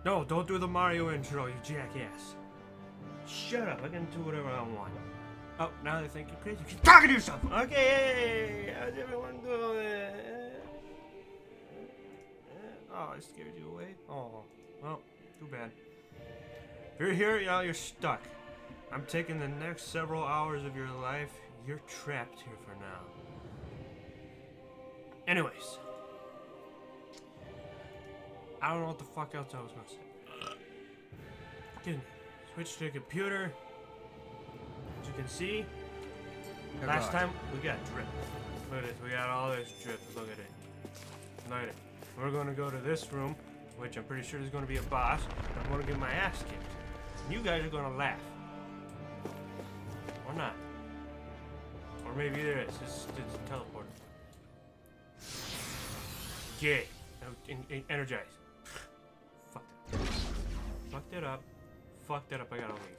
No, don't do the Mario intro, you jackass. Shut up, I can do whatever I want. Oh, now they think you're crazy. Keep talking to yourself! Okay, how's everyone doing? Oh, I scared you away? Oh, well, too bad. If you're here, you're stuck. I'm taking the next several hours of your life. You're trapped here for now. Anyways. I don't know what the fuck else I was gonna say. Can switch to the computer. As you can see, last time we got drip. Look at this, we got all this drip. Look at it. Look at it. We're gonna go to this room, which I'm pretty sure is gonna be a boss. I'm gonna get my ass kicked. And you guys are gonna laugh. Or not. Or maybe there is. It's a teleporter. Okay. Energize. Fucked it up. Fucked it up. I gotta leave.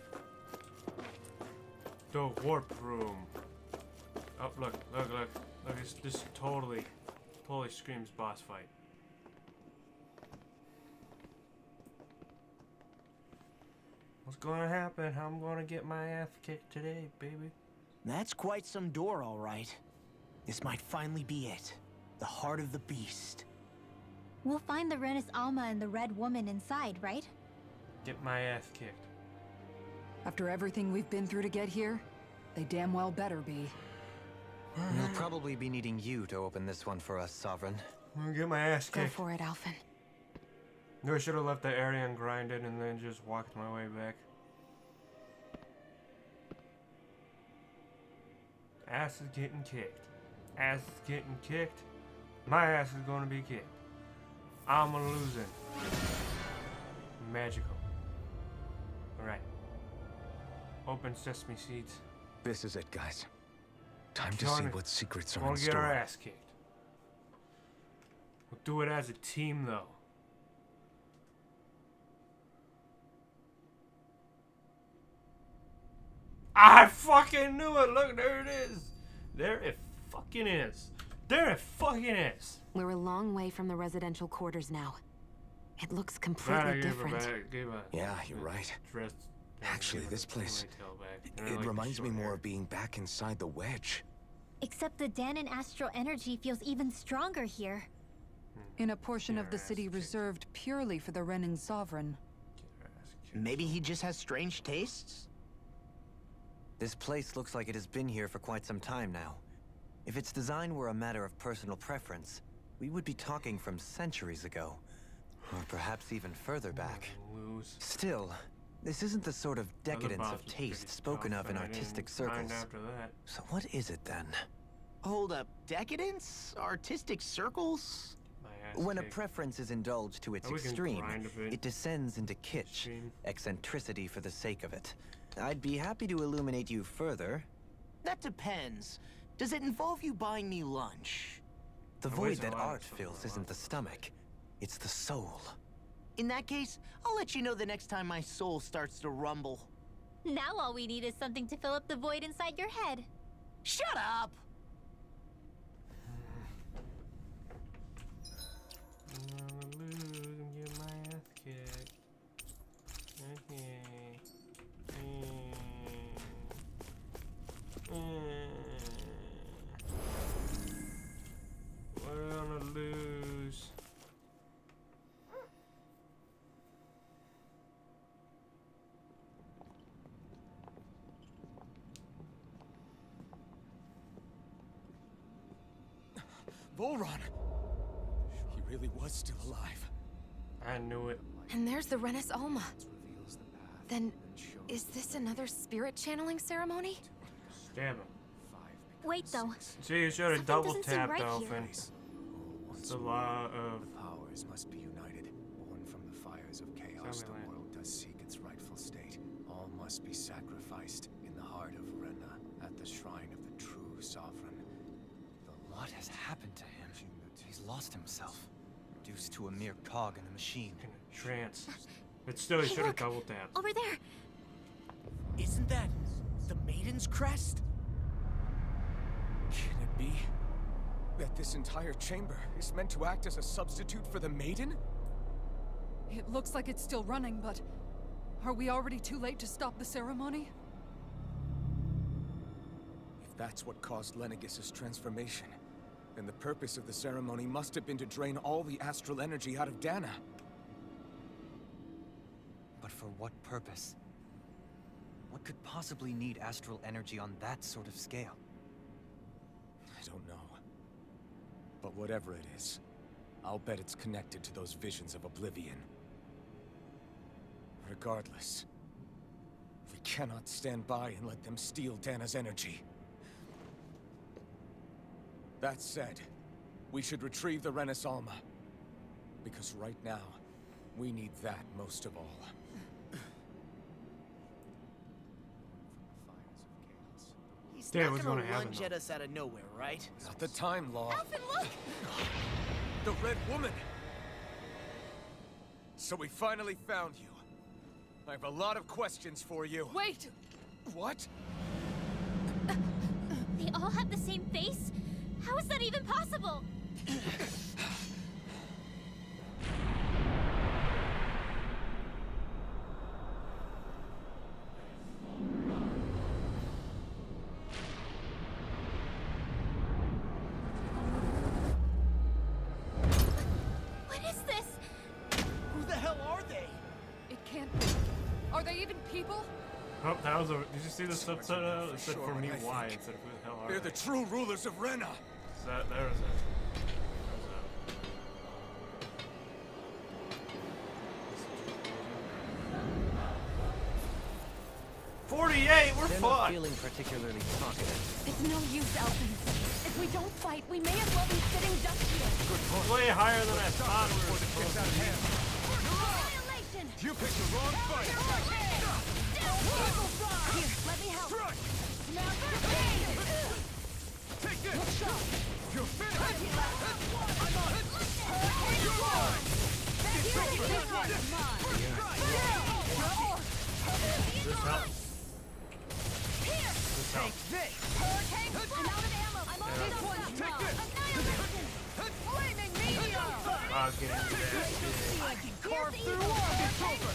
The warp room. Oh, look. This totally screams boss fight. What's gonna happen? How I'm gonna get my ass kicked today, baby? That's quite some door, all right. This might finally be it. The heart of the beast. We'll find the Renis Alma and the Red Woman inside, right? Get my ass kicked. After everything we've been through to get here, they damn well better be. We'll probably be needing you to open this one for us, Sovereign. I'm gonna get my ass Go kicked. for it, Alphen. No, I should have left the area and grinded and then just walked my way back. Ass is getting kicked. Ass is getting kicked. My ass is gonna be kicked. I'm losing. Magical. Alright. Open sesame seeds. This is it, guys. Time to Telling see you, what secrets are we'll in get our store. ass kicked. We'll do it as a team, though. I fucking knew it! Look, there it is! There it fucking is! There it fucking is! We're a long way from the residential quarters now. It looks Glad I completely gave different. Yeah, you're right. Actually, this place, it reminds me more of being back inside the wedge. Except the Danon astral energy feels even stronger here. In a portion of the city reserved purely for the Renin Sovereign. Maybe he just has strange tastes? This place looks like it has been here for quite some time now. If its design were a matter of personal preference, we would be talking from centuries ago. Or perhaps even further back. Still, this isn't the sort of decadence of taste spoken of in artistic circles. So what is it then? Hold up, decadence? Artistic circles? When a preference is indulged to its extreme, it descends into kitsch, eccentricity for the sake of it. I'd be happy to illuminate you further. That depends. Does it involve you buying me lunch? The void that art fills isn't the stomach, it's the soul. In that case, I'll let you know the next time my soul starts to rumble. Now all we need is something to fill up the void inside your head. Shut up! We're gonna lose. Volron! He really was still alive. I knew it. And there's the Renis Alma. Then, is this another spirit channeling ceremony? Stab him. Wait, though. See, you should have Something double doesn't seem tapped, right Alphen. It's the law of... The powers must be united, born from the fires of chaos. The world does seek its rightful state. All must be sacrificed in the heart of Renna, at the shrine of the true sovereign. What has happened to him? He's lost himself, reduced to a mere cog in the machine. In a trance. But still, you Hey, should have look! double tapped. Over there! Isn't that the Maiden's crest? Can it be that this entire chamber is meant to act as a substitute for the Maiden? It looks like it's still running, but are we already too late to stop the ceremony? If that's what caused Lenegis' transformation, then the purpose of the ceremony must have been to drain all the astral energy out of Dana. But for what purpose? What could possibly need astral energy on that sort of scale? I don't know. But whatever it is, I'll bet it's connected to those visions of oblivion. Regardless, we cannot stand by and let them steal Dana's energy. That said, we should retrieve the Renis Alma. Because right now, we need that most of all. He's Damn, not what's gonna gonna happen, lunge though? at us out of nowhere, right? Not the time, Law. Alphen, look! The Red Woman! So we finally found you. I have a lot of questions for you. Wait! What? They all have the same face? How is that even possible? What is this? Who the hell are they? It can't be. Are they even people? Oh, that was a. Did you see the subtitle? It said Sure, for me I why think. instead of who the hell are They're they? the true rulers of Rena. So there was a. 48, we're They're not fucked. feeling particularly talkative. It's no use, Alphen. If we don't fight, we may as well be sitting ducks here. Way higher than I thought we were supposed to be. Annihilation! You picked the wrong fight. Here, let me help. Never Take this. You're finished. This helps. This helps. Hurricane! I'm out of ammo! I'm almost done! Annihilation! Flaming meteor! I'll get into that shit. I can carve through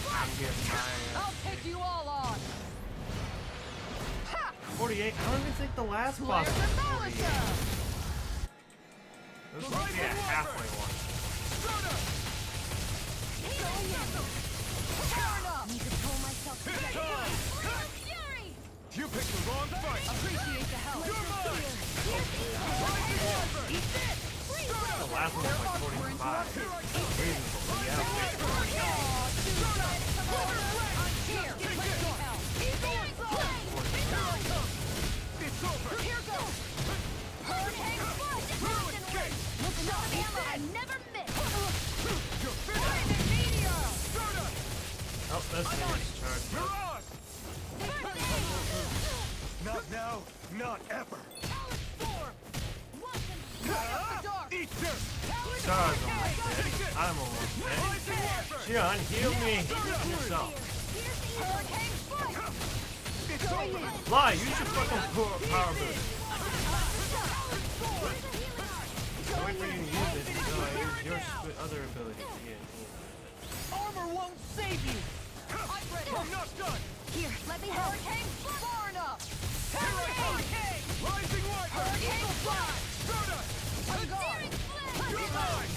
I'm getting my I'll take you all on! 48. I don't even think the last boss was 48. This is like, yeah, halfway one. Need to pull myself together. Fury! You picked the wrong fight. Appreciate the help. The last one was like 45. Reasonable, but yeah. It's over. Here goes! Hurricane Flash! I never miss! You're finished. Oh, that's the charge. Mirage. Not now. Not ever. Eat dirt. Char's almost dead. I'm almost dead. Xion, heal me. Heal yourself. It's over. Lie, use your fucking power boost. I'm waiting for you to use it until I use your other ability to get Armor won't save you! I'm not done. Here, let me help. Far enough! Rising Wiper. You're mine.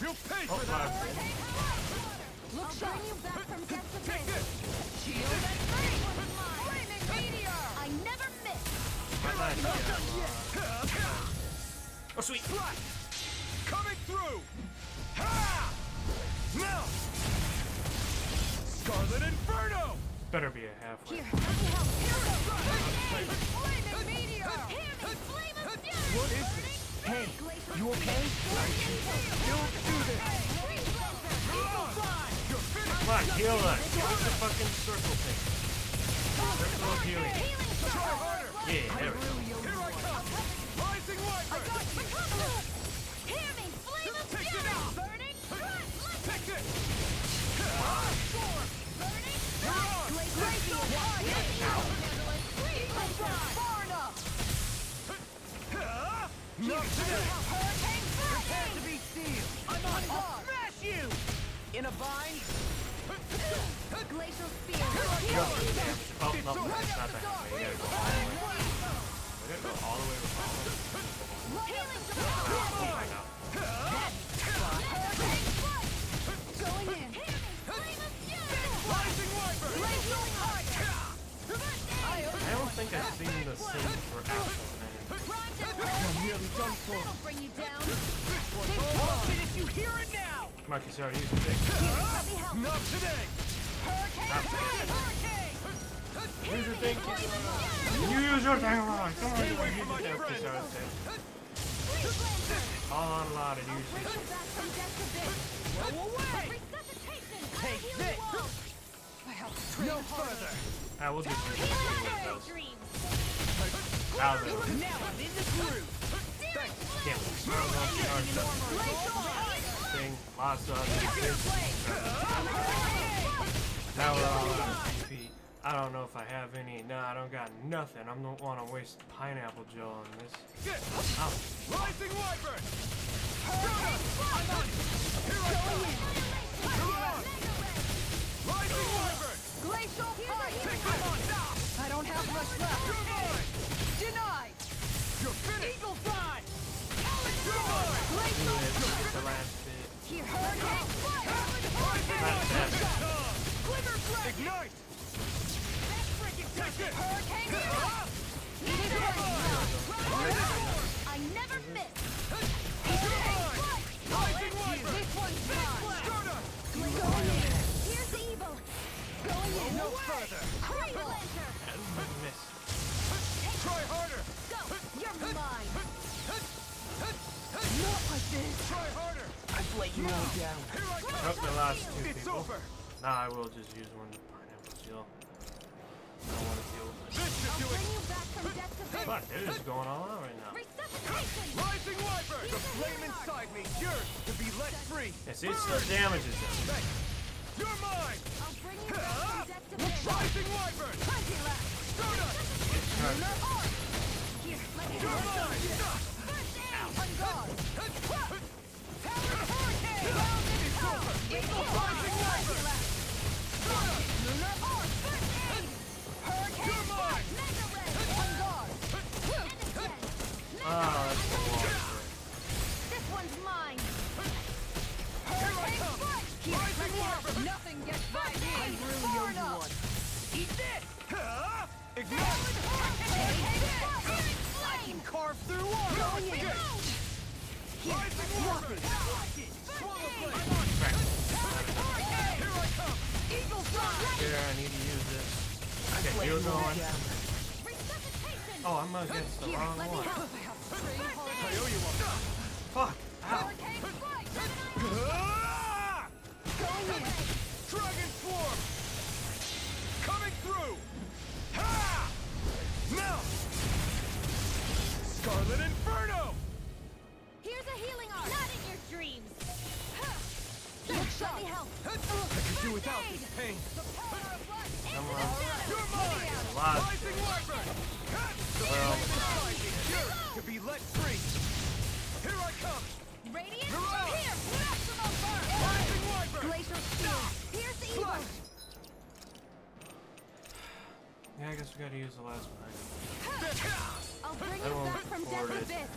You'll pay for that. Look, bring you back from death to Take this. this. Shield and free! Flaming meteor! I never miss! Oh, sweet. Coming through. Ha! Now. Scarlet Inferno. Better be a halfway. Here, let me help. Flaming meteor! Hear me! Flame of fury! What is this? Hey, you okay? Don't do this. Come on, heal us. Give us the fucking circle thing. Circle of healing. Yeah, there we go. Here I come. Rising Wiper. Hear me! Flame of fury! Burning front! Take this. Burning front! Hurricane Prepare to be sealed. I'm on guard. Smash you! In a bind. Glacial spear. Oh, no, it's not that way. You gotta go all the way. We gotta go all the way with all of them. Healing Oh my god. Hurricane foot. Going in. Flame of fury. Rising Wyvern. Glacial heart. I don't think I've seen the scene for actual name. I'm nearly done for. That'll bring you down. I'll finish you here and now. Marcus already used the big. Let me help. Not today. Hurricane foot. Hurricane. Use your thing. Use your thing. Come on, use your thing. Unloaded usage. Bring you back from death to this. Go away. Resuscitation. Take this. No further. I will just use Healing those. dreams. Out of there. Now I'm in the groove. Can't thing. Lots of now we're all out of feet. I don't know if I have any. No, I don't got nothing. I don't want to waste pineapple gel on this. Oh. Rising Wyvern. I'm on it. Here I come. You're on. Rising Wyvern. Glacial fight! I'm on. I don't have much left. You're mine. Denied! You're finished. Eagle Fly. Glacial The last bit. here! Hurricane Not that. Quiver flame! Ignite. Take it. Hurricane I never miss. Rising Wyvern. This one's mine! Sturda. Going in! Here's the evil. Going in. No further. Crystal Enter. Miss. Try harder. Go. You're mine. Not like this! Try harder. I've let you all down. Here I come. Oh, the last two It's people. over. Nah, I will just use one pineapple gel. I don't want to deal with This this. should do Bring it. you back from death to this. Fuck, they're just going all out right now. Resuscitation. Rising Wyvern. The flame inside me. Yours to be let free. Yeah, see, it still damages them. Thanks. You're mine. I'll bring you back from death to this. Rising Wyvern. Plenty left. Sturda. Lunar Arc. Here, let me You're have mine. First aid. On guard! Powered hurricane. Round and power. Eagle Rising Wyvern. Sturda. Lunar Arc. First aid. Hurricane. You're mine. Mega ray. On guard! Innocent. Oh, that's the wall. This one's mine. Here I come. Here, let Rising me help. Wyvern. Nothing gets by me! I really owe you one. Eat this. Ignite. I can carve through water. Going in. Rising Wyvern. Swallow blade. Here I come. Eagle fly. Here, I need to use this. Okay, you're going. Resuscitation. Oh, I'm against the Here, wrong let me one. help. I owe you one. Fuck. Ow. Hurricane flight. Ah! Going in. Dragon Swarm! Coming through! Ha! Now! Scarlet Inferno! Here's a healing arc. Not in your dreams. Let me help. I could do without this pain. The power of what? Come on. You're mine! Lot. Rising Wyvern! The Well. flame inside me, yours to be let free! Here I come! Radiant. Mirage. Here. Maximal burst. Rising Wyvern! Glacial spear. Here's the evil. Flush! Yeah, I guess we gotta use the last one. I'll bring I you won't back from death record to it. this.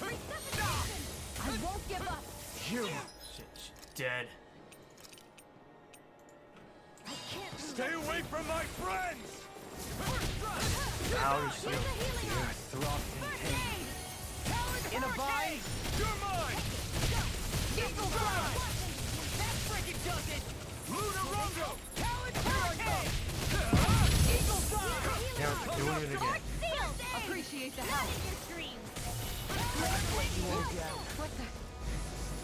Resuscitation. I won't give up. You! Shit, she's dead. I can't do Stay away from my friends! Ow, Here's shield. a healing arc. Throbbing First aid. Powered In a hurricane. bind? You're mine! Eagle fly. That frigate does it. Lunarungo! Powered hurricane. Eagle fly. Yeah, we're doing it again. Sealed. Appreciate the Not help! in your dreams. What the?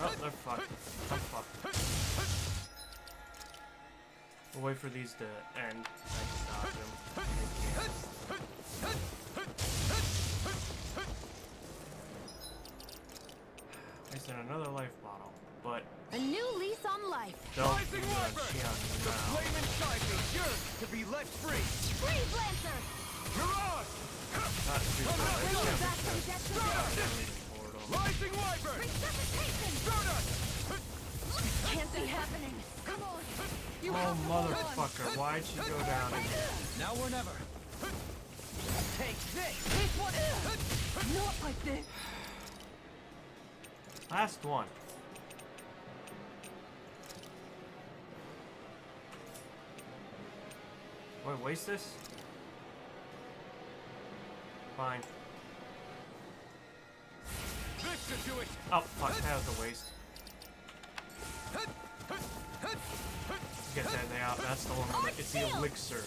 Oh, they're fucked. I'm fucked. We'll wait for these to end. I stop them. Wasting another life bottle, but A new lease on life. don't Rising Wyvern! The flame inside me, yours to be let free! Freeze Lancer. Mirage! Not too Bring you bad. back from death to this. Rising Wyvern! Resuscitation! Can't be happening. Come on. You Oh, have to hold on. motherfucker. Why'd she go down again? Now or never. Take this! This one. Not like this. Last one. Wait, waste this? Fine. This should do it! Oh, fuck, that was a waste. Get that now. That's the one with it's the elixir.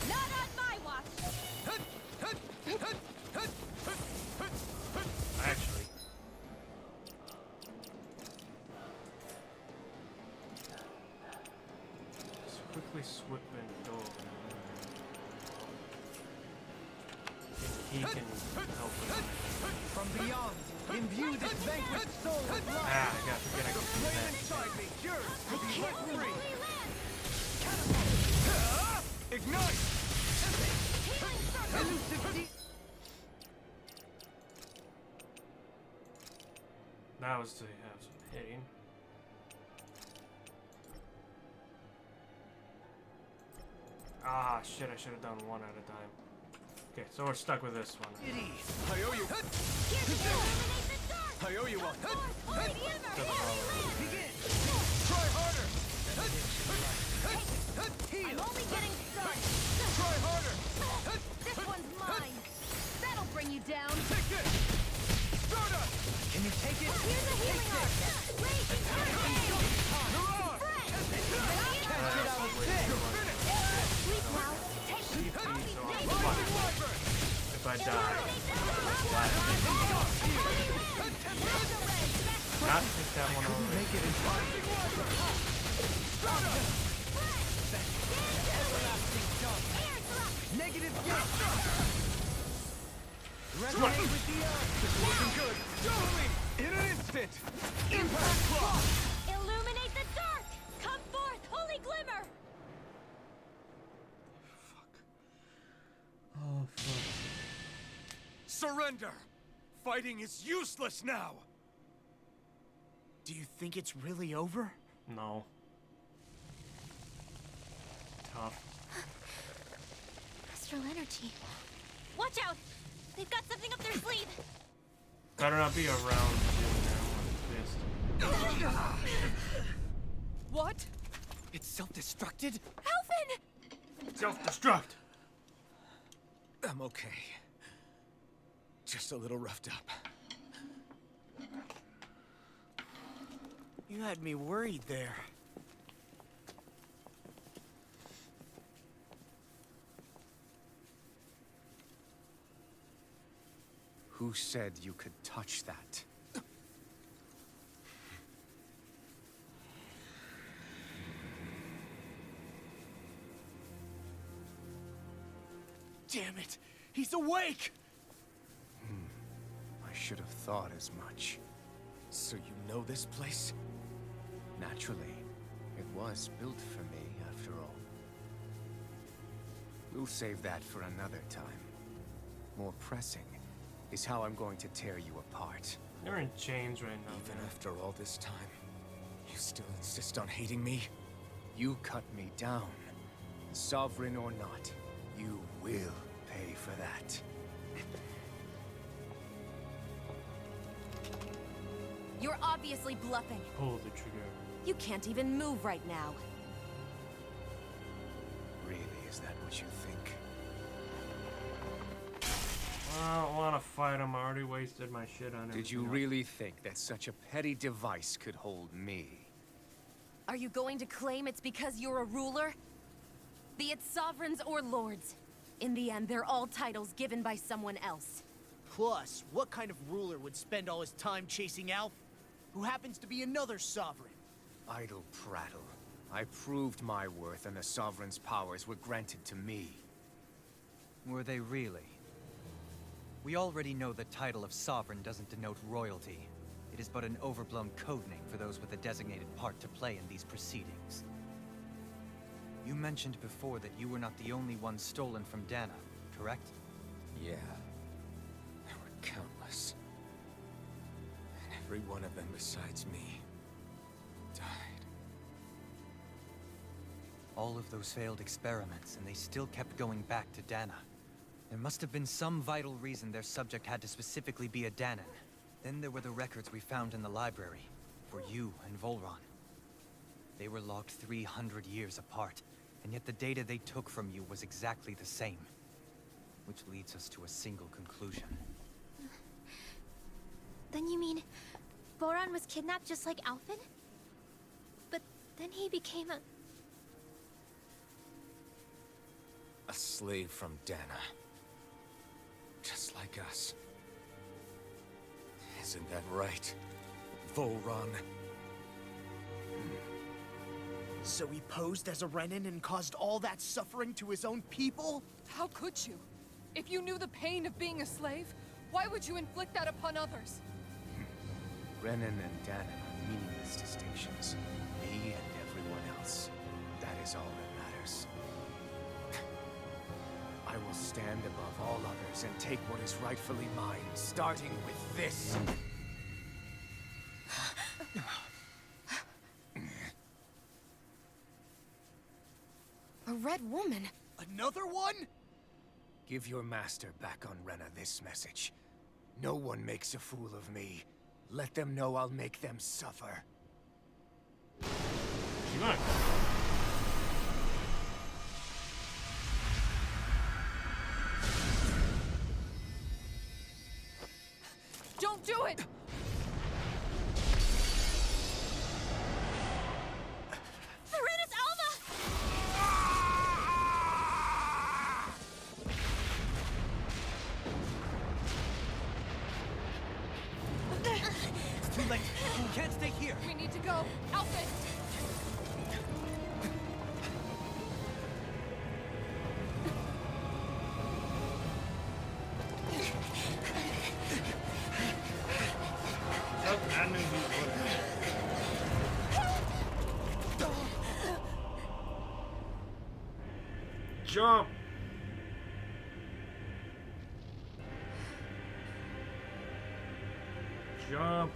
Not on my watch. Actually. Just quickly swip and go over there. He can help with it. From beyond, imbue this vanquished soul with life. Ah, I got to forget I can do that. Inside me, yours I can't fully land. Ignite! Healing circle. elusive deep. That was to have some hitting. Ah, shit, I should have done one at a time. Okay, so we're stuck with this one. I owe you. Here to illuminate the dark. I owe you one. Holy glimmer. Begin. Try harder! I'm only getting started. Try harder! This one's mine. That'll bring you down. Take this! Stardust! Can you take it? Here's a healing arc. Raging hurricane. Hurrah! Can't get out of this. Sleep now. Take CP, so I'm David. fucked if I die. Not take that one over. Make it in time. Negative gift. Resonate with the earth. This is looking good. Show me! In an instant! Impact clock! Illuminate the dark. Come forth, holy glimmer. Oh, fuck. Surrender! Fighting is useless now! Do you think it's really over? No. Tough. Astral energy. Watch out! They've got something up their sleeve. Better not be around you now. What? It's self-destructed? Alvin! Self-destruct! I'm okay. Just a little roughed up. You had me worried there. Who said you could touch that? Damn it! He's awake! I should have thought as much. So you know this place? Naturally, it was built for me, after all. We'll save that for another time. More pressing is how I'm going to tear you apart. You're in chains right now. Even man. after all this time, you still insist on hating me? You cut me down. Sovereign or not, you will pay for that. You're obviously bluffing. Pull the trigger. You can't even move right now. Really, is that what you think? I don't want to fight him. I already wasted my shit on him. Did you really think that such a petty device could hold me? Are you going to claim it's because you're a ruler? Be it sovereigns or lords. In the end, they're all titles given by someone else. Plus, what kind of ruler would spend all his time chasing Alf? Who happens to be another sovereign? Idle prattle. I proved my worth and the Sovereign's powers were granted to me. Were they really? We already know the title of Sovereign doesn't denote royalty. It is but an overblown codename for those with a designated part to play in these proceedings. You mentioned before that you were not the only one stolen from Dana, correct? Yeah. There were countless. Every one of them besides me died. All of those failed experiments, and they still kept going back to Dana. There must have been some vital reason their subject had to specifically be a Danan. Then there were the records we found in the library, for you and Volron. They were logged 300 years apart, and yet the data they took from you was exactly the same. Which leads us to a single conclusion. Then you mean Voron was kidnapped just like Alphen? But then he became a slave from Dana. Just like us. Isn't that right, Volron? So he posed as a Renan and caused all that suffering to his own people? How could you? If you knew the pain of being a slave, why would you inflict that upon others? Renan and Danan are meaningless distinctions. Me and everyone else. That is all that matters. I will stand above all others and take what is rightfully mine, starting with this. A red woman? Another one? Give your master back on Rena this message. No one makes a fool of me. Let them know I'll make them suffer. She might. Don't do it! Serenus Alva! It's too late. We can't stay here. We need to go. Alphen! Oh, I knew he would. Jump! Jump!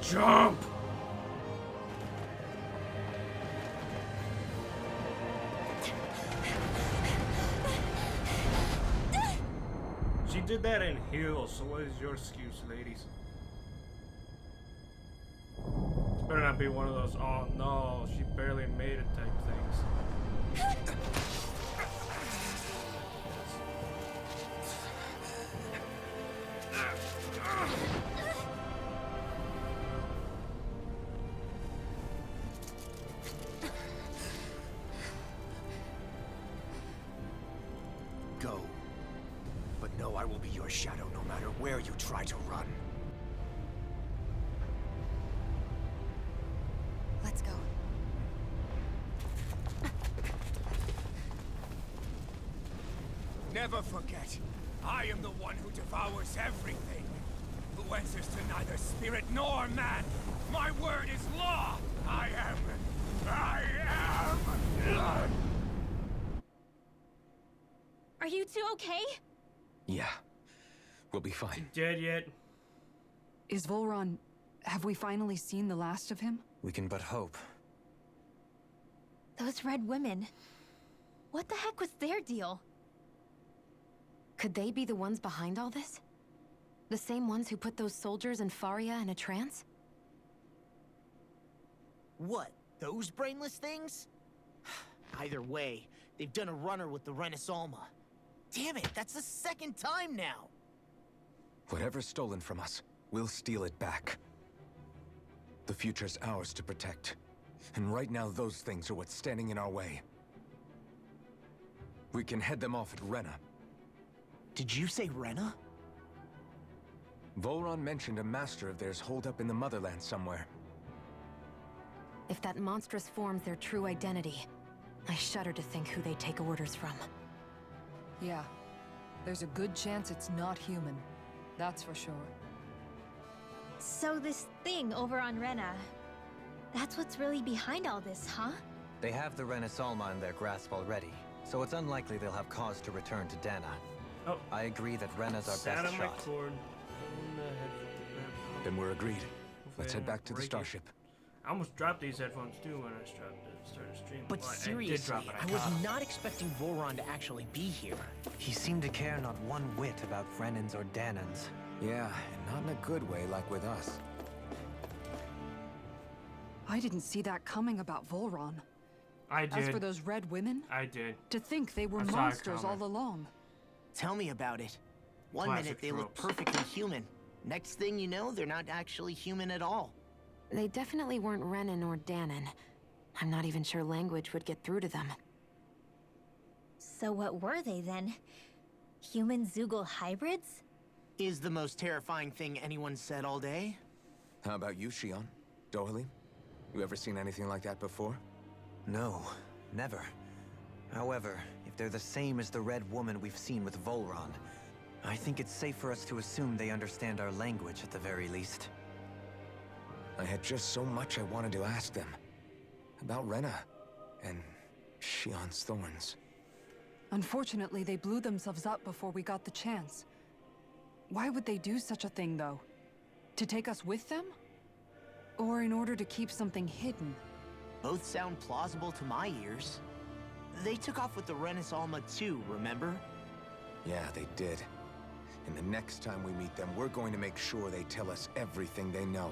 Jump! She did that in heels, so what is your excuse, ladies? This better not be one of those, oh no, she barely made it type things. Go. But know I will be your shadow no matter where you try to run. Let's go. Never forget, I am the one who devours everything. Who answers to neither spirit nor man. My word is law. I am. Are you two okay? Yeah. We'll be fine. Dead yet? Is Volron... have we finally seen the last of him? We can but hope. Those red women. What the heck was their deal? Could they be the ones behind all this? The same ones who put those soldiers in Faria in a trance? What? Those brainless things? Either way, they've done a runner with the Renis Alma. Damn it, that's the second time now! Whatever's stolen from us, we'll steal it back. The future's ours to protect. And right now, those things are what's standing in our way. We can head them off at Rena. Did you say Rena? Volron mentioned a master of theirs holed up in the motherland somewhere. If that monstrous form's their true identity, I shudder to think who they take orders from. Yeah. There's a good chance it's not human. That's for sure. So this thing over on Rena, That's what's really behind all this, huh? They have the Renasolma in their grasp already, so it's unlikely they'll have cause to return to Dana. Oh. I agree that Rena's our Sat best on my shot. cord. In the headphone. Then we're agreed. Hopefully Let's I head didn't back to the break it. starship. I almost dropped these headphones too when I started streaming. But Well, I did seriously, drop it. I was not expecting Voron to actually be here. He seemed to care not one whit about Renans or Danans. Yeah, and not in a good way like with us. I didn't see that coming about Volron. I did. As for those red women, I did. to think they were I saw it monsters all coming. along. Tell me about it. One Classic minute they look tropes. perfectly human. Next thing you know, they're not actually human at all. They definitely weren't Renan or Danan. I'm not even sure language would get through to them. So what were they then? Human Zoogle hybrids? Is the most terrifying thing anyone said all day. How about you, Shion? Dohalim? You ever seen anything like that before? No, never. However, if they're the same as the red woman we've seen with Volron, I think it's safe for us to assume they understand our language at the very least. I had just so much I wanted to ask them. About Rena and Shion's thorns. Unfortunately, they blew themselves up before we got the chance. Why would they do such a thing, though? To take us with them? Or in order to keep something hidden? Both sound plausible to my ears. They took off with the Renasolma too, remember? Yeah, they did. And the next time we meet them, we're going to make sure they tell us everything they know.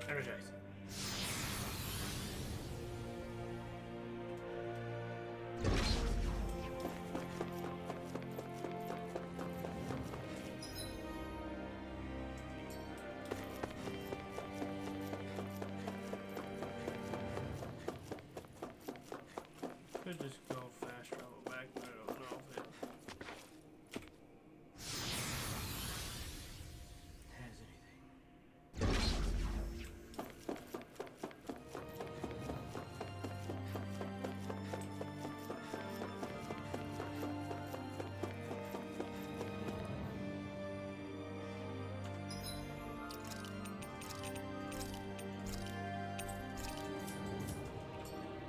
Energize. Could just go fast travel back, but I don't know if it has anything.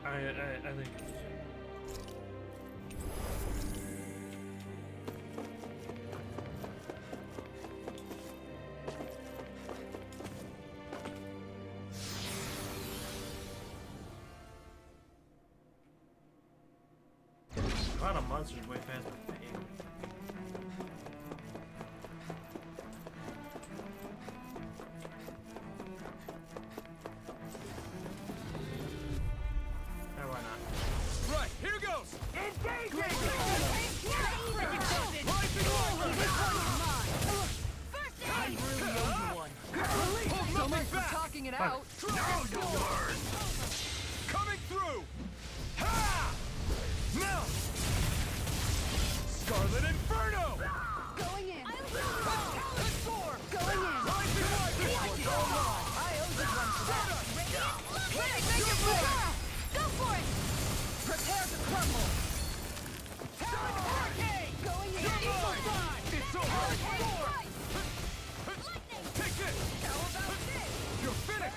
I think it's a lot of monsters way past my fame. Why not? Right, here goes! So much for talking it out. Coming through! Ha! Now! Scarlet Inferno! Going in. Going in! Go for it. Prepare to crumble. Hurricane. Going in. It's over! Take this! How about this? You're finished!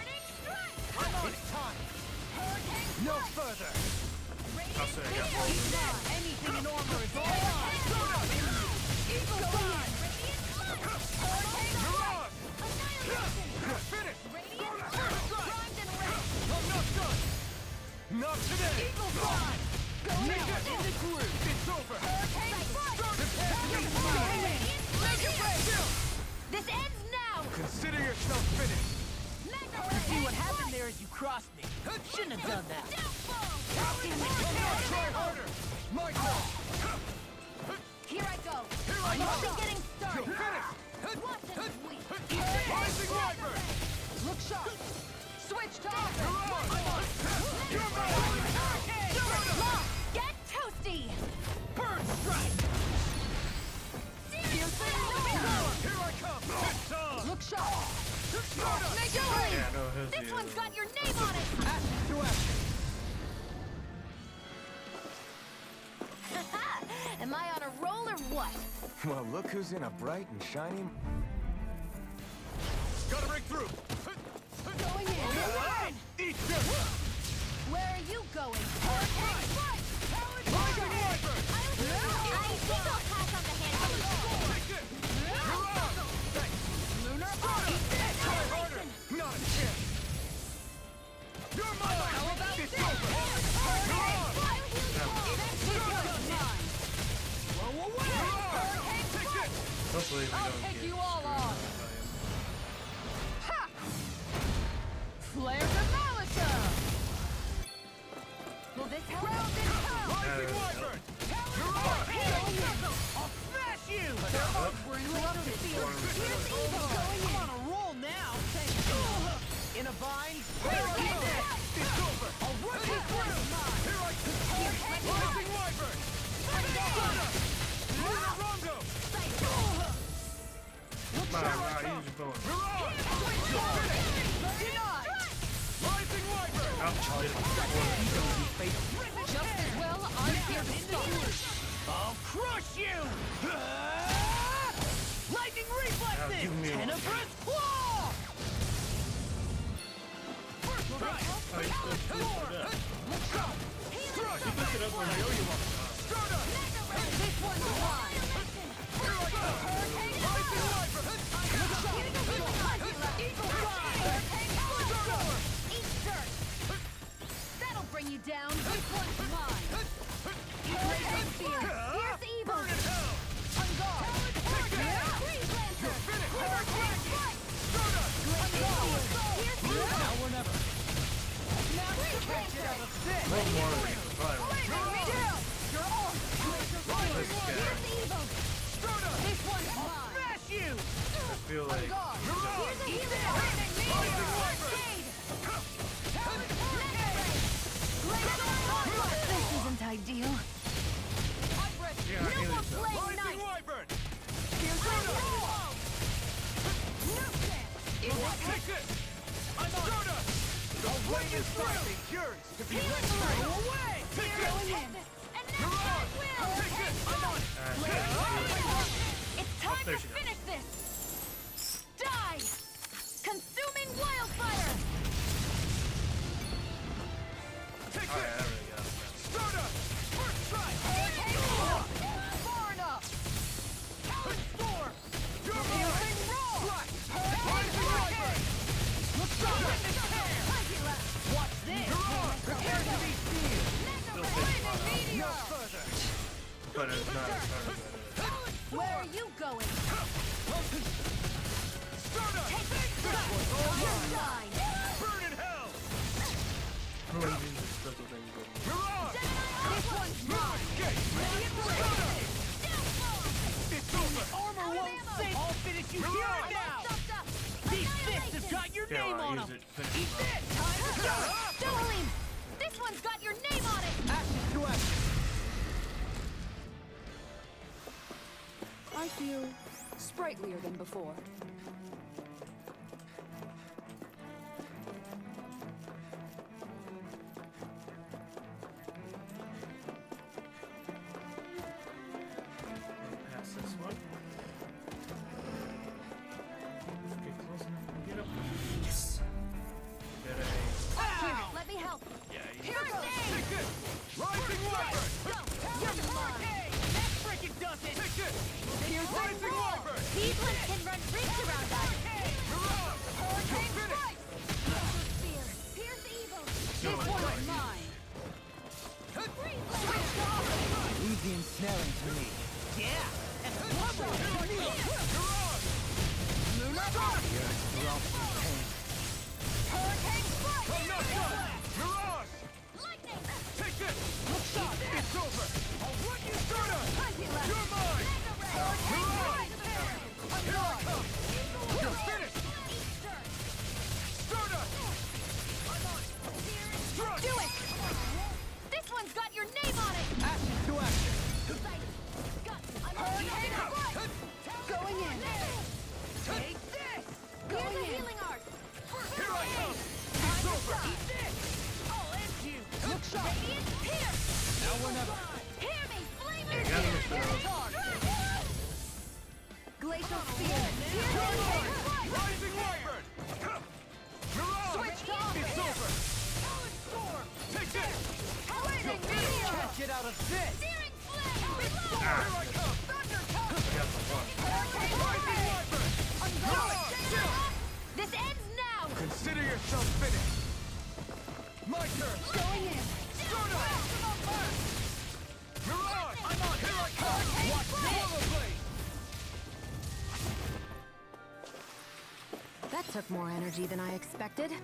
I'm on it, time. No further. I'll say I got Anything in armor is all mine. Eagle Side. You're on! You're finished! I'm not done! Not today! Eagle Side. Go Take now. it! In the groove. It's over! This ends now! Consider yourself finished! See what happened there is you crossed me. Shouldn't have done that. Try harder! My turn! Here I go! Here I You'll go! be getting Look sharp! Switch to offense! Lock! Get toasty! Bird strike! Here I come! Look sharp! Make it rain! Yeah, no, he'll This see one's it. got your name on it! Action to action! Am I on a roll or what? Well, look who's in a bright and shiny... Gotta break through! Going in! Eat this! Where are you going? Hurricane strike! Lightning Wyvern! I think I'll pass on the handle. Take it! You're up! Lunar Try harder! Not a chance! You're mine! How about It's this? over! Hopefully we I'll don't take get you all screwed on. by him. Ha! Flare to Malika! Will this help? Lightning Wyvern! You're up! I'll smash you! We're interrupted. Here's evil! I'm on a roll now! In a bind? It's over! I'll rush you through! Here I come! Lightning Wyvern! Lunar Rondo! Come on, use your phone. You're up! Rising Wyvern! Ouch, Just as well, I'm here to stop. I'll crush you! Lightning Now reflexes! give me one. Tenebrous claw! Oh, you still screwed it up. You picked it up when I owe you one. This one's mine! Rising Wyvern! Eat dirt! That'll bring you down! This one's mine! Hurricane Spear! Here's evil! On guard! Freeze Lancer! Hurricane Strike! Great Here's evil! Now or never. Freeze Lancer! One more than you can survive. You're on! This guy. Here's evil! This one's mine! Smash you! I feel like Here's a healing! This isn't ideal. I'm ready. yeah, I No heal more yourself. playing Rising nice! Wyvern! Here's a wall! No chance! Take it! I'm on! The flame is rising! Yours to be let Healing go! Word. Away! Take it! And You're now on! I will! Take it! I'm on! It's time there to she goes. finish this! Die! Consuming wildfire! Take Alright, it! I really got it. Stardust! First try! Far enough! Storm! You're Healing mine! roll! Rising Wyvern! Look sharp! Watch this! You're on! Prepare to be seen! Lightning meteor! Further! But it's not as hard as that is. Where are you going? Stardust! You're mine! Burn in hell! I'm gonna use this special thing to go. You're on! This one's mine! Escape! It's over! Armor won't save! I'll finish you You're here on. and now! These fists have got your Yeah, name I'll on use them! it. Finish it up. Time to go! Dohalim! This one's got your name on it! Action to action! I feel sprightlier than before. Pass this one. Get close enough to get up. Yes! Get a... Here, let me help! Yeah, you Here goes! Take it! Rising Wyvern! You're mine! That frickin' does it! Take it! Here's Rising Wyvern! These ones can run rings around us. You're on! Hurricane You're strike! Spear! Here's evil! This one's mine! Switch to offense! Leave the ensnaring to me. Yeah! And bubble! You're on! Lunar Rock! Hurricane strike! You're on! Lightning! Take it! Look sharp! It's over! I'll run you Stardust! Hydula! You're mine! Hurricane strike! Here I come! You're finished! Rising Wyvern! Mirage! Switch to It's over! Storm! Take this! Can't get out of this! Searing flame! Here I come! Thunder Rising Wyvern! This ends now! Consider yourself finished. My turn! Going in! Mirage! I'm on! Here I come! Watch the rollerblade! That took more energy than I expected. Yeah,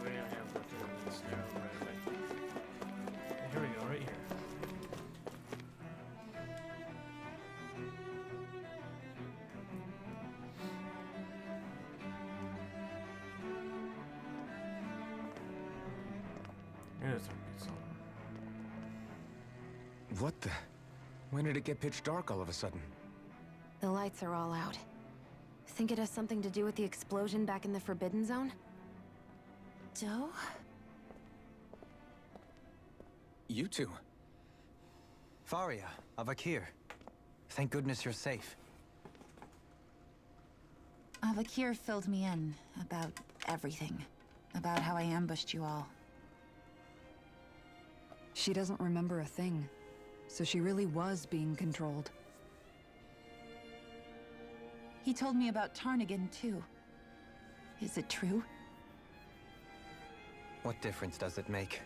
we don't have to snare right away. Here we go, right here. Here's our pizza. What the? When did it get pitch dark all of a sudden? The lights are all out. Think it has something to do with the explosion back in the Forbidden Zone? Doe? You two. Faria, Avakir. Thank goodness you're safe. Avakir filled me in about everything. About how I ambushed you all. She doesn't remember a thing, so she really was being controlled. He told me about Tarnigan, too. Is it true? What difference does it make?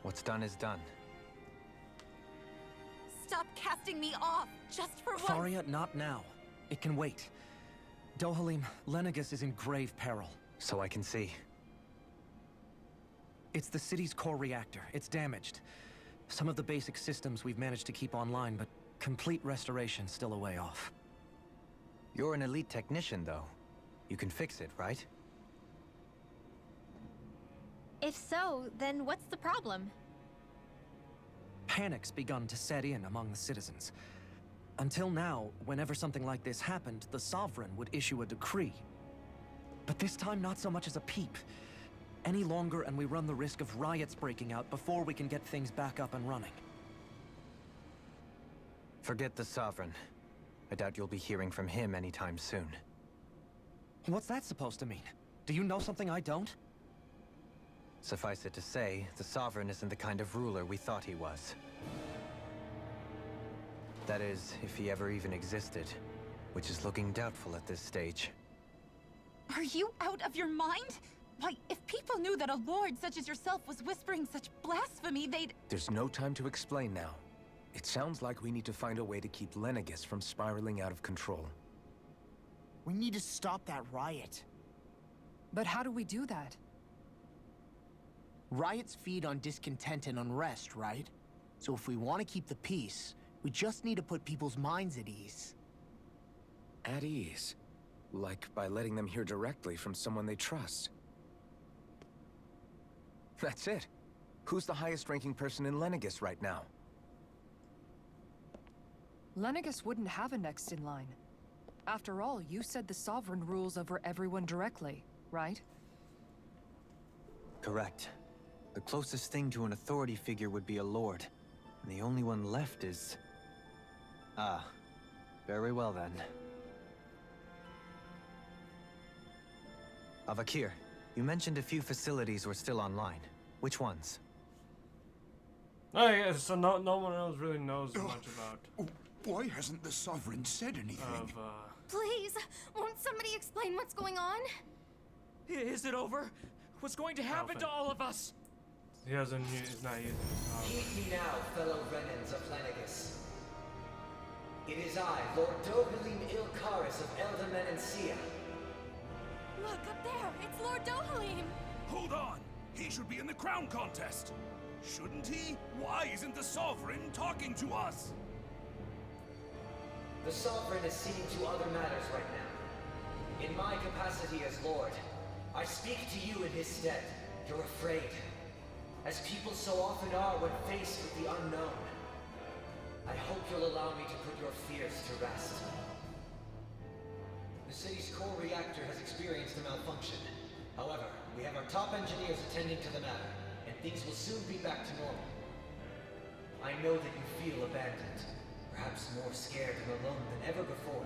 What's done is done. Stop casting me off, just for once! Faria, not now. It can wait. Dohalim, Lenegis is in grave peril. So I can see. It's the city's core reactor. It's damaged. Some of the basic systems we've managed to keep online, but complete restoration's still a way off. You're an elite technician, though. You can fix it, right? If so, then what's the problem? Panic's begun to set in among the citizens. Until now, whenever something like this happened, the Sovereign would issue a decree. But this time, not so much as a peep. Any longer, and we run the risk of riots breaking out before we can get things back up and running. Forget the Sovereign. I doubt you'll be hearing from him anytime soon. What's that supposed to mean? Do you know something I don't? Suffice it to say, the Sovereign isn't the kind of ruler we thought he was. That is, if he ever even existed, which is looking doubtful at this stage. Are you out of your mind? Why, if people knew that a lord such as yourself was whispering such blasphemy, they'd... There's no time to explain now. It sounds like we need to find a way to keep Lenegis from spiraling out of control. We need to stop that riot. But how do we do that? Riots feed on discontent and unrest, right? So if we want to keep the peace, we just need to put people's minds at ease. At ease? Like by letting them hear directly from someone they trust. That's it. Who's the highest-ranking person in Lenegis right now? Lenegis wouldn't have a next in line. After all, you said the Sovereign rules over everyone directly, right? Correct. The closest thing to an authority figure would be a lord. And the only one left is... Ah. Very well then. Avakir, you mentioned a few facilities were still online. Which ones? Oh yeah, so no one else really knows much about... Why hasn't the Sovereign said anything? Please, won't somebody explain what's going on? Is it over? What's going to happen to all of us? He doesn't, he's not using his power. Heed me now, fellow Renans of Lenegis. It is I, Lord Dohalim Ilkaris of Elda Menancia. Look, up there! It's Lord Dohalim! Hold on! He should be in the crown contest! Shouldn't he? Why isn't the Sovereign talking to us? The Sovereign is seeing to other matters right now. In my capacity as Lord, I speak to you in his stead. You're afraid. As people so often are when faced with the unknown. I hope you'll allow me to put your fears to rest. The city's core reactor has experienced a malfunction. However, we have our top engineers attending to the matter, and things will soon be back to normal. I know that you feel abandoned. perhaps more scared and alone than ever before.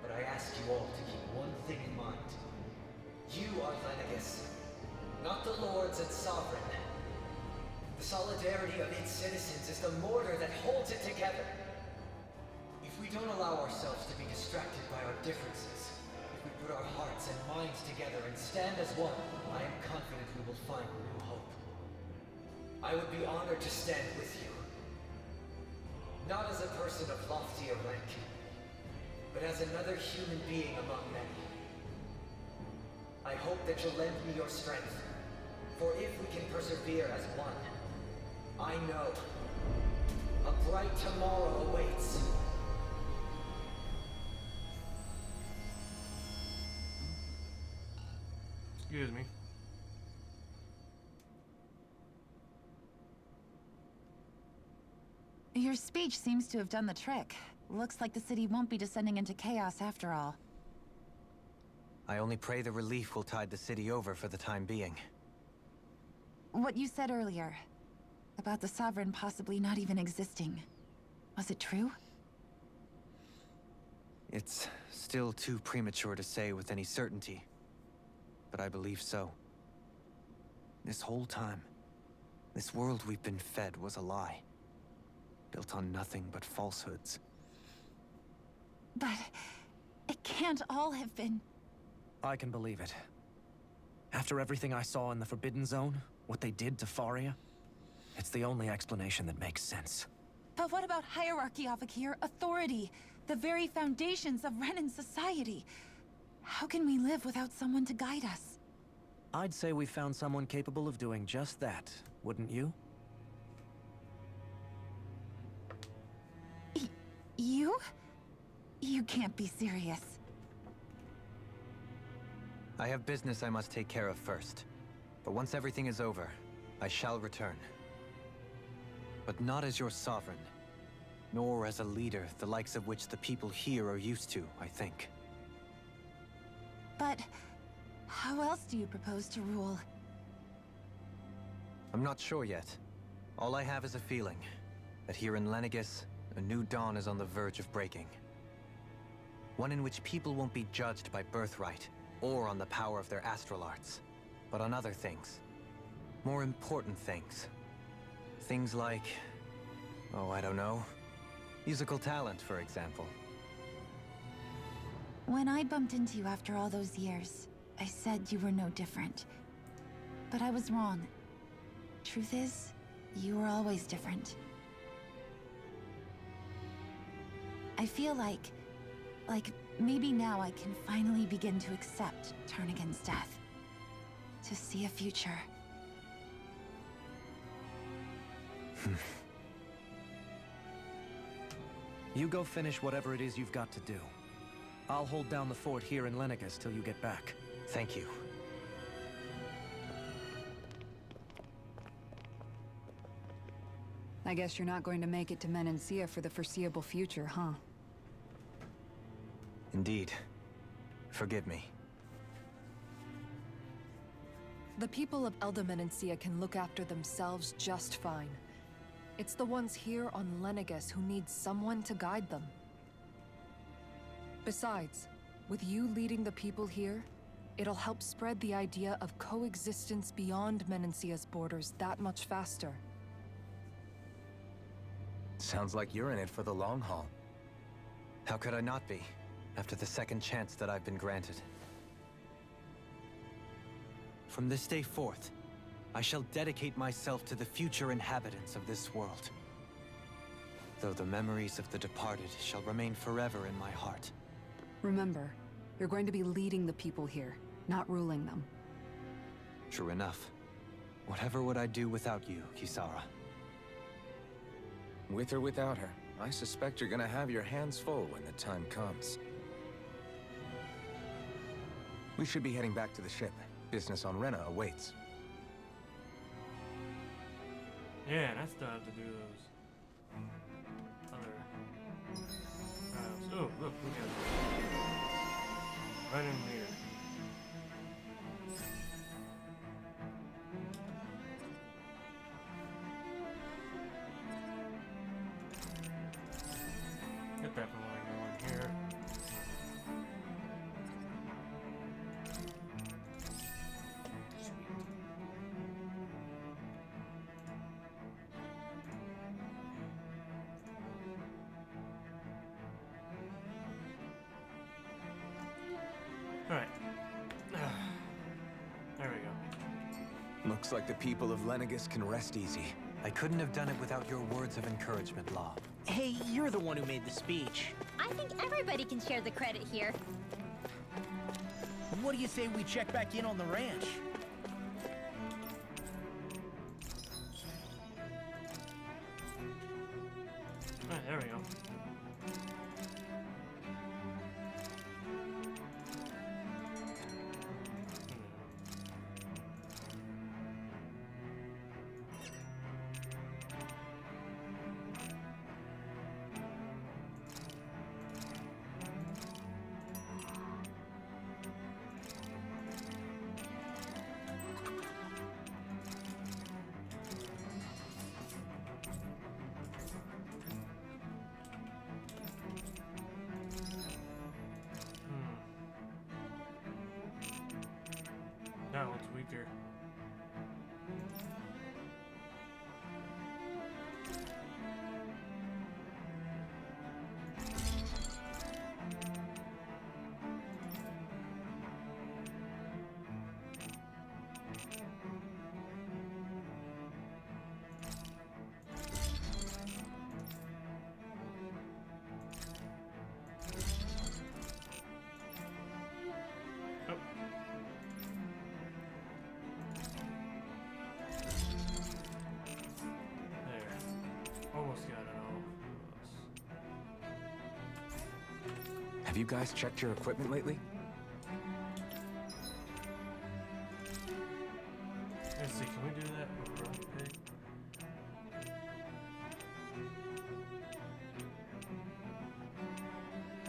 But I ask you all to keep one thing in mind. You are Lenegis, not the lords and sovereign. The solidarity of its citizens is the mortar that holds it together. If we don't allow ourselves to be distracted by our differences, if we put our hearts and minds together and stand as one, I am confident we will find new hope. I would be honored to stand with you. Not as a person of loftier rank, but as another human being among many. I hope that you'll lend me your strength, for if we can persevere as one, I know a bright tomorrow awaits. Excuse me. Your speech seems to have done the trick. Looks like the city won't be descending into chaos after all. I only pray the relief will tide the city over for the time being. What you said earlier, about the Sovereign possibly not even existing, was it true? It's still too premature to say with any certainty, but I believe so. This whole time, this world we've been fed was a lie, built on nothing but falsehoods. But it can't all have been... I can believe it. After everything I saw in the Forbidden Zone, what they did to Faria, it's the only explanation that makes sense. But what about hierarchy, Avakir? Authority? The very foundations of Renan society? How can we live without someone to guide us? I'd say we found someone capable of doing just that, wouldn't you? You? You can't be serious. I have business I must take care of first. But once everything is over, I shall return. But not as your sovereign, nor as a leader the likes of which the people here are used to, I think. But how else do you propose to rule? I'm not sure yet. All I have is a feeling that here in Lenegis, a new dawn is on the verge of breaking. One in which people won't be judged by birthright or on the power of their astral arts, but on other things. More important things. Things like, oh, I don't know, musical talent, for example. When I bumped into you after all those years, I said you were no different. But I was wrong. Truth is, you were always different. I feel like maybe now I can finally begin to accept Turnagain's death. To see a future. You go finish whatever it is you've got to do. I'll hold down the fort here in Lenegis till you get back. Thank you. I guess you're not going to make it to Menancia for the foreseeable future, huh? Indeed. Forgive me. The people of Elda Menancia can look after themselves just fine. It's the ones here on Lenegis who need someone to guide them. Besides, with you leading the people here, it'll help spread the idea of coexistence beyond Menancia's borders that much faster. Sounds like you're in it for the long haul. How could I not be, after the second chance that I've been granted? From this day forth, I shall dedicate myself to the future inhabitants of this world. Though the memories of the departed shall remain forever in my heart. Remember, you're going to be leading the people here, not ruling them. True enough. Whatever would I do without you, Kisara? With or without her, I suspect you're gonna have your hands full when the time comes. We should be heading back to the ship. Business on Rena awaits. Yeah, and I still have to do those other trials. Oh, look, we got right in here. Alright. There we go. Looks like the people of Lenegis can rest easy. I couldn't have done it without your words of encouragement, Law. Hey, you're the one who made the speech. I think everybody can share the credit here. What do you say we check back in on the ranch? Alright, there we go. That one's weaker. Oh. There. Almost got it all. Have you guys checked your equipment lately? Let's see, can we do that with Rock Pig?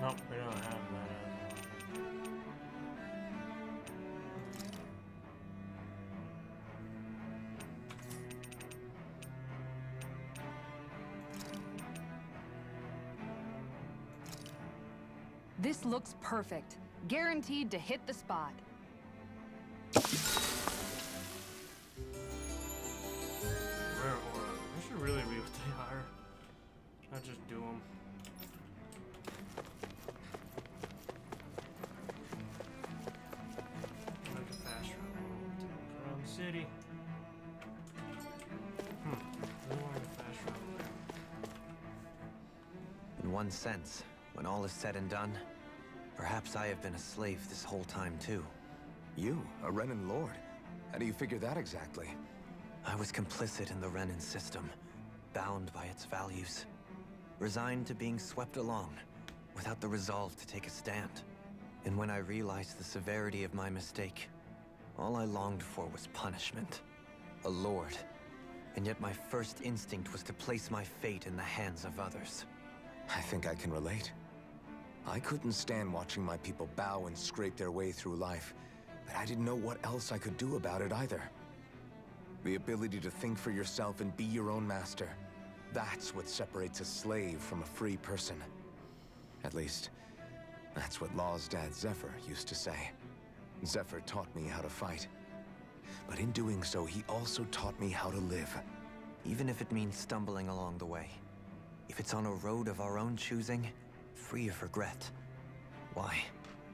Nope, we don't have that as well. This looks perfect. Guaranteed to hit the spot. Rare aura. I should really read what they are. Not just do them. Like a fast route around the city. We want a fast route. In one sense, when all is said and done, perhaps I have been a slave this whole time too. You, a Renan Lord? How do you figure that exactly? I was complicit in the Renan system, bound by its values, resigned to being swept along, without the resolve to take a stand. And when I realized the severity of my mistake, all I longed for was punishment. A lord. And yet my first instinct was to place my fate in the hands of others. I think I can relate. I couldn't stand watching my people bow and scrape their way through life, but I didn't know what else I could do about it either. The ability to think for yourself and be your own master. That's what separates a slave from a free person. At least, that's what Law's dad Zephyr used to say. Zephyr taught me how to fight. But in doing so, he also taught me how to live. Even if it means stumbling along the way. If it's on a road of our own choosing, free of regret. Why,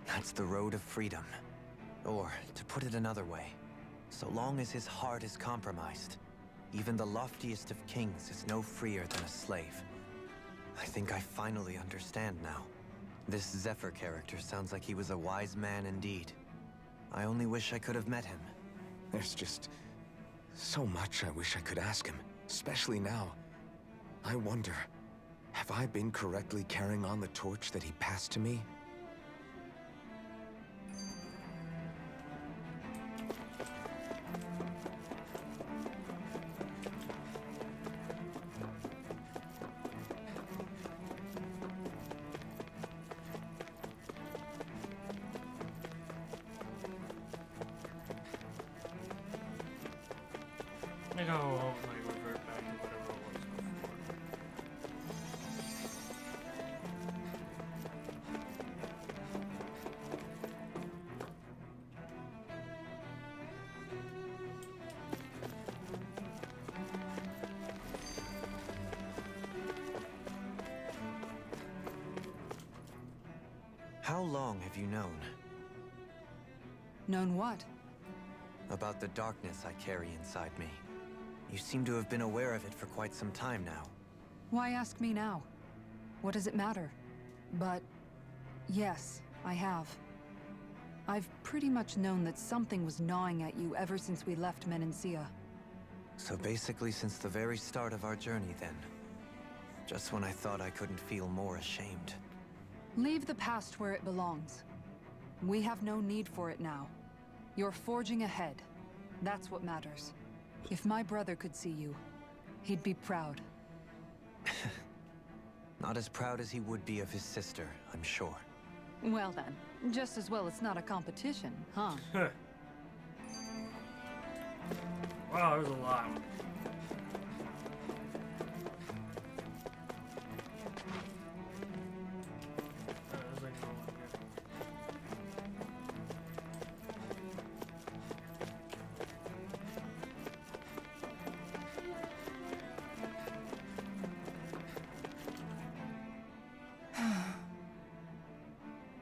that's the road of freedom. Or, to put it another way, so long as his heart is compromised, even the loftiest of kings is no freer than a slave. I think I finally understand now. This Zephyr character sounds like he was a wise man indeed. I only wish I could have met him. There's just so much I wish I could ask him, especially now. I wonder, have I been correctly carrying on the torch that he passed to me? I think I'll like revert back to whatever it was before. How long have you known? Known what? About the darkness I carry inside me. You seem to have been aware of it for quite some time now. Why ask me now? What does it matter? But yes, I have. I've pretty much known that something was gnawing at you ever since we left Menancia. So basically since the very start of our journey then. Just when I thought I couldn't feel more ashamed. Leave the past where it belongs. We have no need for it now. You're forging ahead. That's what matters. If my brother could see you, he'd be proud. Not as proud as he would be of his sister, I'm sure. Well then, just as well it's not a competition, huh? Wow, there's a lot.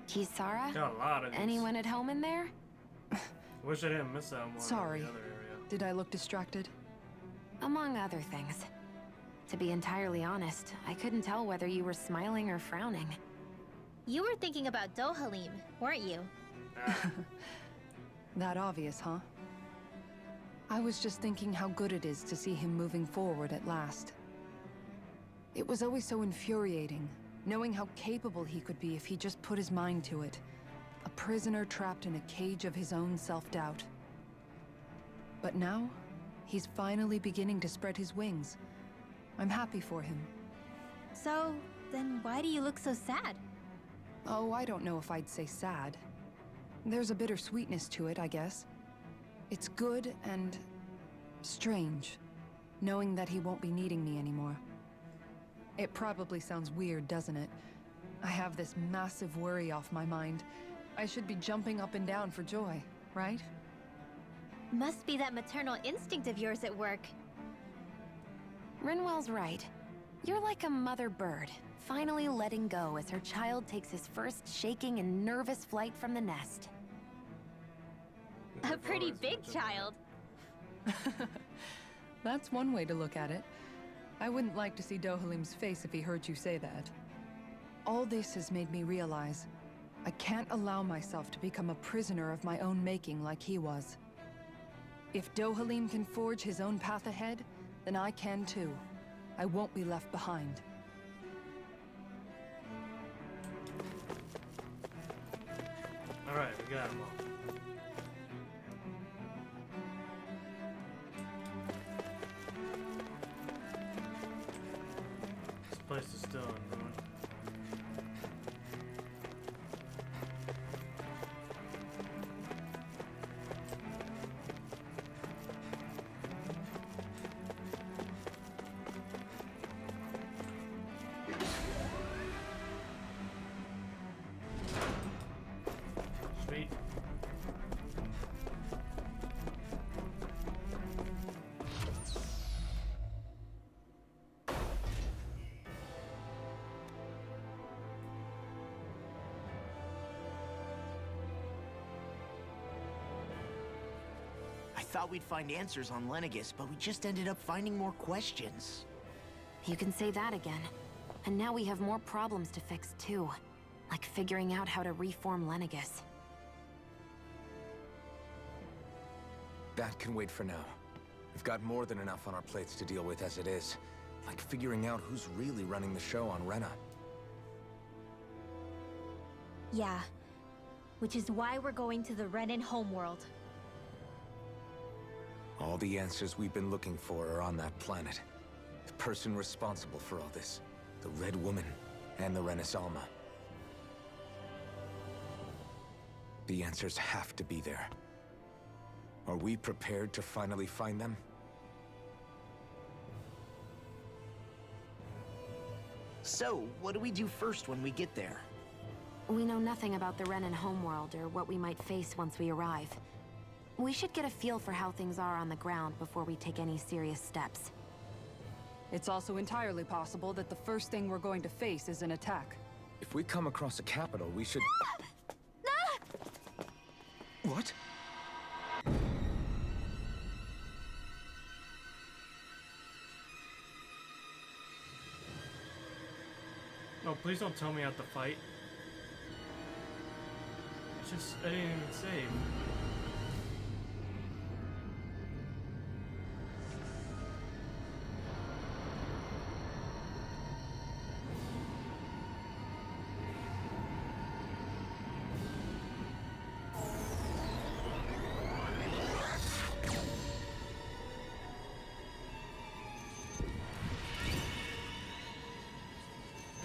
Kisara? Got a lot of these. Anyone at home in there? Wish I didn't miss that one. Sorry. In the other area. Did I look distracted? Among other things. To be entirely honest, I couldn't tell whether you were smiling or frowning. You were thinking about Dohalim, weren't you? That obvious, huh? I was just thinking how good it is to see him moving forward at last. It was always so infuriating, knowing how capable he could be if he just put his mind to it. A prisoner trapped in a cage of his own self-doubt. But now, he's finally beginning to spread his wings. I'm happy for him. So, then why do you look so sad? Oh, I don't know if I'd say sad. There's a bittersweetness to it, I guess. It's good and strange, knowing that he won't be needing me anymore. It probably sounds weird, doesn't it? I have this massive worry off my mind. I should be jumping up and down for joy, right? Must be that maternal instinct of yours at work. Rinwell's right. You're like a mother bird, finally letting go as her child takes his first shaking and nervous flight from the nest. A pretty big child. That's one way to look at it. I wouldn't like to see Dohalim's face if he heard you say that. All this has made me realize I can't allow myself to become a prisoner of my own making like he was. If Dohalim can forge his own path ahead, then I can too. I won't be left behind. Alright, we got him all. This place is still in ruin. Sweet. I thought we'd find answers on Lenegis, but we just ended up finding more questions. You can say that again. And now we have more problems to fix too. Like figuring out how to reform Lenegis. That can wait for now. We've got more than enough on our plates to deal with as it is. Like figuring out who's really running the show on Rena. Yeah. Which is why we're going to the Renan homeworld. All the answers we've been looking for are on that planet. The person responsible for all this. The Red Woman and the Renaissalma. The answers have to be there. Are we prepared to finally find them? So, what do we do first when we get there? We know nothing about the Renan homeworld or what we might face once we arrive. We should get a feel for how things are on the ground before we take any serious steps. It's also entirely possible that the first thing we're going to face is an attack. If we come across a capital, we should... What? Oh, please don't tell me I have to fight. It's just, I didn't even save.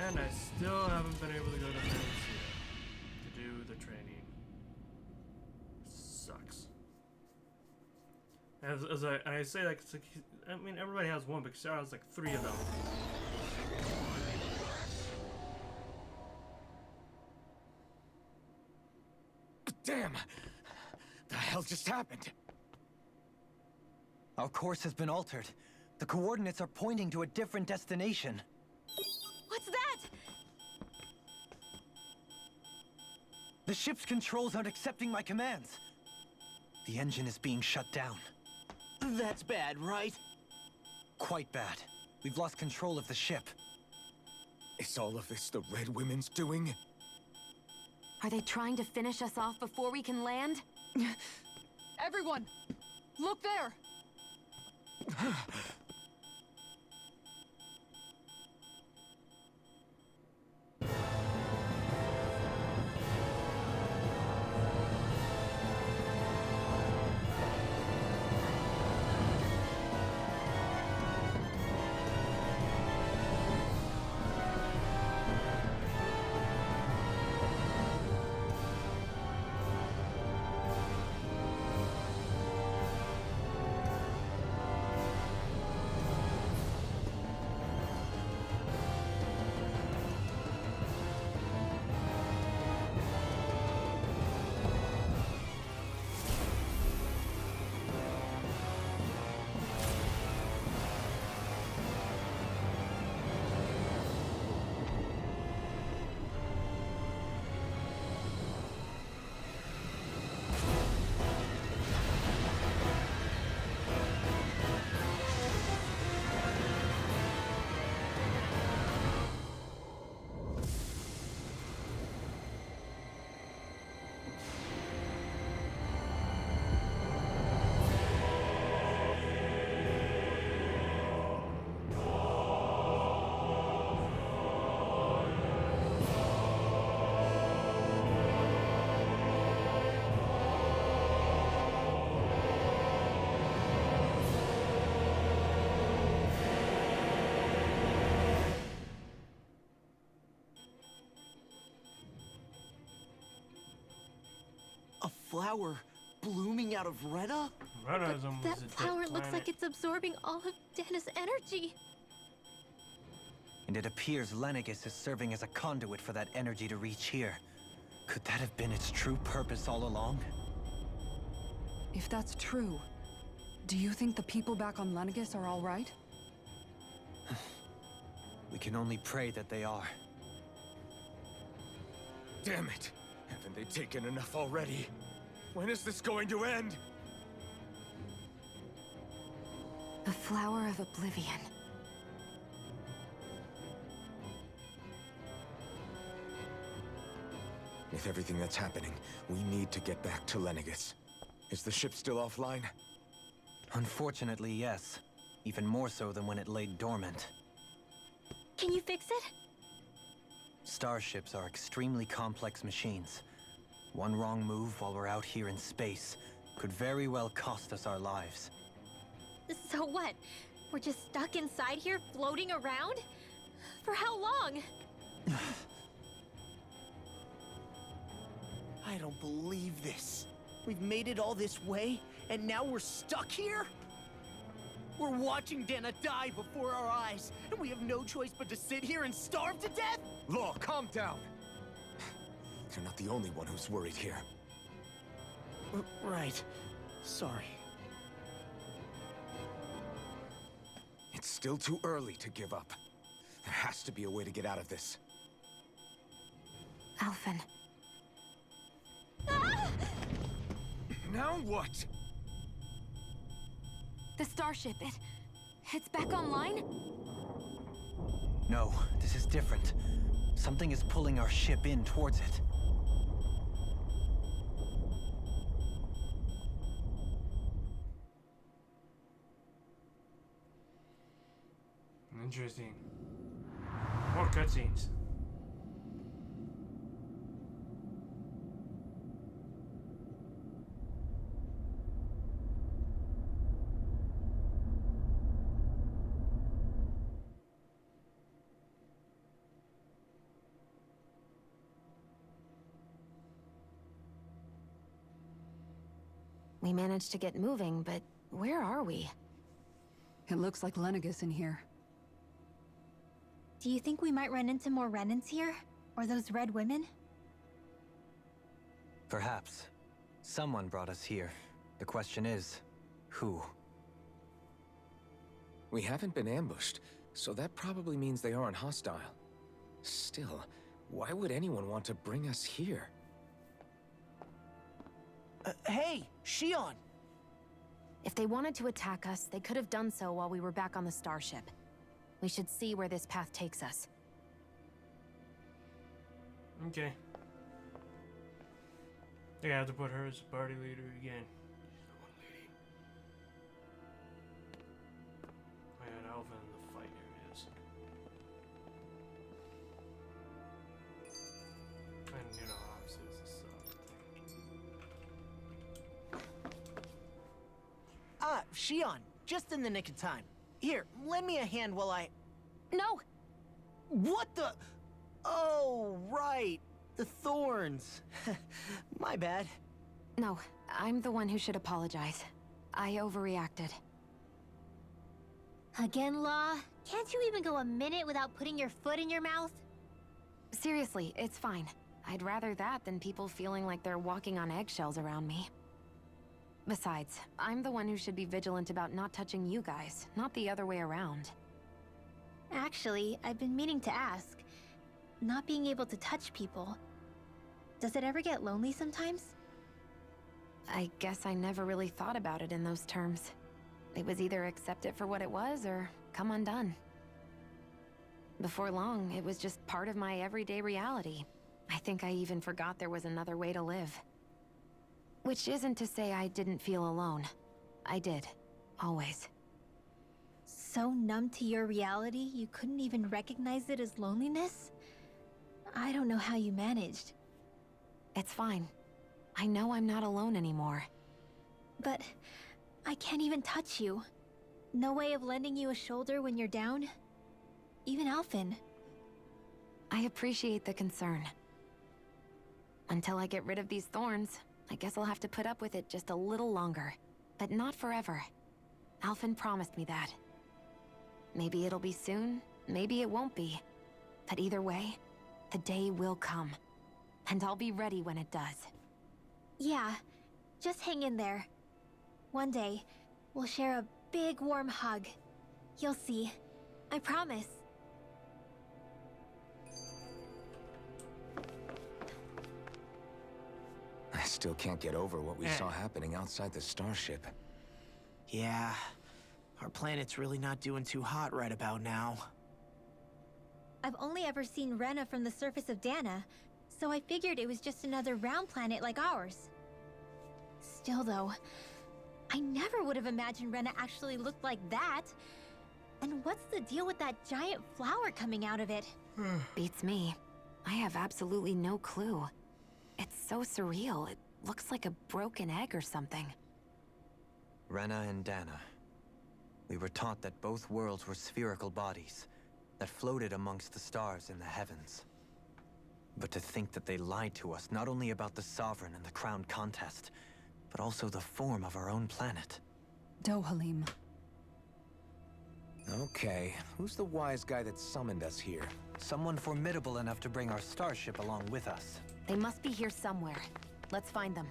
And I still haven't been able to go to Valencia to do the training. Sucks. As I say, like, I mean, everybody has one, but Sarah has like 3 of them. Damn! The hell just happened? Our course has been altered. The coordinates are pointing to a different destination. What's that? The ship's controls aren't accepting my commands. The engine is being shut down. That's bad, right? Quite bad. We've lost control of the ship. Is all of this the Red Women's doing? Are they trying to finish us off before we can land? Everyone! Look there! A flower blooming out of Retta? Retta is almost That a dead flower looks planet. like it's absorbing all of Dana's energy. And it appears Lenegis is serving as a conduit for that energy to reach here. Could that have been its true purpose all along? If that's true, do you think the people back on Lenegis are all right? We can only pray that they are. Damn it! Haven't they taken enough already? When is this going to end? The Flower of Oblivion. With everything that's happening, we need to get back to Lenegis. Is the ship still offline? Unfortunately, yes. Even more so than when it lay dormant. Can you fix it? Starships are extremely complex machines. One wrong move while we're out here in space could very well cost us our lives. So what? We're just stuck inside here, floating around? For how long? I don't believe this. We've made it all this way, and now we're stuck here? We're watching Dana die before our eyes, and we have no choice but to sit here and starve to death? Law, calm down! You're not the only one who's worried here. Right. Sorry. It's still too early to give up. There has to be a way to get out of this. Alphen. Now what? The starship, it's back online? No, this is different. Something is pulling our ship in towards it. Interesting. More cutscenes. We managed to get moving, but where are we? It looks like Lenegis in here. Do you think we might run into more Renans here? Or those red women? Perhaps. Someone brought us here. The question is, who? We haven't been ambushed, so that probably means they aren't hostile. Still, why would anyone want to bring us here? Hey, Shion! If they wanted to attack us, they could have done so while we were back on the starship. We should see where this path takes us. Okay. I think I have to put her as a party leader again. I had Alpha in the fight, here it is. And you know, obviously this is Shion, just in the nick of time. Here, lend me a hand while I... No! What the... Oh, right. The thorns. My bad. No, I'm the one who should apologize. I overreacted. Again, Law? Can't you even go a minute without putting your foot in your mouth? Seriously, it's fine. I'd rather that than people feeling like they're walking on eggshells around me. Besides, I'm the one who should be vigilant about not touching you guys, not the other way around. Actually, I've been meaning to ask. Not being able to touch people, does it ever get lonely sometimes? I guess I never really thought about it in those terms. It was either accept it for what it was, or come undone. Before long, it was just part of my everyday reality. I think I even forgot there was another way to live. Which isn't to say I didn't feel alone. I did. Always. So numb to your reality, you couldn't even recognize it as loneliness? I don't know how you managed. It's fine. I know I'm not alone anymore. But I can't even touch you. No way of lending you a shoulder when you're down? Even Alphen. I appreciate the concern. Until I get rid of these thorns, I guess I'll have to put up with it just a little longer. But not forever. Alphen promised me that. Maybe it'll be soon, maybe it won't be. But either way, the day will come. And I'll be ready when it does. Yeah, just hang in there. One day, we'll share a big warm hug. You'll see. I promise. I still can't get over what we saw happening outside the starship. Yeah, our planet's really not doing too hot right about now. I've only ever seen Rena from the surface of Dana, so I figured it was just another round planet like ours. Still though, I never would have imagined Rena actually looked like that. And what's the deal with that giant flower coming out of it? Beats me. I have absolutely no clue. It's so surreal. It looks like a broken egg or something. Rena and Dana. We were taught that both worlds were spherical bodies that floated amongst the stars in the heavens. But to think that they lied to us not only about the Sovereign and the Crown contest, but also the form of our own planet. Dohalim. Okay, who's the wise guy that summoned us here? Someone formidable enough to bring our starship along with us. They must be here somewhere. Let's find them.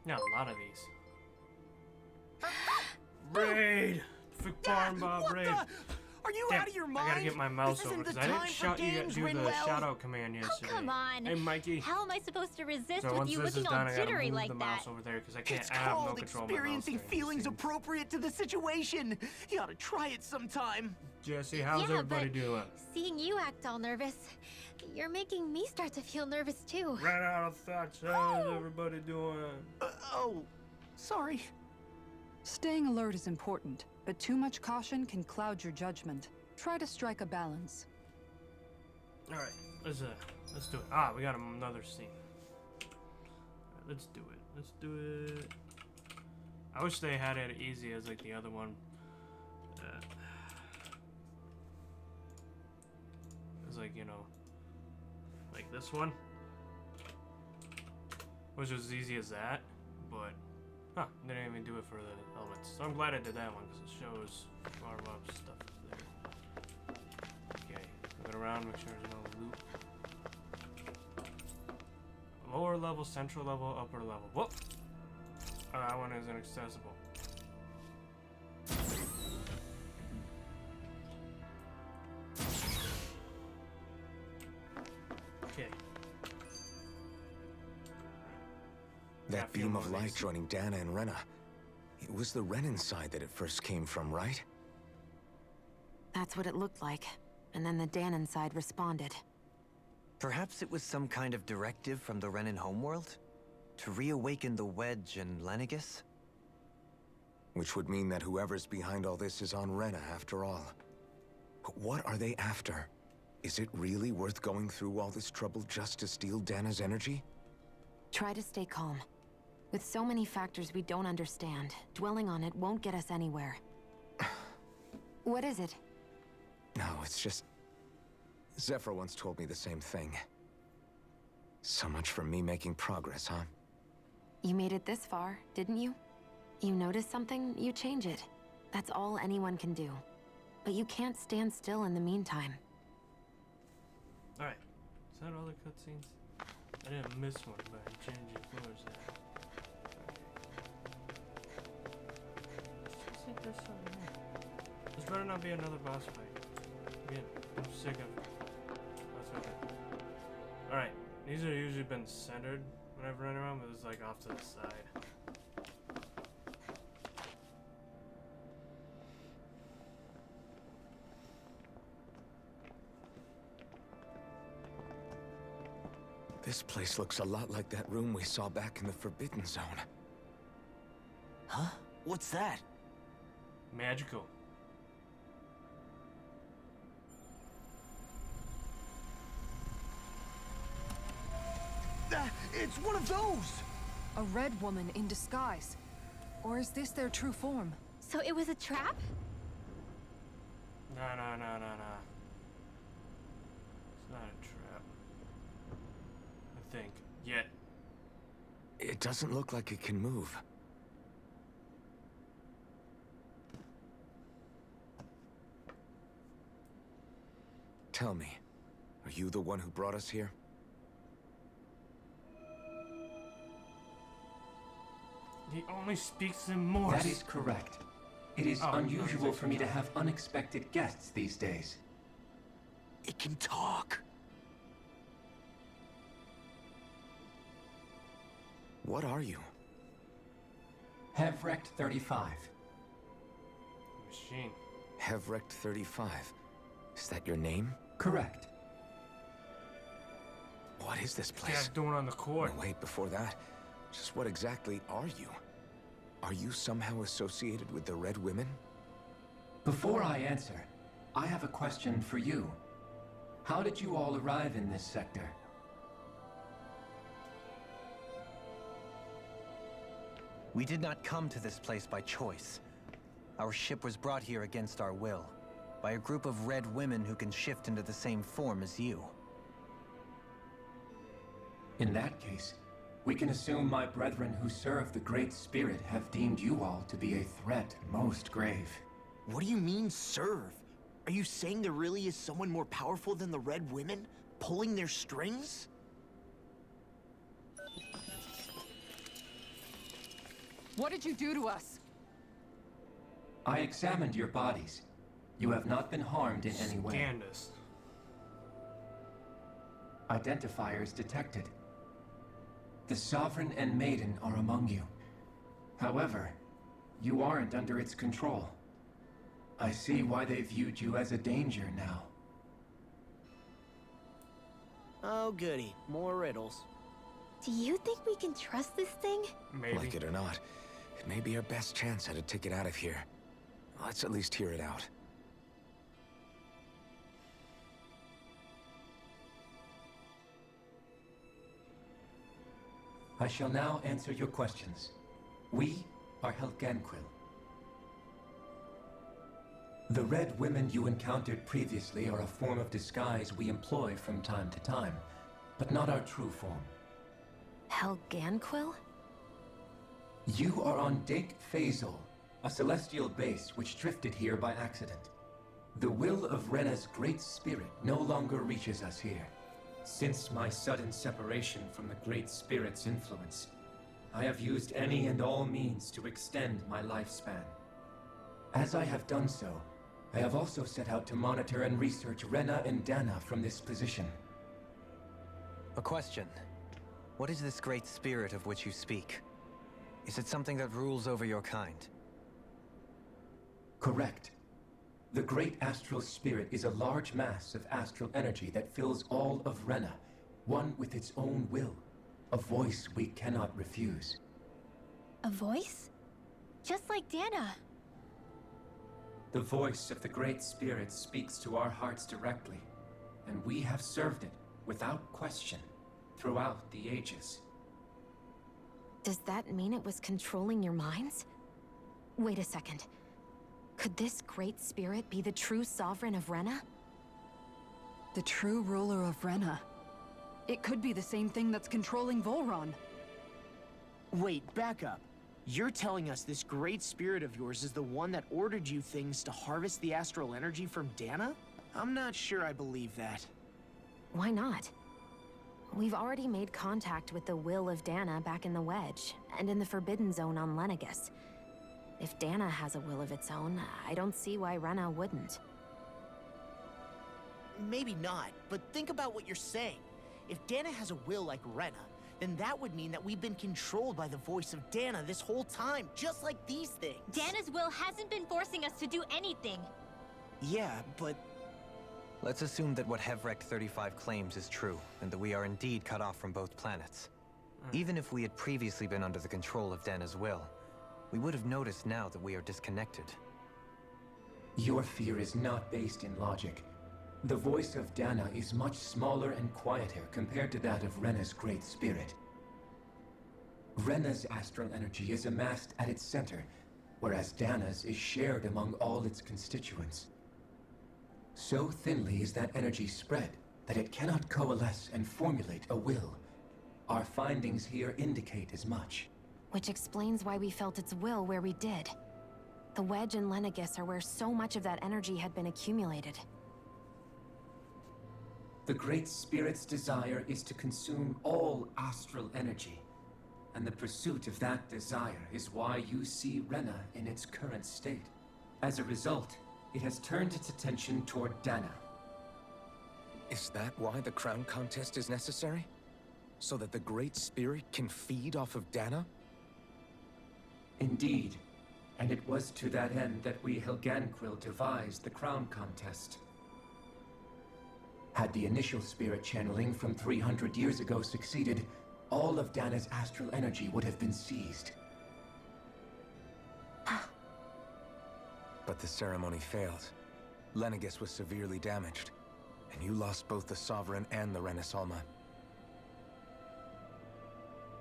Yeah, a lot of these. Braid! Fick Farm Bob Braid. Are you out of your mind? I gotta get my mouse over because I didn't do the Rinwell. shout-out command yesterday. Oh, come on. Hey, Mikey. How am I supposed to resist So with once you this is looking done, all I gotta jittery move like the that? mouse over there because I can't. It's I have no called control of my mouse. experiencing there. feelings appropriate to the situation. You ought to try it sometime. Jesse, how's Yeah, everybody but doing? Seeing you act all nervous, you're making me start to feel nervous too. Ran out of thoughts. How's everybody doing? Oh, sorry. Staying alert is important, but too much caution can cloud your judgment. Try to strike a balance. All right, let's do it. Ah, we got another scene. All right, let's do it. Let's do it. I wish they had it easy as like the other one. It's like, you know, like this one, which was as easy as that, but they didn't even do it for the elements. So I'm glad I did that one because it shows farm up stuff there. Okay, look around, make sure there's no loot. Lower level, central level, upper level. Whoop! Oh, that one is inaccessible. Okay. That beam of light joining Dana and Rena. It was the Renan side that it first came from, right? That's what it looked like. And then the Danon side responded. Perhaps it was some kind of directive from the Renan homeworld? To reawaken the Wedge and Lenegis? Which would mean that whoever's behind all this is on Rena after all. But what are they after? Is it really worth going through all this trouble just to steal Dana's energy? Try to stay calm. With so many factors we don't understand, dwelling on it won't get us anywhere. What is it? No, it's just... Zephyr once told me the same thing. So much for me making progress, huh? You made it this far, didn't you? You notice something, you change it. That's all anyone can do. But you can't stand still in the meantime. Alright. Is that all the cutscenes? I didn't miss one by changing floors there. Let's take this one here. This better not be another boss fight. Again, I'm sick of it. That's okay. Alright. These are usually been centered when I've run around, but it's like off to the side. This place looks a lot like that room we saw back in the Forbidden Zone. Huh? What's that? Magical. It's one of those! A red woman in disguise. Or is this their true form? So it was a trap? No. It's not a trap. I think. Yet. It doesn't look like it can move. Tell me, are you the one who brought us here? He only speaks in Morse. That is correct. It is unusual for me to have unexpected guests these days. It can talk. What are you? Hevrect 35. Machine. Hevrect 35. Is that your name? Correct. What is this place? What's this guy doing on the court? No, wait, before that, just what exactly are you? Are you somehow associated with the Red Women? Before I answer, I have a question for you. How did you all arrive in this sector? We did not come to this place by choice. Our ship was brought here against our will, by a group of red women who can shift into the same form as you. In that case, we can assume my brethren who serve the Great Spirit have deemed you all to be a threat most grave. What do you mean, serve? Are you saying there really is someone more powerful than the Red Women, pulling their strings? What did you do to us? I examined your bodies. You have not been harmed in any way. Scanned us. Identifiers detected. The Sovereign and Maiden are among you. However, you aren't under its control. I see why they viewed you as a danger now. Oh, goody. More riddles. Do you think we can trust this thing? Maybe. Like it or not, it may be our best chance at a ticket out of here. Let's at least hear it out. I shall now answer your questions. We are Helganquil. The red women you encountered previously are a form of disguise we employ from time to time, but not our true form. Helganquil? You are on Dake Phasol, a celestial base which drifted here by accident. The will of Rena's great spirit no longer reaches us here. Since my sudden separation from the Great Spirit's influence, I have used any and all means to extend my lifespan. As I have done so, I have also set out to monitor and research Rena and Dana from this position. A question. What is this great spirit of which you speak? Is it something that rules over your kind? Correct. The Great Astral Spirit is a large mass of astral energy that fills all of Rena, one with its own will, a voice we cannot refuse. A voice? Just like Dana. The voice of the Great Spirit speaks to our hearts directly, and we have served it, without question, throughout the ages. Does that mean it was controlling your minds? Wait a second. Could this Great Spirit be the true sovereign of Rena? The true ruler of Rena. It could be the same thing that's controlling Volron. Wait, back up. You're telling us this great spirit of yours is the one that ordered you things to harvest the astral energy from Dana? I'm not sure I believe that. Why not? We've already made contact with the will of Dana back in the Wedge, and in the Forbidden Zone on Lenegis. If Dana has a will of its own, I don't see why Rena wouldn't. Maybe not, but think about what you're saying. If Dana has a will like Rena, then that would mean that we've been controlled by the voice of Dana this whole time, just like these things. Dana's will hasn't been forcing us to do anything. Yeah, but... Let's assume that what Hevrek 35 claims is true, and that we are indeed cut off from both planets. Even if we had previously been under the control of Dana's will, we would have noticed now that we are disconnected. Your fear is not based in logic. The voice of Dana is much smaller and quieter compared to that of Rena's Great Spirit. Rena's astral energy is amassed at its center, whereas Dana's is shared among all its constituents. So thinly is that energy spread that it cannot coalesce and formulate a will. Our findings here indicate as much. Which explains why we felt its will where we did. The Wedge and Lenegis are where so much of that energy had been accumulated. The Great Spirit's desire is to consume all astral energy, and the pursuit of that desire is why you see Rena in its current state. As a result, it has turned its attention toward Dana. Is that why the crown contest is necessary? So that the Great Spirit can feed off of Dana? Indeed, and it was to that end that we Helganquil devised the crown contest. Had the initial spirit channeling from 300 years ago succeeded, all of Dana's astral energy would have been seized. But the ceremony failed. Lenegis was severely damaged, and you lost both the Sovereign and the Renasalma.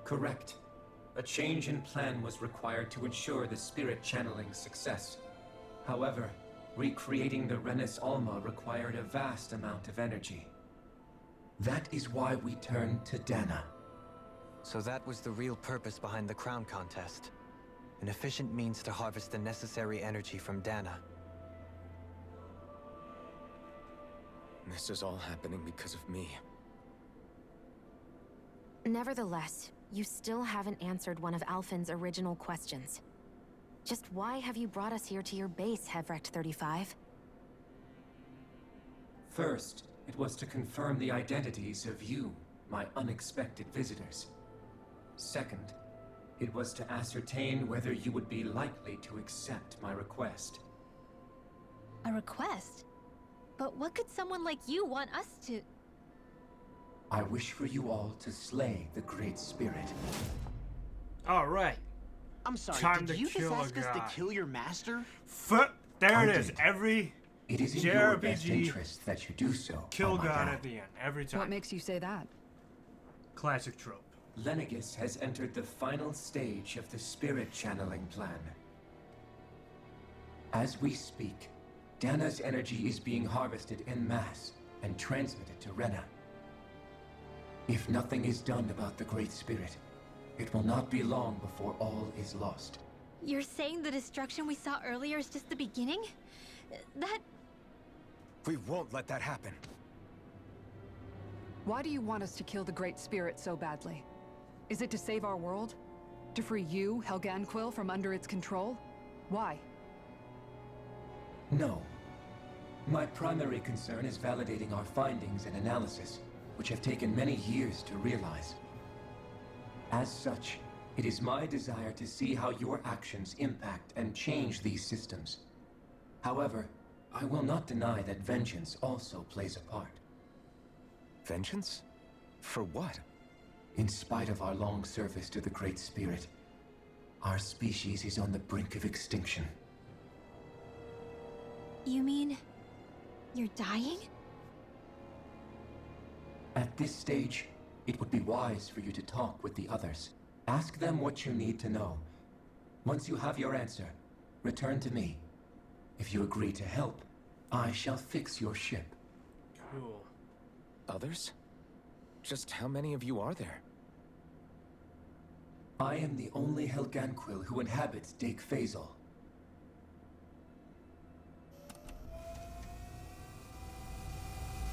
Correct. A change in plan was required to ensure the spirit channeling success. However, recreating the Renis Alma required a vast amount of energy. That is why we turned to Dana. So that was the real purpose behind the crown contest. An efficient means to harvest the necessary energy from Dana. This is all happening because of me. Nevertheless, you still haven't answered one of Alphen's original questions. Just why have you brought us here to your base, Hevrek 35? First, it was to confirm the identities of you, my unexpected visitors. Second, it was to ascertain whether you would be likely to accept my request. A request? But what could someone like you want us to... I wish for you all to slay the Great Spirit. Alright. I'm sorry, Time did to you just kill a ask us to god. kill your master? There I it is. did. Every It is in your best JRPG interest that you do so. kill oh my god God. at the end. Every time. What makes you say that? Classic trope. Lenegis has entered the final stage of the spirit channeling plan. As we speak, Dana's energy is being harvested en masse and transmitted to Rena. If nothing is done about the Great Spirit, it will not be long before all is lost. You're saying the destruction we saw earlier is just the beginning? That... We won't let that happen. Why do you want us to kill the Great Spirit so badly? Is it to save our world? To free you, Helganquil, from under its control? Why? No. My primary concern is validating our findings and analysis, which have taken many years to realize. As such, it is my desire to see how your actions impact and change these systems. However, I will not deny that vengeance also plays a part. Vengeance? For what? In spite of our long service to the Great Spirit, our species is on the brink of extinction. You mean... you're dying? At this stage, it would be wise for you to talk with the others. Ask them what you need to know. Once you have your answer, return to me. If you agree to help, I shall fix your ship. Cool. Others? Just how many of you are there? I am the only Helganquil who inhabits Dake Faisal.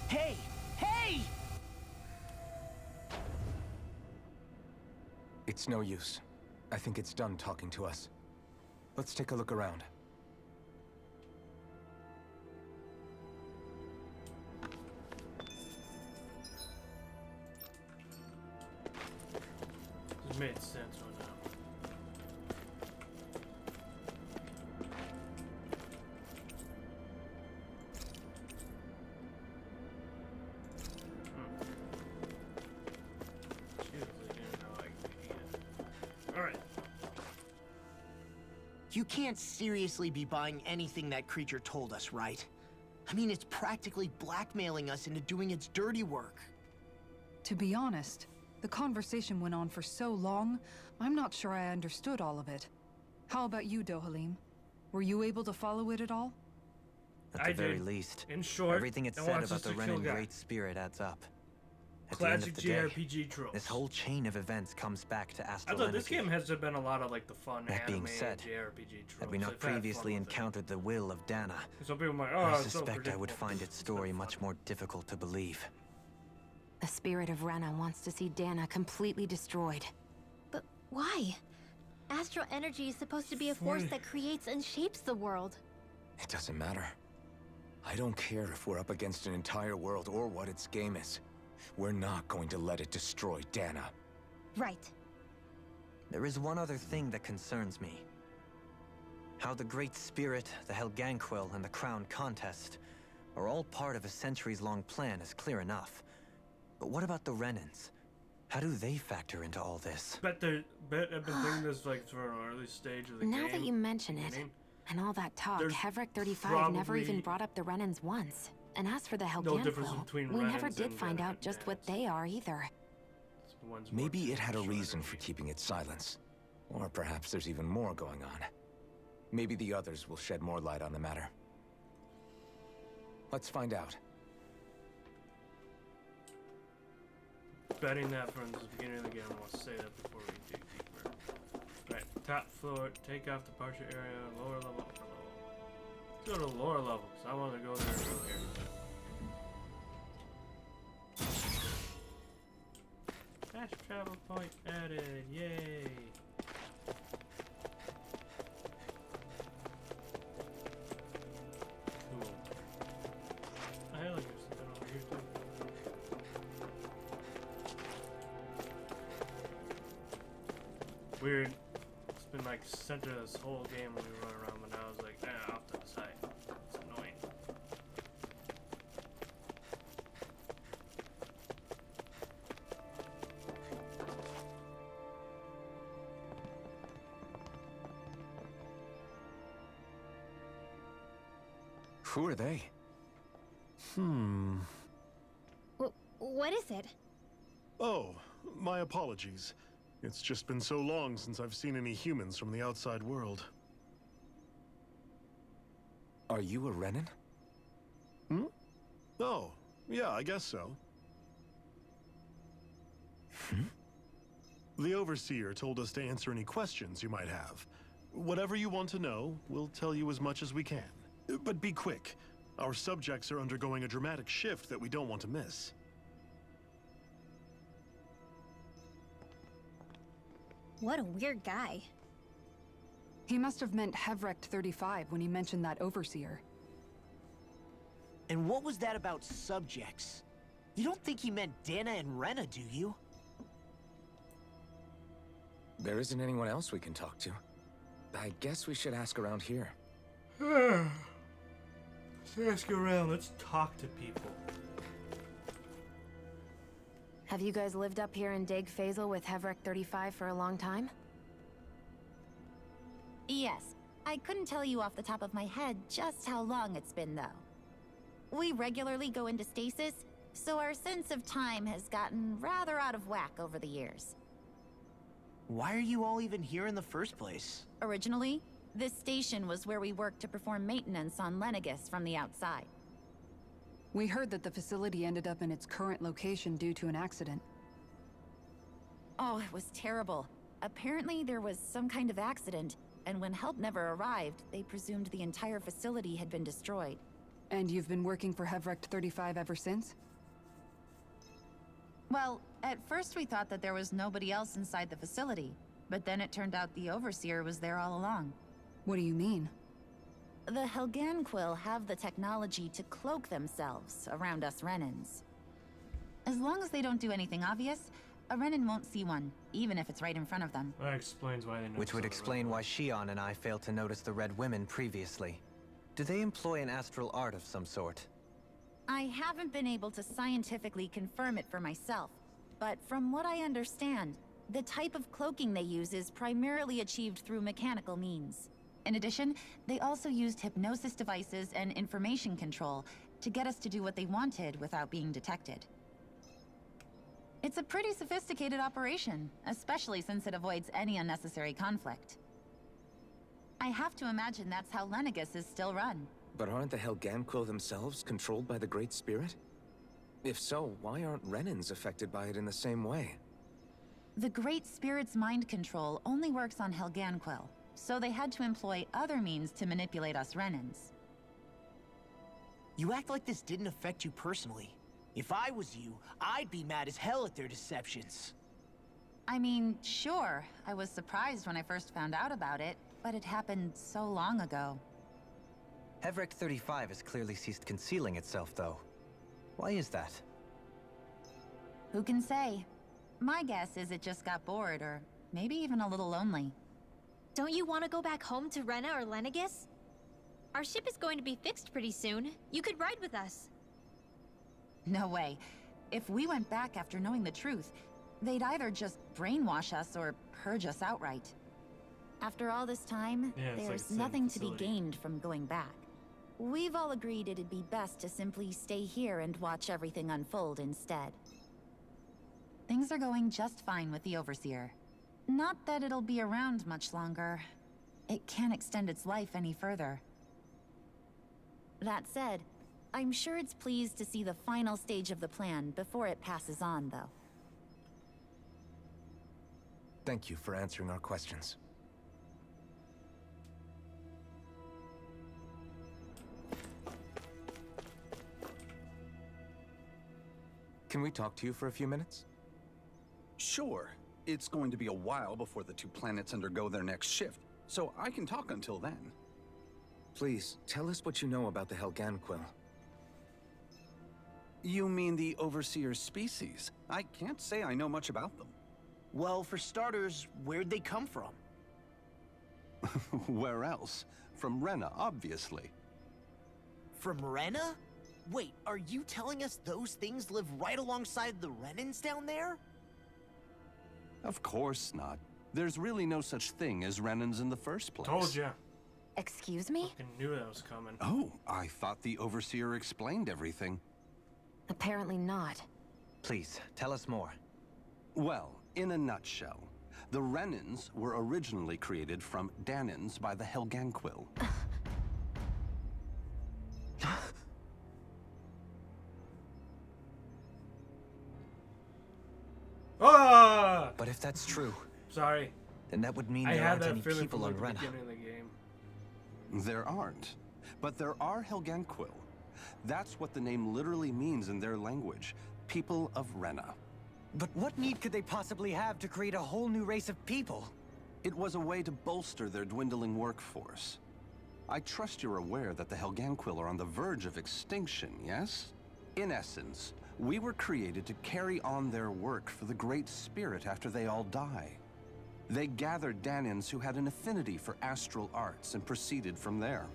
Hey! Hey! It's no use. I think it's done talking to us. Let's take a look around. This made sense right now. Alright. You can't seriously be buying anything that creature told us, right? I mean, it's practically blackmailing us into doing its dirty work. To be honest, the conversation went on for so long, I'm not sure I understood all of it. How about you, Dohalim? Were you able to follow it at all? At the very did. least, In short, everything it it said wants us about the to kill Renan God. Great Spirit adds up. At Classic the end of the day, JRPG tropes. this whole chain of events comes back to I Astral thought this Energy. game has been a lot of like the fun That being anime said, JRPG tropes. had we not I've had fun previously with it. encountered the will of Dana, Some people might, I it's so suspect I would predictable. find its story much more difficult to believe. The spirit of Rena wants to see Dana completely destroyed. But why? Astral energy is supposed to be a force that creates and shapes the world. It doesn't matter. I don't care if we're up against an entire world or what its game is. We're not going to let it destroy Dana. Right. There is one other thing that concerns me. How the Great Spirit, the Helganquil, and the Crown Contest are all part of a centuries-long plan is clear enough. But what about the Renans? How do they factor into all this? Bet I've been thinking this like for an early stage of the game. Now that you mention it, beginning. and all that talk, There's Hevric 35 never even probably brought up the Renans once. And as for the no difference Helganquil, between we never Renans did and find Renans, out just what they are either. The ones more Maybe it had a short reason energy. for keeping its silence. Or perhaps there's even more going on. Maybe the others will shed more light on the matter. Let's find out. Betting that from the beginning of the game, I want to say that before we dig deeper. Right, top floor, take off departure area, lower level, upper level. Let's go to lower level, because I want to go there earlier. Fast travel point added, yay! Cool. I like there's something over here too. Weird. It's been like center of this whole game when we run around, but now it's like, off to the side. It's annoying. Who are they? What is it? Oh, my apologies. It's just been so long since I've seen any humans from the outside world. Are you a Renan? Oh, yeah, I guess so. The Overseer told us to answer any questions you might have. Whatever you want to know, we'll tell you as much as we can. But be quick. Our subjects are undergoing a dramatic shift that we don't want to miss. What a weird guy. He must have meant Hevrecht 35 when he mentioned that Overseer. And what was that about subjects? You don't think he meant Dana and Rena, do you? There isn't anyone else we can talk to. I guess we should ask around here. Let's ask around. Let's talk to people. Have you guys lived up here in Deg Faisal with Hevrecht 35 for a long time? Yes. I couldn't tell you off the top of my head just how long it's been, though. We regularly go into stasis, so our sense of time has gotten rather out of whack over the years. Why are you all even here in the first place? Originally, this station was where we worked to perform maintenance on Lenegis from the outside. We heard that the facility ended up in its current location due to an accident. Oh, it was terrible. Apparently there was some kind of accident, and when help never arrived, they presumed the entire facility had been destroyed. And you've been working for Hevrecht 35 ever since? Well, at first we thought that there was nobody else inside the facility, but then it turned out the Overseer was there all along. What do you mean? The Helganquil have the technology to cloak themselves around us Renans. As long as they don't do anything obvious, a Renan won't see one, even if it's right in front of them. That explains why they know. Which would explain why Shion and I failed to notice the Red Women previously. Do they employ an astral art of some sort? I haven't been able to scientifically confirm it for myself, but from what I understand, the type of cloaking they use is primarily achieved through mechanical means. In addition, they also used hypnosis devices and information control to get us to do what they wanted without being detected. It's a pretty sophisticated operation, especially since it avoids any unnecessary conflict. I have to imagine that's how Lenegis is still run. But aren't the Helganquil themselves controlled by the Great Spirit? If so, why aren't Renans affected by it in the same way? The Great Spirit's mind control only works on Helganquil, so they had to employ other means to manipulate us Renans. You act like this didn't affect you personally. If I was you, I'd be mad as hell at their deceptions. I mean, sure, I was surprised when I first found out about it, but it happened so long ago. Hevrecht 35 has clearly ceased concealing itself, though. Why is that? Who can say? My guess is it just got bored, or maybe even a little lonely. Don't you want to go back home to Rena or Lenegis? Our ship is going to be fixed pretty soon. You could ride with us. No way. If we went back after knowing the truth, they'd either just brainwash us or purge us outright. After all this time, there's nothing to be gained from going back. We've all agreed it'd be best to simply stay here and watch everything unfold instead. Things are going just fine with the Overseer. Not that it'll be around much longer. It can't extend its life any further. That said, I'm sure it's pleased to see the final stage of the plan before it passes on, though. Thank you for answering our questions. Can we talk to you for a few minutes? Sure. It's going to be a while before the two planets undergo their next shift, so I can talk until then. Please, tell us what you know about the Helganquil. You mean the Overseer's species? I can't say I know much about them. Well, for starters, where'd they come from? Where else? From Rena, obviously. From Rena? Wait, are you telling us those things live right alongside the Renans down there? Of course not. There's really no such thing as Renans in the first place. Told ya. Excuse me? I knew that was coming. Oh, I thought the Overseer explained everything. Apparently not. Please, tell us more. Well, in a nutshell, the Renans were originally created from Danans by the Helganquil. Ah! But if that's true, Sorry. then that would mean I there had aren't that any feeling people from on the Rena. beginning of the game. There aren't. But there are Helganquil. That's what the name literally means in their language. People of Rena. But what need could they possibly have to create a whole new race of people? It was a way to bolster their dwindling workforce. I trust you're aware that the Helganquil are on the verge of extinction, yes? In essence, we were created to carry on their work for the Great Spirit after they all die. They gathered Danans who had an affinity for astral arts and proceeded from there.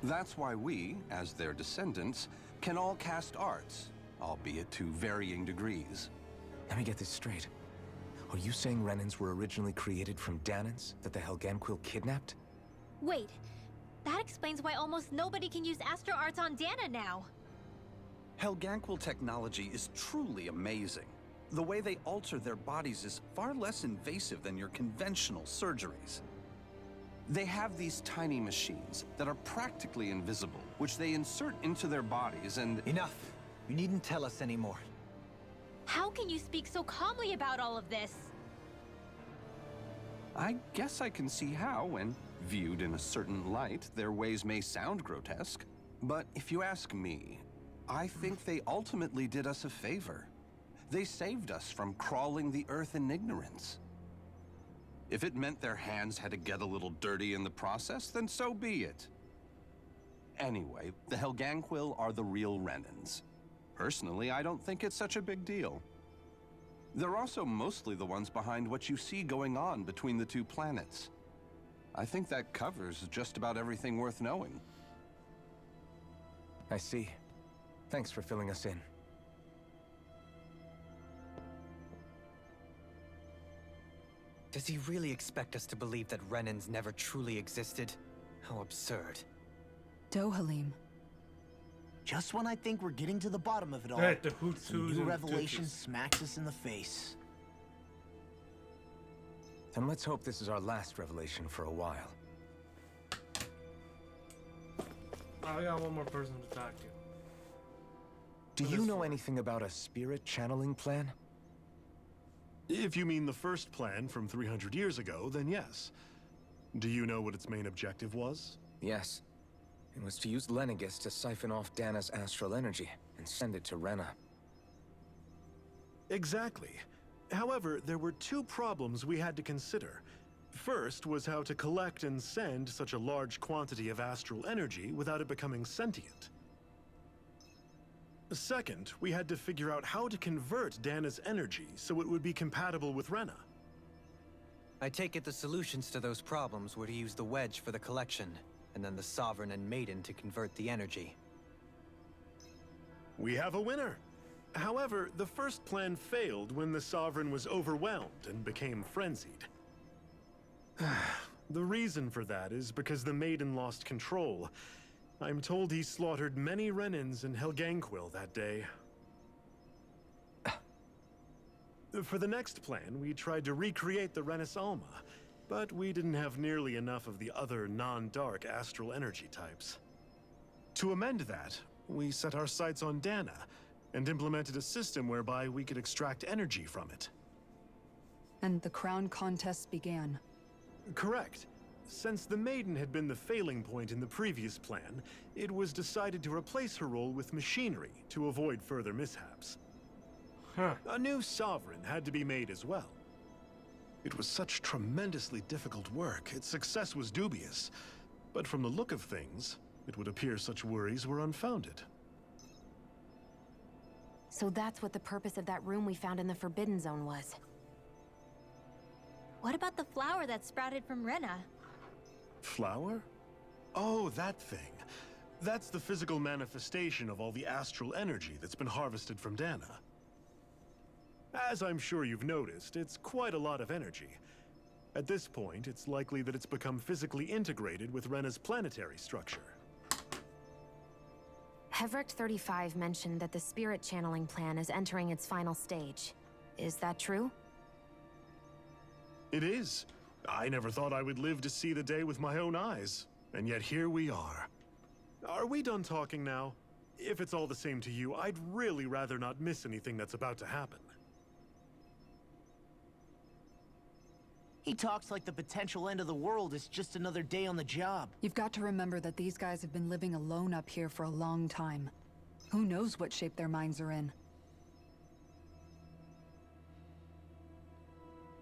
That's why we, as their descendants, can all cast arts, albeit to varying degrees. Let me get this straight. Are you saying Renans were originally created from Danans that the Helganquil kidnapped? Wait, that explains why almost nobody can use Astro Arts on Dana now. Helganquil technology is truly amazing. The way they alter their bodies is far less invasive than your conventional surgeries. They have these tiny machines that are practically invisible, which they insert into their bodies and— Enough! You needn't tell us anymore. How can you speak so calmly about all of this? I guess I can see how, when viewed in a certain light, their ways may sound grotesque. But if you ask me, I think they ultimately did us a favor. They saved us from crawling the earth in ignorance. If it meant their hands had to get a little dirty in the process, then so be it. Anyway, the Helganquil are the real Renans. Personally, I don't think it's such a big deal. They're also mostly the ones behind what you see going on between the two planets. I think that covers just about everything worth knowing. I see. Thanks for filling us in. Does he really expect us to believe that Renans never truly existed? How absurd. Dohalim. Just when I think we're getting to the bottom of it all, The Hoots some and new revelation Tootsies. smacks us in the face. Then let's hope this is our last revelation for a while. I got one more person to talk to. Do you know anything about a spirit channeling plan? If you mean the first plan from 300 years ago, then yes. Do you know what its main objective was? Yes. It was to use Lenegis to siphon off Dana's astral energy and send it to Rena. Exactly. However, there were two problems we had to consider. First was how to collect and send such a large quantity of astral energy without it becoming sentient. Second, we had to figure out how to convert Dana's energy so it would be compatible with Rena. I take it the solutions to those problems were to use the wedge for the collection, and then the Sovereign and Maiden to convert the energy. We have a winner! However, the first plan failed when the Sovereign was overwhelmed and became frenzied. The reason for that is because the Maiden lost control. I'm told he slaughtered many Renans and Helganquil that day. For the next plan, we tried to recreate the Renis Alma, but we didn't have nearly enough of the other non-dark astral energy types. To amend that, we set our sights on Dana, and implemented a system whereby we could extract energy from it. And the crown contests began. Correct. Since the Maiden had been the failing point in the previous plan, it was decided to replace her role with machinery to avoid further mishaps. A new Sovereign had to be made as well. It was such tremendously difficult work, its success was dubious. But from the look of things, it would appear such worries were unfounded. So that's what the purpose of that room we found in the Forbidden Zone was. What about the flower that sprouted from Rena? Flower? Oh, that thing. That's the physical manifestation of all the astral energy that's been harvested from Dana. As I'm sure you've noticed, it's quite a lot of energy. At this point, it's likely that it's become physically integrated with Rena's planetary structure. Hevric 35 mentioned that the spirit channeling plan is entering its final stage. Is that true? It is. I never thought I would live to see the day with my own eyes. And yet here we are. Are we done talking now? If it's all the same to you, I'd really rather not miss anything that's about to happen. He talks like the potential end of the world is just another day on the job. You've got to remember that these guys have been living alone up here for a long time. Who knows what shape their minds are in?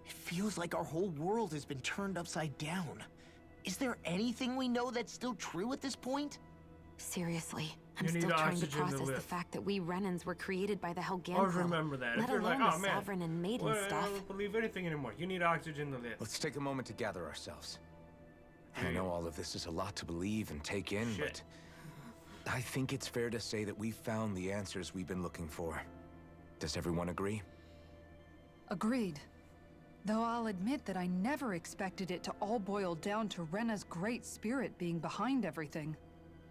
It feels like our whole world has been turned upside down. Is there anything we know that's still true at this point? Seriously, I'm You need still trying to oxygen to process the live. fact that we Renans were created by the Helghan. Always remember that. Let If you're alone like, the oh man, Sovereign and Maiden well, I stuff. don't believe anything anymore. You need oxygen to live. Let's take a moment to gather ourselves. I know all of this is a lot to believe and take in, Shit. but I think it's fair to say that we've found the answers we've been looking for. Does everyone agree? Agreed. Though I'll admit that I never expected it to all boil down to Rena's great spirit being behind everything.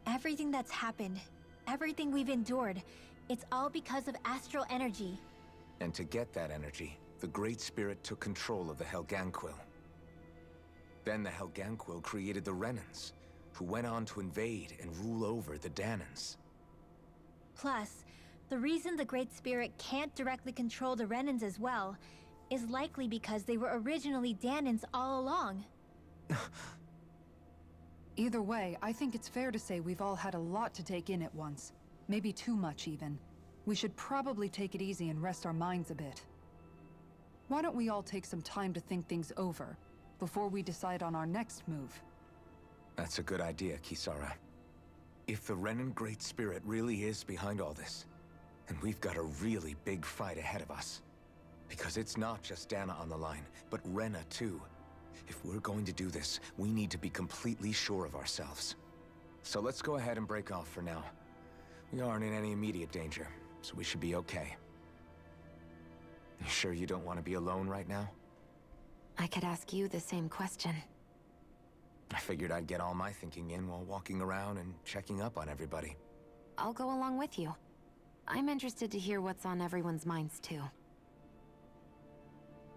Everything that's happened, everything we've endured, it's all because of astral energy. And to get that energy, the Great Spirit took control of the Helganquil. Then the Helganquil created the Renans, who went on to invade and rule over the Danans. Plus, the reason the Great Spirit can't directly control the Renans as well is likely because they were originally Danans all along. Either way, I think it's fair to say we've all had a lot to take in at once. Maybe too much, even. We should probably take it easy and rest our minds a bit. Why don't we all take some time to think things over, before we decide on our next move? That's a good idea, Kisara. If the Renan Great Spirit really is behind all this, then we've got a really big fight ahead of us. Because it's not just Dana on the line, but Rena too. If we're going to do this, we need to be completely sure of ourselves. So let's go ahead and break off for now. We aren't in any immediate danger, so we should be okay. You sure you don't want to be alone right now? I could ask you the same question. I figured I'd get all my thinking in while walking around and checking up on everybody. I'll go along with you. I'm interested to hear what's on everyone's minds too.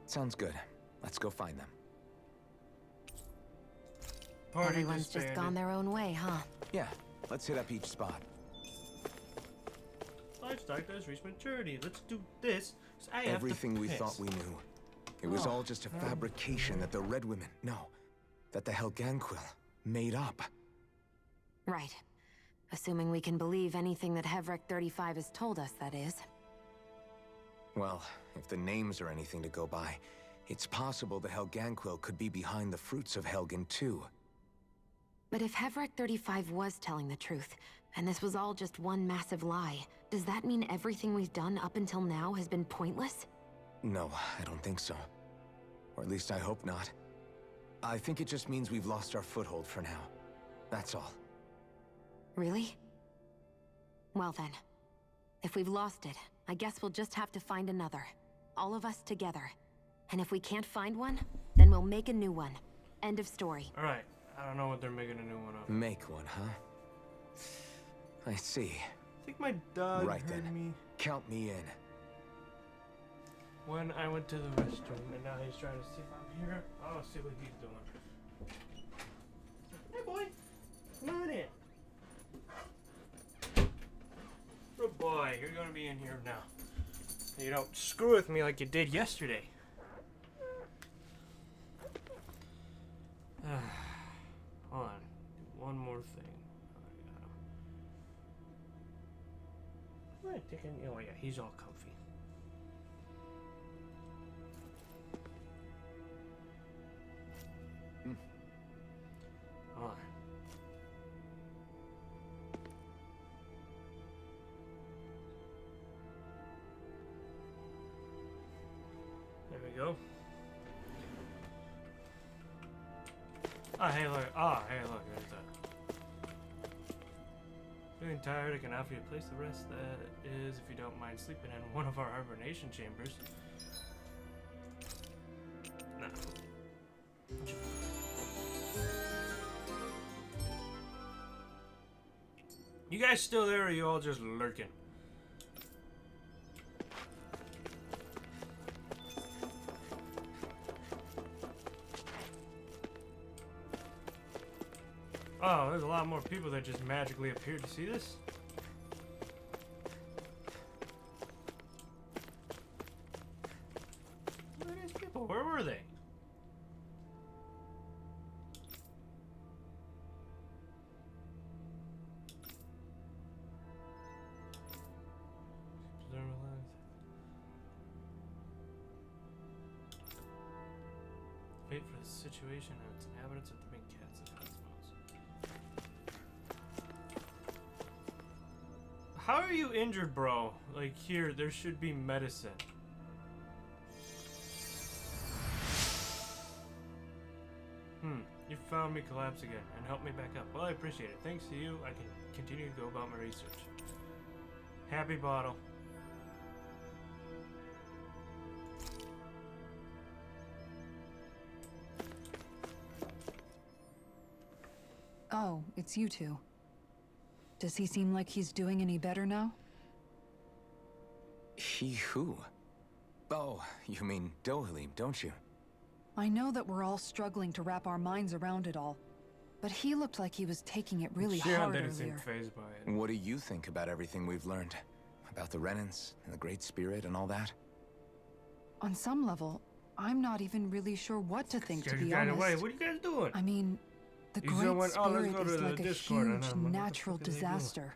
Sounds good. Let's go find them. Party Everyone's just disbanded. gone their own way, huh? Yeah, let's hit up each spot. Livestock does reach maturity. Let's do this. 'Cause I have to Everything we piss. thought we knew. It was Oh, all just a fabrication that the Red Women, no, that the Helganquil made up. Right. Assuming we can believe anything that Hevric 35 has told us, that is. Well, if the names are anything to go by, it's possible the Helganquil could be behind the fruits of Helgen too. But if Hevric 35 was telling the truth, and this was all just one massive lie, does that mean everything we've done up until now has been pointless? No, I don't think so. Or at least I hope not. I think it just means we've lost our foothold for now. That's all. Really? Well then, if we've lost it, I guess we'll just have to find another. All of us together. And if we can't find one, then we'll make a new one. End of story. Alright. I don't know what they're making a new one of. Make one, huh? I see. I think my dog Right heard then. me Count me in. when I went to the restroom, and now he's trying to see if I'm here. Oh, see what he's doing. Hey, boy. Come on in. Good boy. You're gonna be in here now. You don't screw with me like you did yesterday. Hold on. One more thing. Right, oh yeah, he's all comfy. Hold on. There we go. Oh, hey, look. Oh, hey, look. There's that. Feeling tired, I can offer you a place to rest. That is, if you don't mind sleeping in one of our hibernation chambers. No. You guys still there, or are you all just lurking? Oh, there's a lot more people that just magically appeared to see this. Where are these people? Where were they? Fate for the situation and its inhabitants have been cats and cosmos. How are you injured, bro? Like, here, there should be medicine. You found me collapse again and helped me back up. Well, I appreciate it. Thanks to you, I can continue to go about my research. Happy bottle. Oh, it's you two. Does he seem like he's doing any better now? He who? Oh, you mean Dohalim, don't you? I know that we're all struggling to wrap our minds around it all, but he looked like he was taking it really hard didn't seem earlier. fazed by it. What do you think about everything we've learned? About the Renans and the Great Spirit and all that? On some level, I'm not even really sure what to think, to Scared you be guys honest. away. What are you guys doing? I mean, the You Great went, "Oh, let's Spirit go to is the like a Discord," and huge I'm like, what the natural fuck are they doing? disaster,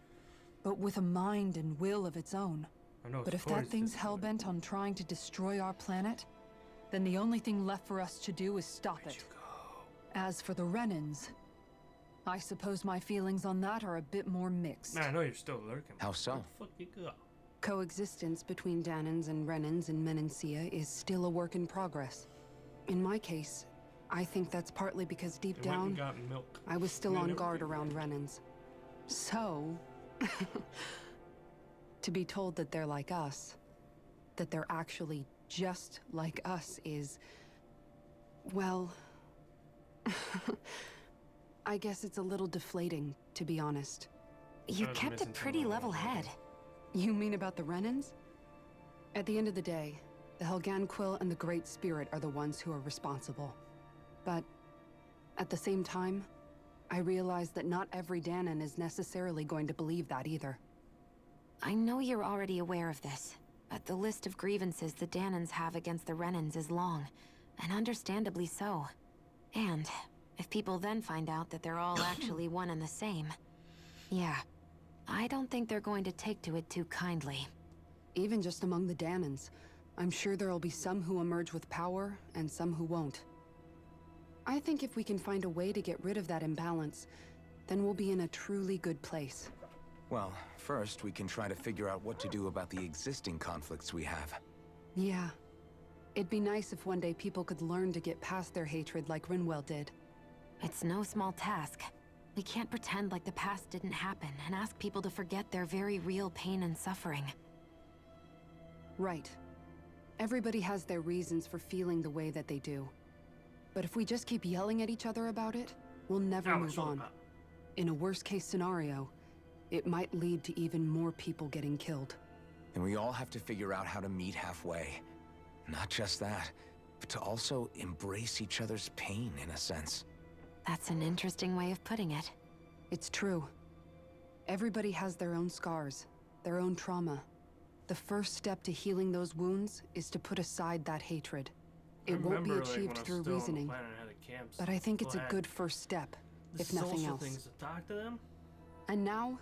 but with a mind and will of its own. I know, But it's if that Corey's thing's hell-bent on trying to destroy our planet, then the only thing left for us to do is stop it. As for the Renans, I suppose my feelings on that are a bit more mixed. Man, I know you're still lurking. How so? Where the fuck you go? Coexistence between Danans and Renans in Menancia is still a work in progress. In my case, I think that's partly because deep They went and down, got milk. I was still Made on everything guard around Renans. So, to be told that they're like us, that they're actually just like us is, well, I guess it's a little deflating, to be honest. You kept a pretty level head. You mean about the Renans? At the end of the day, the Helganquil and the Great Spirit are the ones who are responsible. But at the same time, I realize that not every Danan is necessarily going to believe that either. I know you're already aware of this, but the list of grievances the Danans have against the Renans is long, and understandably so. And if people then find out that they're all actually one and the same, yeah, I don't think they're going to take to it too kindly. Even just among the Danans, I'm sure there'll be some who emerge with power and some who won't. I think if we can find a way to get rid of that imbalance, then we'll be in a truly good place. Well, first we can try to figure out what to do about the existing conflicts we have. Yeah. It'd be nice if one day people could learn to get past their hatred like Rinwell did. It's no small task. We can't pretend like the past didn't happen and ask people to forget their very real pain and suffering. Right. Everybody has their reasons for feeling the way that they do. But if we just keep yelling at each other about it, we'll never move on. In a worst-case scenario, it might lead to even more people getting killed. And we all have to figure out how to meet halfway. Not just that, but to also embrace each other's pain, in a sense. That's an interesting way of putting it. It's true. Everybody has their own scars, their own trauma. The first step to healing those wounds is to put aside that hatred. It won't be achieved through reasoning, but I think it's a good first step, if nothing else. Things to talk to them. And now,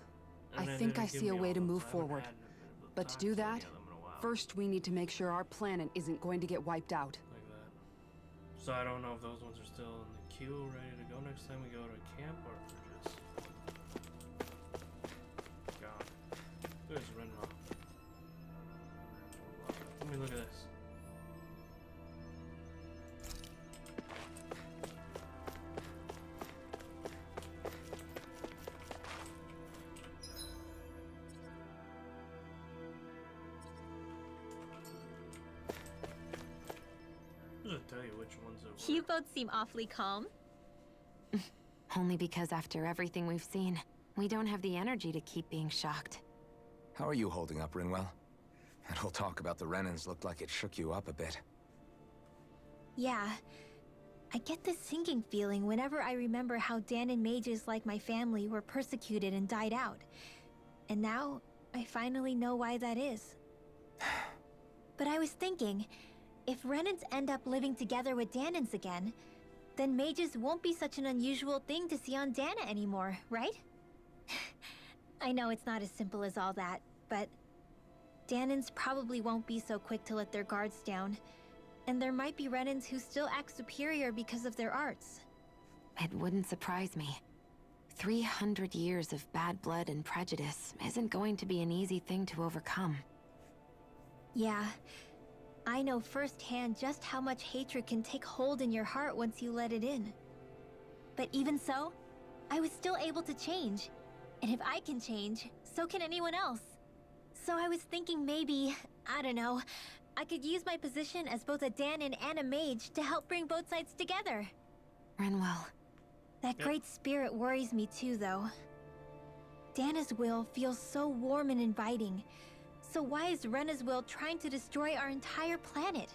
And I then think they I give see a me way all to those. move I haven't forward. had them But to talk do to that, any of them in a while. first we need to make sure our planet isn't going to get wiped out. Like that. So I don't know if those ones are still in the queue, ready to go next time we go to camp, or if they're just gone. There's Renma. Let me look at this. I'll just tell you which ones are. You both seem awfully calm. Only because after everything we've seen, We don't have the energy to keep being shocked. How are you holding up, Rinwell? That whole talk about the Renans looked like it shook you up a bit. Yeah. I get this sinking feeling whenever I remember how Dahnan mages like my family were persecuted and died out. And now, I finally know why that is. But I was thinking, if Renans end up living together with Dahnans again, then mages won't be such an unusual thing to see on Dahna anymore, right? I know it's not as simple as all that, but Dahnans probably won't be so quick to let their guards down. And there might be Renans who still act superior because of their arts. It wouldn't surprise me. 300 years of bad blood and prejudice isn't going to be an easy thing to overcome. Yeah. I know firsthand just how much hatred can take hold in your heart once you let it in. But even so, I was still able to change. And if I can change, so can anyone else. So I was thinking maybe, I don't know, I could use my position as both a Dahnan and a mage to help bring both sides together. Rinwell. That great spirit worries me too, though. Dahna's will feels so warm and inviting. So why is Rena's will trying to destroy our entire planet?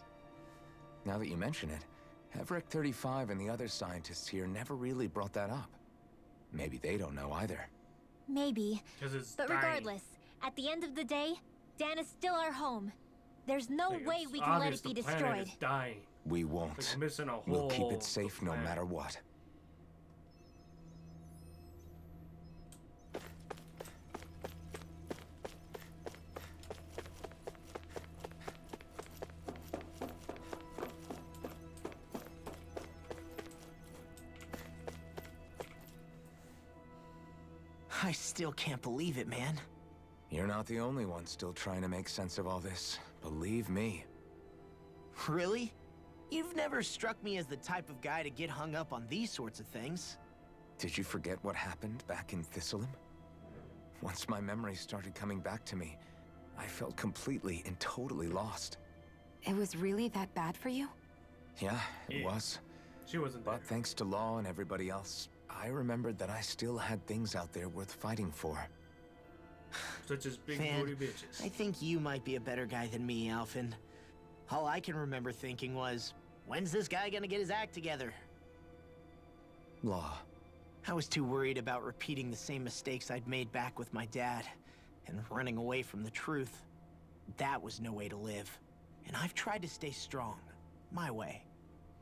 Now that you mention it, Heverick 35 and the other scientists here never really brought that up. Maybe they don't know either. Maybe. But dying. regardless, at the end of the day, Dahna's still our home. There's no way we can let it be destroyed. The planet is dying. We won't. It's like missing a whole We'll keep it safe no matter what. I still can't believe it, man. You're not the only one still trying to make sense of all this. Believe me. Really? You've never struck me as the type of guy to get hung up on these sorts of things. Did you forget what happened back in Thistleum? Once my memory started coming back to me, I felt completely and totally lost. It was really that bad for you? Yeah, it was. She wasn't there. But thanks to Law and everybody else, I remembered that I still had things out there worth fighting for. Such as big Man, booty bitches. I think you might be a better guy than me, Alphen. All I can remember thinking was, when's this guy gonna get his act together? Law. I was too worried about repeating the same mistakes I'd made back with my dad, and running away from the truth. That was no way to live. And I've tried to stay strong, my way.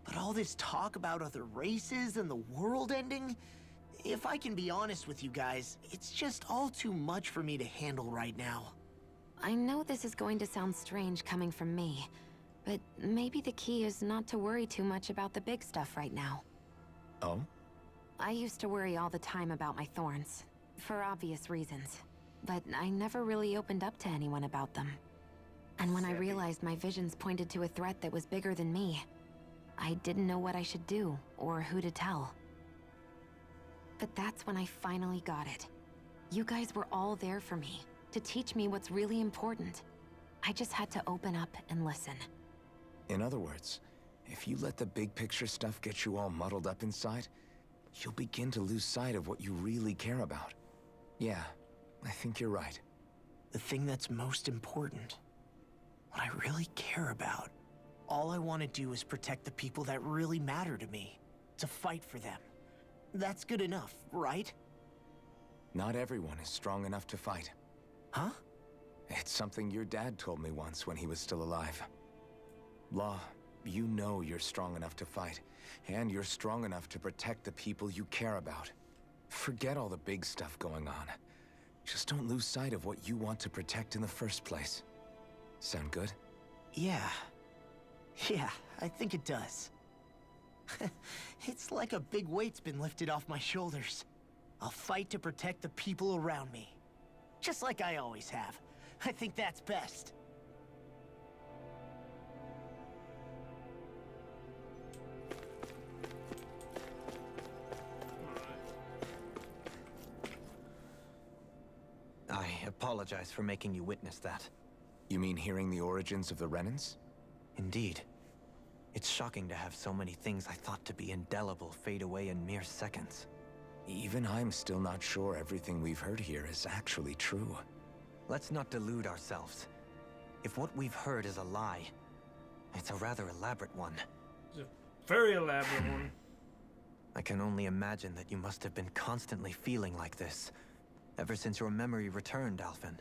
But all this talk about other races and the world ending, if I can be honest with you guys, it's just all too much for me to handle right now. I know this is going to sound strange coming from me, but maybe the key is not to worry too much about the big stuff right now. Oh? I used to worry all the time about my thorns, for obvious reasons, but I never really opened up to anyone about them. And when I realized my visions pointed to a threat that was bigger than me, I didn't know what I should do, or who to tell. But that's when I finally got it. You guys were all there for me, to teach me what's really important. I just had to open up and listen. In other words, if you let the big picture stuff get you all muddled up inside, you'll begin to lose sight of what you really care about. Yeah, I think you're right. The thing that's most important, what I really care about. All I want to do is protect the people that really matter to me, to fight for them. That's good enough, right? Not everyone is strong enough to fight. Huh? It's something your dad told me once when he was still alive. Law, you know you're strong enough to fight, and you're strong enough to protect the people you care about. Forget all the big stuff going on. Just don't lose sight of what you want to protect in the first place. Sound good? Yeah. Yeah, I think it does. It's like a big weight's been lifted off my shoulders. I'll fight to protect the people around me. Just like I always have. I think that's best. I apologize for making you witness that. You mean hearing the origins of the Renans? Indeed. It's shocking to have so many things I thought to be indelible fade away in mere seconds. Even I'm still not sure everything we've heard here is actually true. Let's not delude ourselves. If what we've heard is a lie, it's a rather elaborate one. It's a very elaborate one. I can only imagine that you must have been constantly feeling like this, ever since your memory returned, Alphen.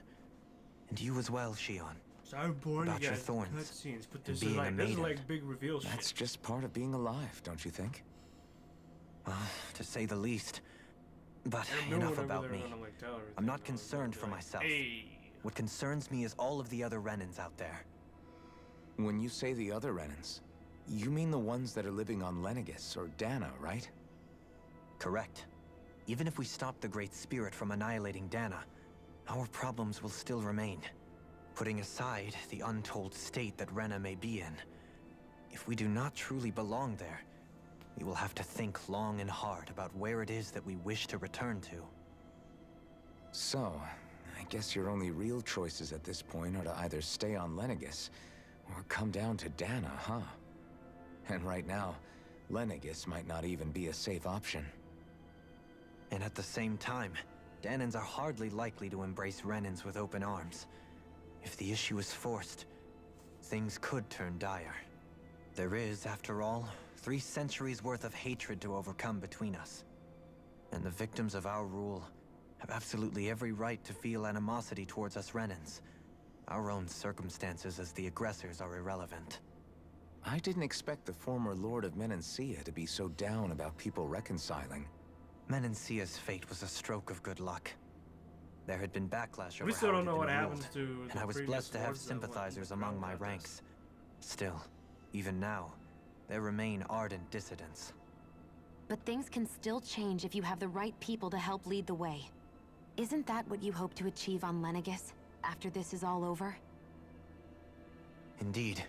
And you as well, Shion. So boring, about you your guys. thorns Cutscenes, but and this being a is maiden. like big reveal shit. That's just part of being alive, don't you think? To say the least. But I don't know enough whatever about they're me. gonna, like, tell everything. I'm not concerned for myself. Hey. What concerns me is all of the other Renans out there. When you say the other Renans, you mean the ones that are living on Lenegis or Dana, right? Correct. Even if we stop the Great Spirit from annihilating Dana, our problems will still remain. Putting aside the untold state that Rena may be in, if we do not truly belong there, we will have to think long and hard about where it is that we wish to return to. So, I guess your only real choices at this point are to either stay on Lenegis or come down to Dana, huh? And right now, Lenegis might not even be a safe option. And at the same time, Danans are hardly likely to embrace Renans with open arms. If the issue is forced, things could turn dire. There is, after all, 3 centuries worth of hatred to overcome between us. And the victims of our rule have absolutely every right to feel animosity towards us Renans. Our own circumstances as the aggressors are irrelevant. I didn't expect the former Lord of Menancia to be so down about people reconciling. Menancia's fate was a stroke of good luck. There had been backlash over We still how don't it know had what been happens ruled, to and the I was previous blessed to have lords that went sympathizers with among my Crown ranks. Still, even now, there remain ardent dissidents. But things can still change if you have the right people to help lead the way. Isn't that what you hope to achieve on Lenegis, after this is all over? Indeed.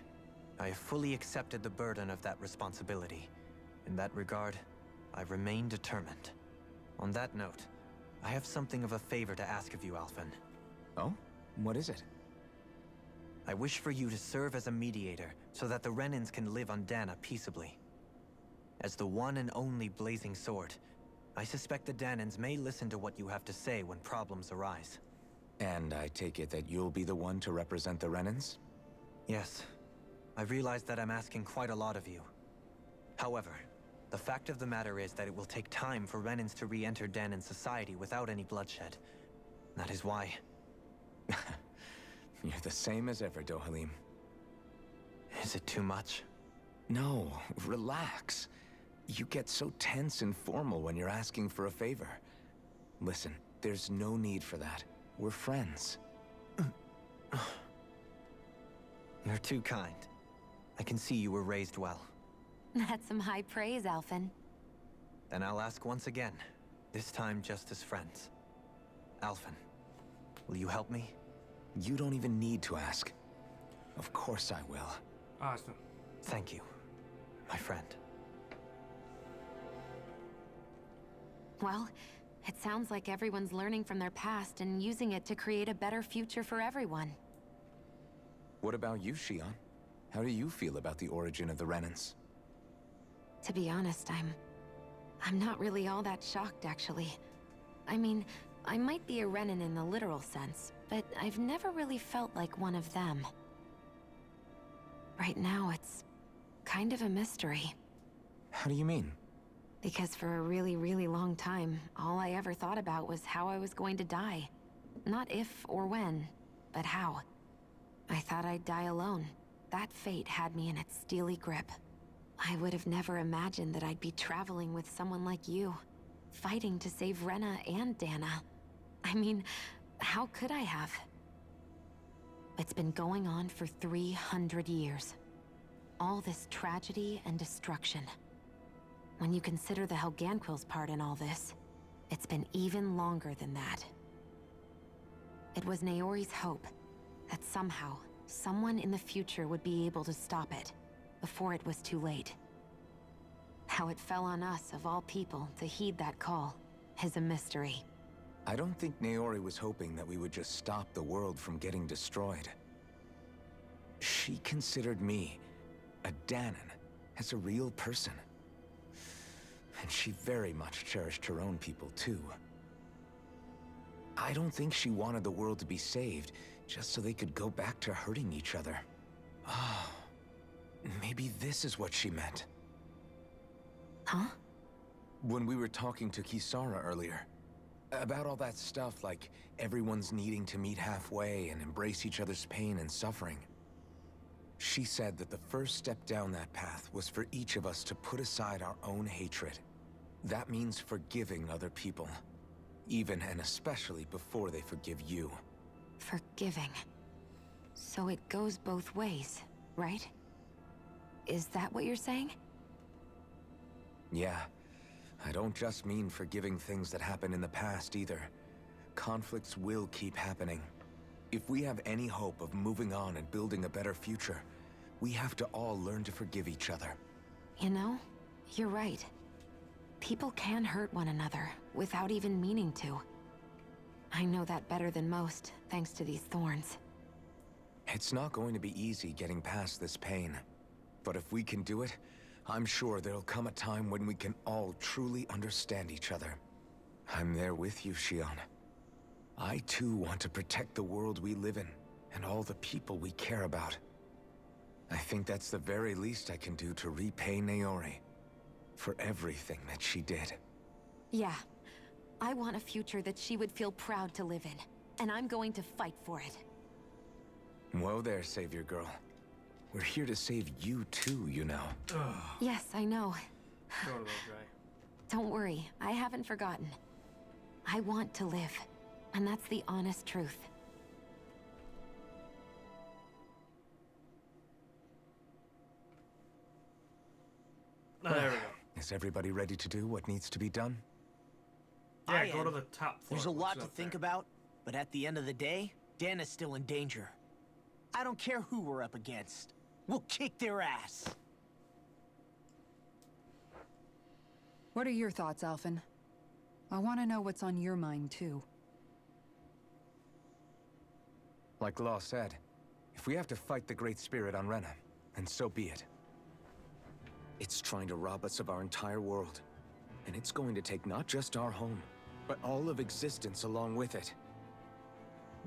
I have fully accepted the burden of that responsibility. In that regard, I remain determined. On that note, I have something of a favor to ask of you, Alphen. Oh? What is it? I wish for you to serve as a mediator so that the Renans can live on Dana peaceably. As the one and only Blazing Sword, I suspect the Danans may listen to what you have to say when problems arise. And I take it that you'll be the one to represent the Renans? Yes. I realize that I'm asking quite a lot of you. However, the fact of the matter is that it will take time for Renans to re-enter Danan society without any bloodshed. That is why... You're the same as ever, Dohalim. Is it too much? No, relax. You get so tense and formal when you're asking for a favor. Listen, there's no need for that. We're friends. You're too kind. I can see you were raised well. That's some high praise, Alphen. Then I'll ask once again, this time just as friends. Alphen, will you help me? You don't even need to ask. Of course I will. Awesome. Thank you, my friend. Well, it sounds like everyone's learning from their past and using it to create a better future for everyone. What about you, Shion? How do you feel about the origin of the Renans? To be honest, I'm not really all that shocked, actually. I mean, I might be a Renan in the literal sense, but I've never really felt like one of them. Right now, it's kind of a mystery. How do you mean? Because for a really, really long time, all I ever thought about was how I was going to die. Not if or when, but how. I thought I'd die alone. That fate had me in its steely grip. I would have never imagined that I'd be traveling with someone like you, fighting to save Rena and Dana. I mean, how could I have? It's been going on for 300 years. All this tragedy and destruction. When you consider the Helganquil's part in all this, it's been even longer than that. It was Naori's hope that somehow, someone in the future would be able to stop it, before it was too late. How it fell on us, of all people, to heed that call, is a mystery. I don't think Naori was hoping that we would just stop the world from getting destroyed. She considered me, a Danan, as a real person. And she very much cherished her own people, too. I don't think she wanted the world to be saved, just so they could go back to hurting each other. Oh, maybe this is what she meant. Huh? When we were talking to Kisara earlier, about all that stuff like everyone's needing to meet halfway and embrace each other's pain and suffering. She said that the first step down that path was for each of us to put aside our own hatred. That means forgiving other people, even and especially before they forgive you. Forgiving. So it goes both ways, right? Is that what you're saying? Yeah. I don't just mean forgiving things that happened in the past either. Conflicts will keep happening. If we have any hope of moving on and building a better future, we have to all learn to forgive each other. You know, you're right. People can hurt one another without even meaning to. I know that better than most, thanks to these thorns. It's not going to be easy getting past this pain. But if we can do it, I'm sure there'll come a time when we can all truly understand each other. I'm there with you, Shion. I too want to protect the world we live in, and all the people we care about. I think that's the very least I can do to repay Naori for everything that she did. Yeah. I want a future that she would feel proud to live in, and I'm going to fight for it. Whoa there, Savior Girl. We're here to save you too, you know. Yes, I know. Go to that guy. Don't worry, I haven't forgotten. I want to live, and that's the honest truth. There we go. Is everybody ready to do what needs to be done? Yeah, go to the top floor. There's a lot What's to up think there? about, but at the end of the day, Dana's still in danger. I don't care who we're up against. We'll kick their ass. What are your thoughts, Alphen? I want to know what's on your mind, too. Like Law said, if we have to fight the Great Spirit on Rena, then so be it. It's trying to rob us of our entire world. And it's going to take not just our home, but all of existence along with it.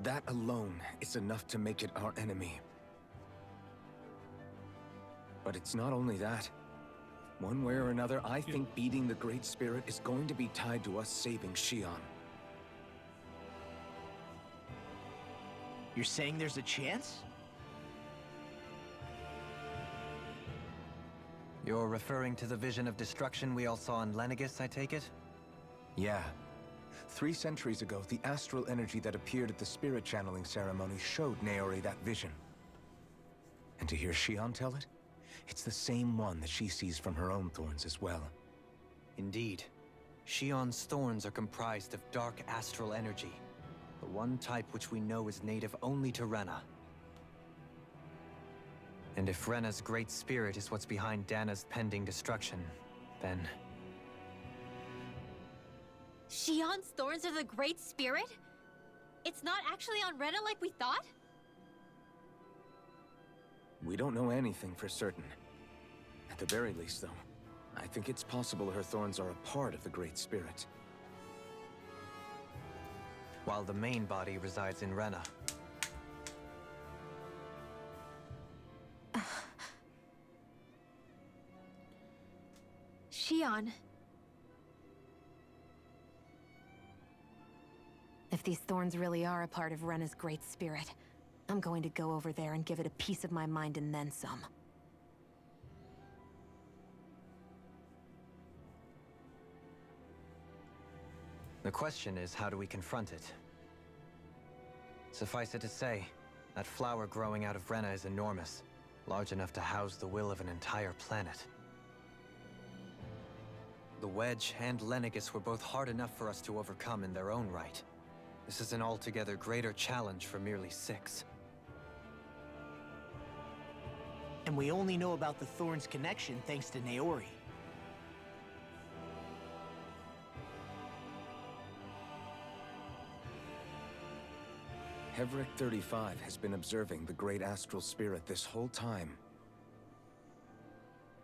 That alone is enough to make it our enemy. But it's not only that. One way or another, I think beating the Great Spirit is going to be tied to us saving Shion. You're saying there's a chance? You're referring to the vision of destruction we all saw in Lenegis, I take it? Yeah. 3 centuries ago, the astral energy that appeared at the spirit channeling ceremony showed Naori that vision. And to hear Shion tell it, it's the same one that she sees from her own thorns as well. Indeed. Shion's thorns are comprised of dark astral energy, the one type which we know is native only to Rena. And if Rena's great spirit is what's behind Dana's pending destruction, then... Shion's thorns are the Great Spirit? It's not actually on Rena like we thought? We don't know anything for certain. At the very least, though, I think it's possible her thorns are a part of the Great Spirit. While the main body resides in Rena. Shion. If these thorns really are a part of Rena's great spirit, I'm going to go over there and give it a piece of my mind and then some. The question is, how do we confront it? Suffice it to say, that flower growing out of Rena is enormous, large enough to house the will of an entire planet. The Wedge and Lenegis were both hard enough for us to overcome in their own right. This is an altogether greater challenge for merely 6. And we only know about the Thorns connection thanks to Naori. Heverick 35 has been observing the Great Astral Spirit this whole time.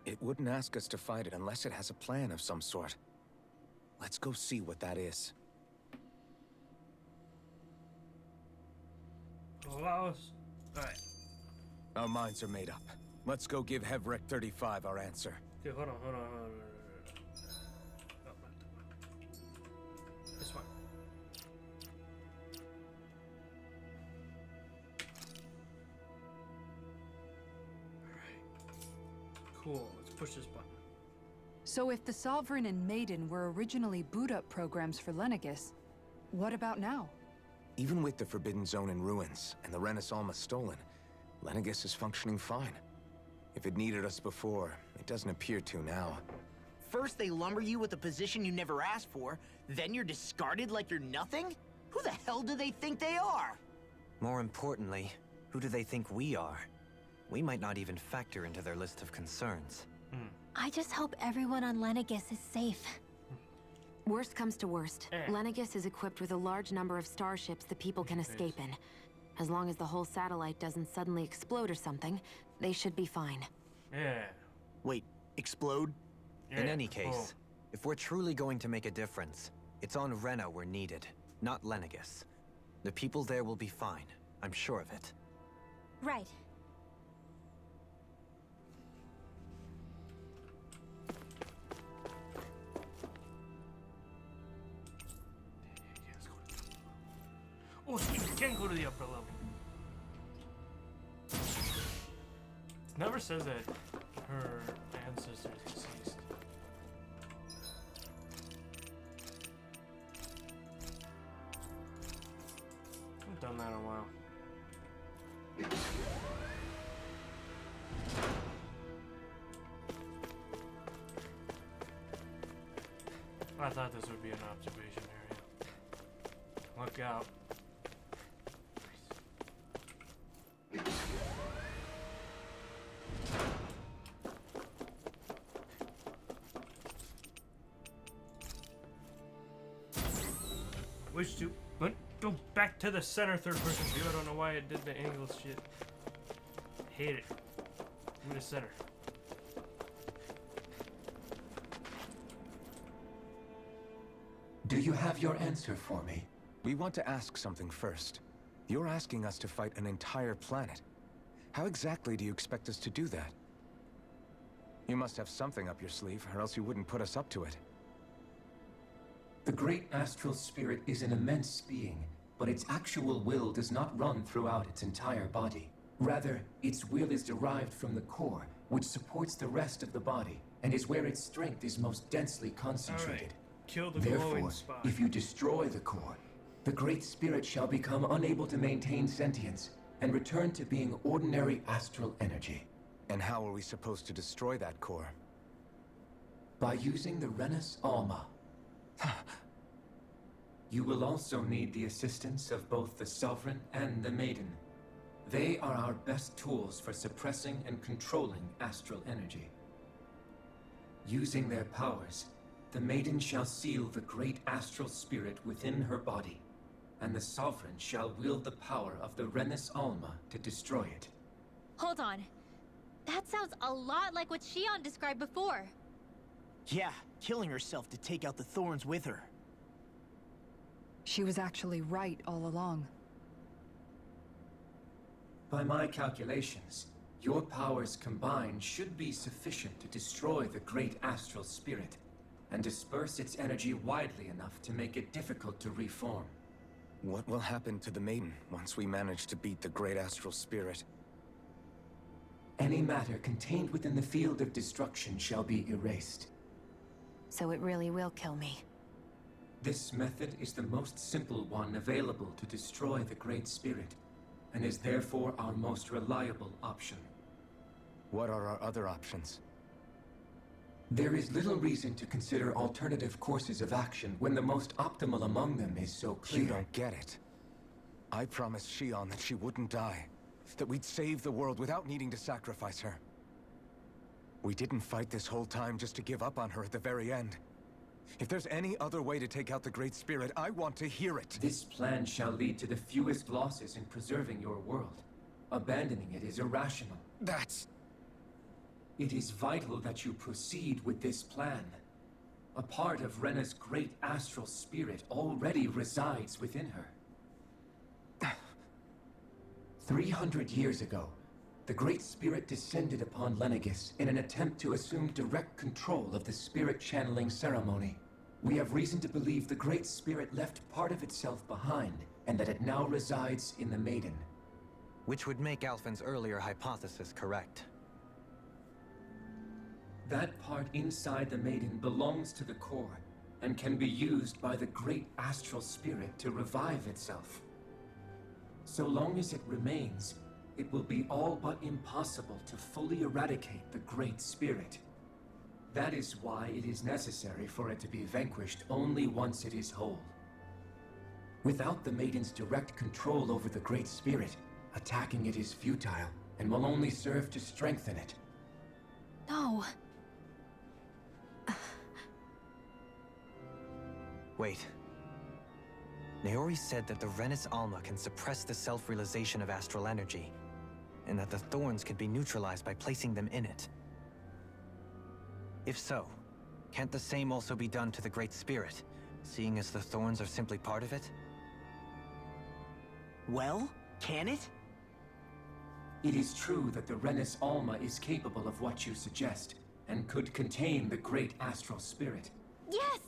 It wouldn't ask us to fight it unless it has a plan of some sort. Let's go see what that is. Alright. Our minds are made up. Let's go give Hevrek 35 our answer. Okay, hold on. Oh, this one. Cool, let's push this button. So if the Sovereign and Maiden were originally boot-up programs for Lenegis, what about now? Even with the Forbidden Zone in ruins and the Renis Alma stolen, Lenegis is functioning fine. If it needed us before, it doesn't appear to now. First they lumber you with a position you never asked for, then you're discarded like you're nothing? Who the hell do they think they are? More importantly, who do they think we are? We might not even factor into their list of concerns. I just hope everyone on Lenegis is safe. Worst comes to worst, Lenegis is equipped with a large number of starships the people can escape in. As long as the whole satellite doesn't suddenly explode or something, they should be fine. Yeah. Wait, explode? In any case, if we're truly going to make a difference, it's on Rena we're needed, not Lenegis. The people there will be fine, I'm sure of it. Right. Oh, so you can go to the upper level. Never says that her ancestor is deceased. I've done that in a while. I thought this would be an observation area. Look out. Wish to go back to the center third person view. I don't know why it did the angle shit. Hate it. Give me the center. Do you have your answer for me? We want to ask something first. You're asking us to fight an entire planet. How exactly do you expect us to do that? You must have something up your sleeve, or else you wouldn't put us up to it. The great astral spirit is an immense being, but its actual will does not run throughout its entire body. Rather, its will is derived from the core, which supports the rest of the body, and is where its strength is most densely concentrated. Kill the glowing Therefore, spot. if you destroy the core, the great spirit shall become unable to maintain sentience and return to being ordinary astral energy. And how are we supposed to destroy that core? By using the Renis Alma. You will also need the assistance of both the Sovereign and the Maiden. They are our best tools for suppressing and controlling astral energy. Using their powers, the Maiden shall seal the great astral spirit within her body, and the Sovereign shall wield the power of the Renis Alma to destroy it. Hold on. That sounds a lot like what Shion described before. Yeah, killing herself to take out the thorns with her. She was actually right all along. By my calculations, your powers combined should be sufficient to destroy the great astral spirit and disperse its energy widely enough to make it difficult to reform. What will happen to the Maiden once we manage to beat the great astral spirit? Any matter contained within the field of destruction shall be erased. So it really will kill me. This method is the most simple one available to destroy the Great Spirit, and is therefore our most reliable option. What are our other options? There is little reason to consider alternative courses of action when the most optimal among them is so clear. You don't get it. I promised Shion that she wouldn't die, that we'd save the world without needing to sacrifice her. We didn't fight this whole time just to give up on her at the very end. If there's any other way to take out the Great Spirit, I want to hear it. This plan shall lead to the fewest losses in preserving your world. Abandoning it is irrational. That's... It is vital that you proceed with this plan. A part of Rena's great astral spirit already resides within her. 300 years ago, the Great Spirit descended upon Lenegis in an attempt to assume direct control of the spirit channeling ceremony. We have reason to believe the Great Spirit left part of itself behind, and that it now resides in the Maiden. Which would make Alphen's earlier hypothesis correct. That part inside the Maiden belongs to the core, and can be used by the great astral spirit to revive itself. So long as it remains, it will be all but impossible to fully eradicate the Great Spirit. That is why it is necessary for it to be vanquished only once it is whole. Without the Maiden's direct control over the Great Spirit, attacking it is futile, and will only serve to strengthen it. No. Wait. Naori said that the Renis Alma can suppress the self-realization of astral energy, and that the thorns can be neutralized by placing them in it. If so, can't the same also be done to the Great Spirit, seeing as the thorns are simply part of it? Well, can it? It is true that the Renis Alma is capable of what you suggest, and could contain the great astral spirit. Yes!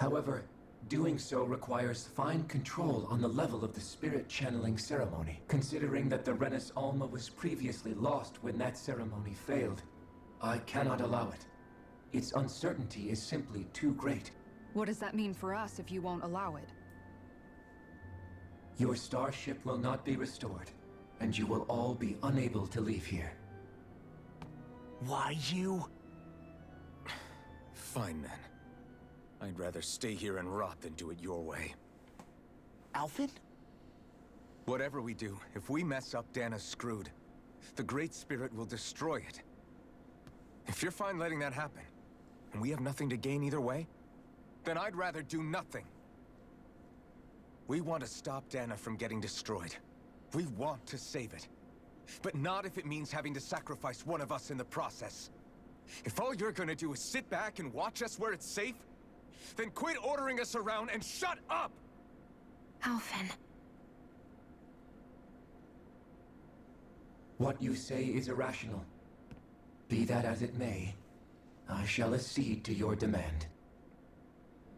However, doing so requires fine control on the level of the spirit channeling ceremony, considering that the Renis Alma was previously lost when that ceremony failed. I cannot allow it. Its uncertainty is simply too great. What does that mean for us if you won't allow it? Your starship will not be restored, and you will all be unable to leave here. Why you? Fine then. I'd rather stay here and rot than do it your way. Alphen? Whatever we do, if we mess up, Dana's screwed. The Great Spirit will destroy it. If you're fine letting that happen, and we have nothing to gain either way, then I'd rather do nothing. We want to stop Dana from getting destroyed. We want to save it. But not if it means having to sacrifice one of us in the process. If all you're gonna do is sit back and watch us where it's safe, then quit ordering us around and shut up! Alphen. What you say is irrational. Be that as it may, I shall accede to your demand.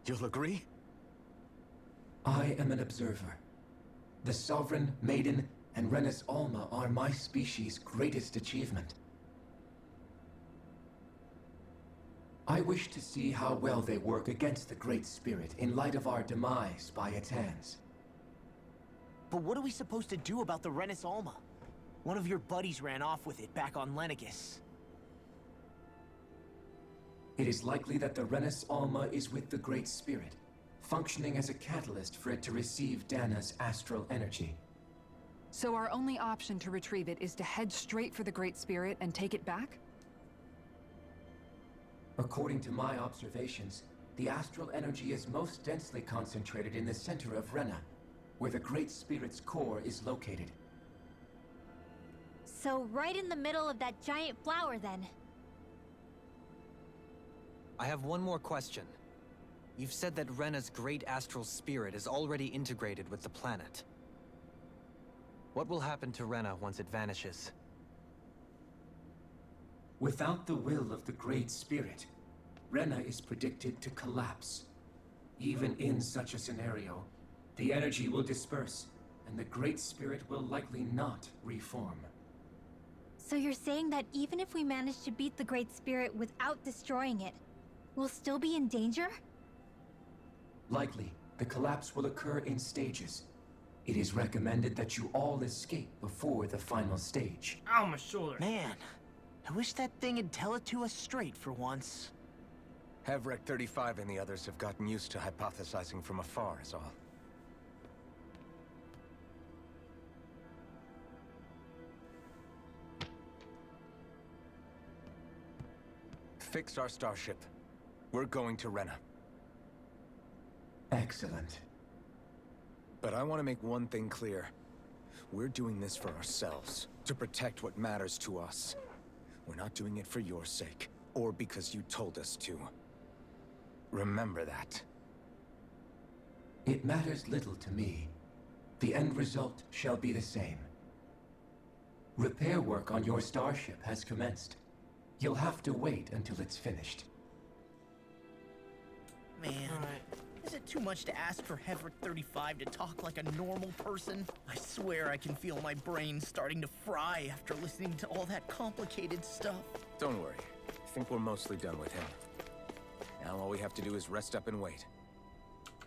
You'll agree? I am an observer. The Sovereign, Maiden, and Renis Alma are my species' greatest achievement. I wish to see how well they work against the Great Spirit in light of our demise by its hands. But what are we supposed to do about the Renis Alma? One of your buddies ran off with it back on Lenegis. It is likely that the Renis Alma is with the Great Spirit, functioning as a catalyst for it to receive Dana's astral energy. So our only option to retrieve it is to head straight for the Great Spirit and take it back? According to my observations, the astral energy is most densely concentrated in the center of Rena, where the Great Spirit's core is located. So right in the middle of that giant flower, then. I have one more question. You've said that Rena's great astral spirit is already integrated with the planet. What will happen to Rena once it vanishes? Without the will of the Great Spirit, Rena is predicted to collapse. Even in such a scenario, the energy will disperse, and the Great Spirit will likely not reform. So you're saying that even if we manage to beat the Great Spirit without destroying it, we'll still be in danger? Likely, the collapse will occur in stages. It is recommended that you all escape before the final stage. Ow, my shoulder. Man, I wish that thing would tell it to us straight for once. Havrek 35 and the others have gotten used to hypothesizing from afar, is all. Fix our starship. We're going to Rena. Excellent. But I want to make one thing clear. We're doing this for ourselves, to protect what matters to us. We're not doing it for your sake, or because you told us to. Remember that. It matters little to me. The end result shall be the same. Repair work on your starship has commenced. You'll have to wait until it's finished. Man, is it too much to ask for Heverick 35 to talk like a normal person? I swear I can feel my brain starting to fry after listening to all that complicated stuff. Don't worry. I think we're mostly done with him. Now all we have to do is rest up and wait.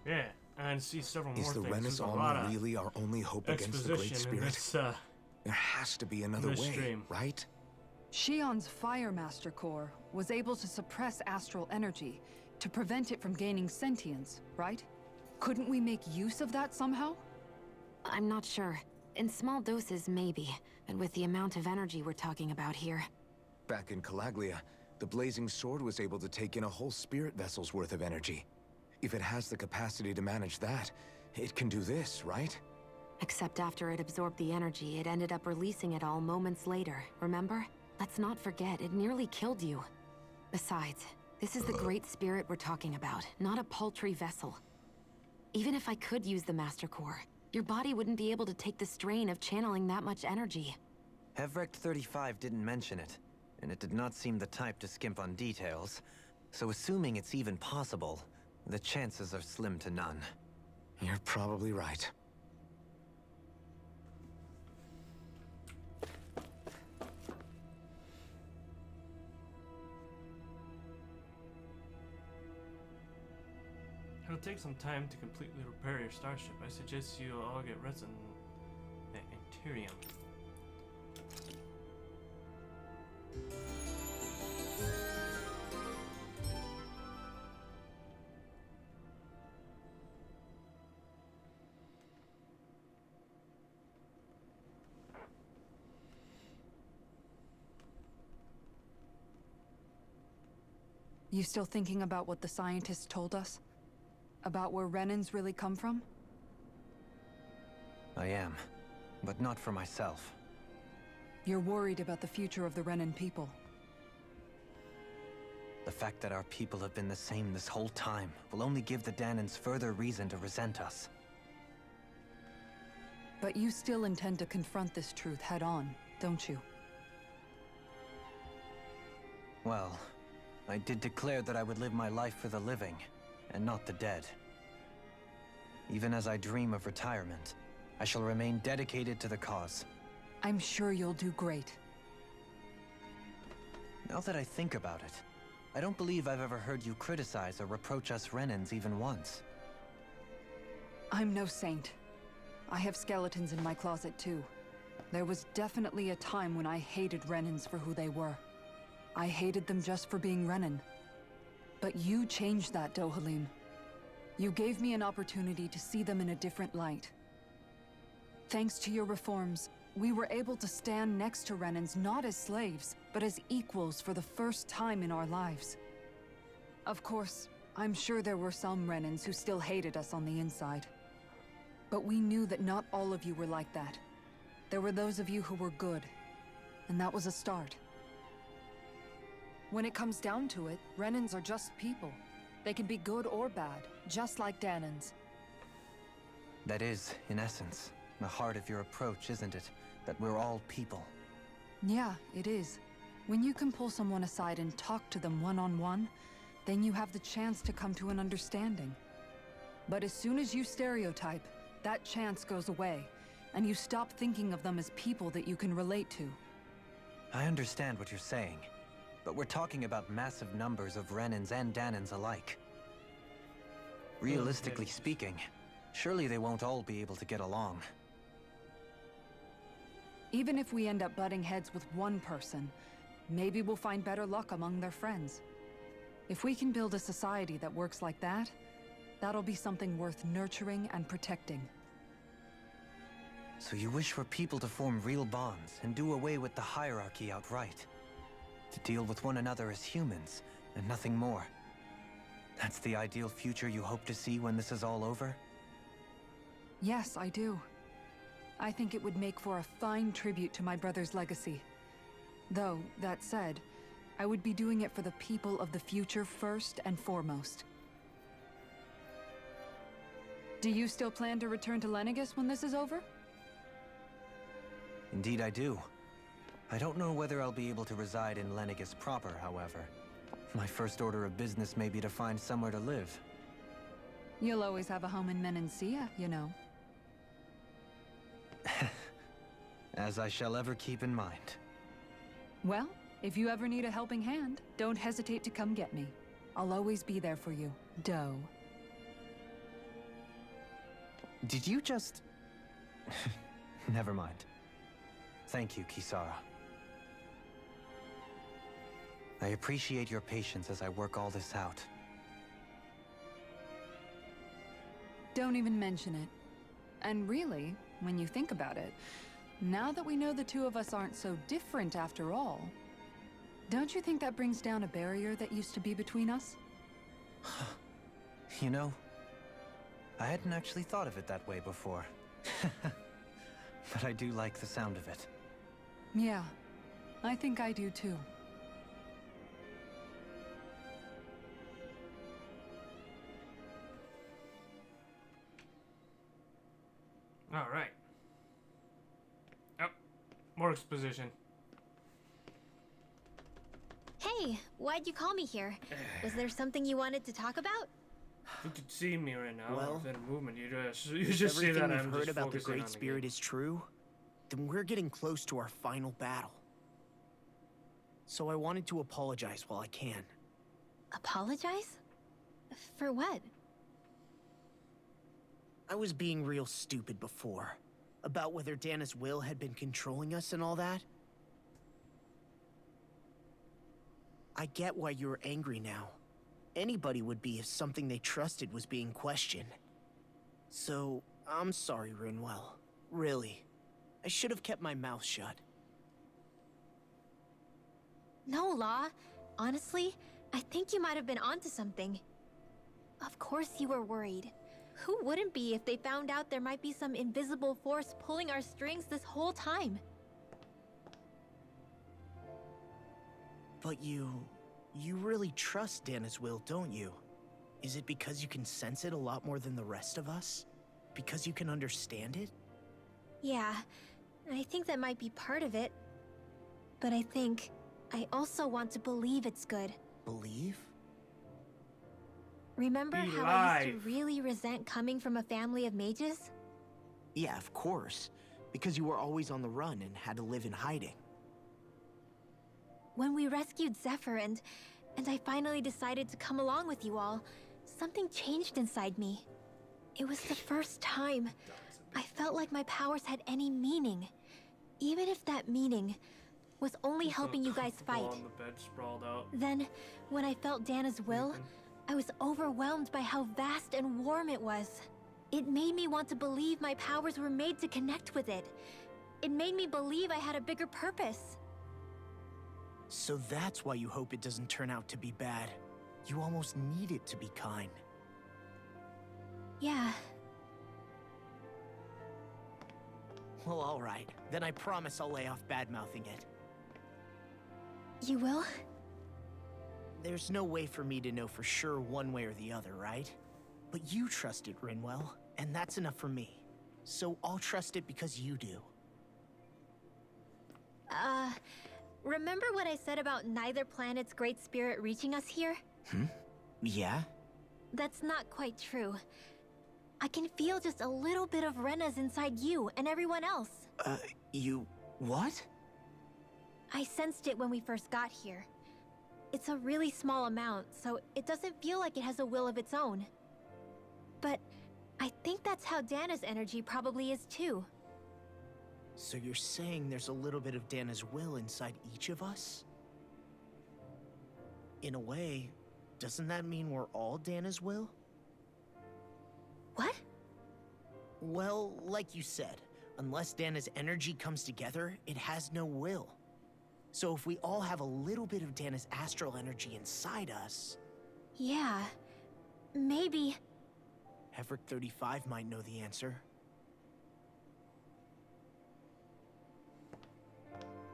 Yeah, and see several more Is the things. There's a lot Renaissance of really our only hope against the Great exposition in Spirit? this, there has to be another way, stream. right? Shion's Fire Master Core was able to suppress astral energy to prevent it from gaining sentience, right? Couldn't we make use of that somehow? I'm not sure. In small doses, maybe. But with the amount of energy we're talking about here. Back in Calaglia, the Blazing Sword was able to take in a whole spirit vessel's worth of energy. If it has the capacity to manage that, it can do this, right? Except after it absorbed the energy, it ended up releasing it all moments later, remember? Let's not forget, it nearly killed you. Besides, this is the Great Spirit we're talking about, not a paltry vessel. Even if I could use the Master Core, your body wouldn't be able to take the strain of channeling that much energy. Heverick 35 didn't mention it, and it did not seem the type to skimp on details. So assuming it's even possible, the chances are slim to none. You're probably right. It'll take some time to completely repair your starship. I suggest you all get resin at Interium. You still thinking about what the scientists told us? About where Renans really come from? I am, but not for myself. You're worried about the future of the Renan people. The fact that our people have been the same this whole time will only give the Danans further reason to resent us. But you still intend to confront this truth head-on, don't you? Well, I did declare that I would live my life for the living, and not the dead. Even as I dream of retirement, I shall remain dedicated to the cause. I'm sure you'll do great. Now that I think about it, I don't believe I've ever heard you criticize or reproach us Renans even once. I'm no saint. I have skeletons in my closet too. There was definitely a time when I hated Renans for who they were. I hated them just for being Renan. But you changed that, Dohalim. You gave me an opportunity to see them in a different light. Thanks to your reforms, we were able to stand next to Renans not as slaves, but as equals for the first time in our lives. Of course, I'm sure there were some Renans who still hated us on the inside. But we knew that not all of you were like that. There were those of you who were good, and that was a start. When it comes down to it, Renans are just people. They can be good or bad, just like Danans. That is, in essence, the heart of your approach, isn't it? That we're all people. Yeah, it is. When you can pull someone aside and talk to them one-on-one, then you have the chance to come to an understanding. But as soon as you stereotype, that chance goes away, and you stop thinking of them as people that you can relate to. I understand what you're saying, but we're talking about massive numbers of Renans and Danans alike. Realistically speaking, surely they won't all be able to get along. Even if we end up butting heads with one person, maybe we'll find better luck among their friends. If we can build a society that works like that, that'll be something worth nurturing and protecting. So you wish for people to form real bonds and do away with the hierarchy outright? To deal with one another as humans, and nothing more? That's the ideal future you hope to see when this is all over? Yes, I do. I think it would make for a fine tribute to my brother's legacy. Though, that said, I would be doing it for the people of the future first and foremost. Do you still plan to return to Lenegis when this is over? Indeed I do. I don't know whether I'll be able to reside in Lenegis proper, however. My first order of business may be to find somewhere to live. You'll always have a home in Menancia, you know. As I shall ever keep in mind. Well, if you ever need a helping hand, don't hesitate to come get me. I'll always be there for you, Doe. Did you just... Never mind. Thank you, Kisara. I appreciate your patience as I work all this out. Don't even mention it. And really, when you think about it, now that we know the two of us aren't so different after all, don't you think that brings down a barrier that used to be between us? You know, I hadn't actually thought of it that way before. But I do like the sound of it. Yeah, I think I do too. All right. Yep. More exposition. Hey, why'd you call me here? Was there something you wanted to talk about? You could see me right now. Well, Within a movement, you just see that we've I'm heard just about the focusing Great on Spirit is true, then we're getting close to our final battle. So I wanted to apologize while I can. Apologize? For what? I was being real stupid before. About whether Dana's will had been controlling us and all that. I get why you're angry now. Anybody would be if something they trusted was being questioned. So, I'm sorry, Rinwell. Really. I should have kept my mouth shut. No, Law. Honestly, I think you might have been onto something. Of course you were worried. Who wouldn't be if they found out there might be some invisible force pulling our strings this whole time? But you really trust Dana's will, don't you? Is it because you can sense it a lot more than the rest of us? Because you can understand it? Yeah, I think that might be part of it. But I think I also want to believe it's good. Believe? Remember how I used to really resent coming from a family of mages? Yeah, of course. Because you were always on the run and had to live in hiding. When we rescued Zephyr and I finally decided to come along with you all, something changed inside me. It was the first time I felt like my powers had any meaning. Even if that meaning was only helping you guys fight. On the bed, sprawled out. Then, when I felt Dana's will, I was overwhelmed by how vast and warm it was. It made me want to believe my powers were made to connect with it. It made me believe I had a bigger purpose. So that's why you hope it doesn't turn out to be bad. You almost need it to be kind. Yeah. Well, alright. Then I promise I'll lay off bad-mouthing it. You will? There's no way for me to know for sure one way or the other, right? But you trust it, Rinwell, and that's enough for me. So I'll trust it because you do. Remember what I said about neither planet's Great Spirit reaching us here? Yeah? That's not quite true. I can feel just a little bit of Rena's inside you and everyone else. You... what? I sensed it when we first got here. It's a really small amount, so it doesn't feel like it has a will of its own. But I think that's how Dana's energy probably is too. So you're saying there's a little bit of Dana's will inside each of us? In a way, doesn't that mean we're all Dana's will? What? Well, like you said, unless Dana's energy comes together, it has no will. So if we all have a little bit of Dana's astral energy inside us... Yeah, maybe... Heverick 35 might know the answer.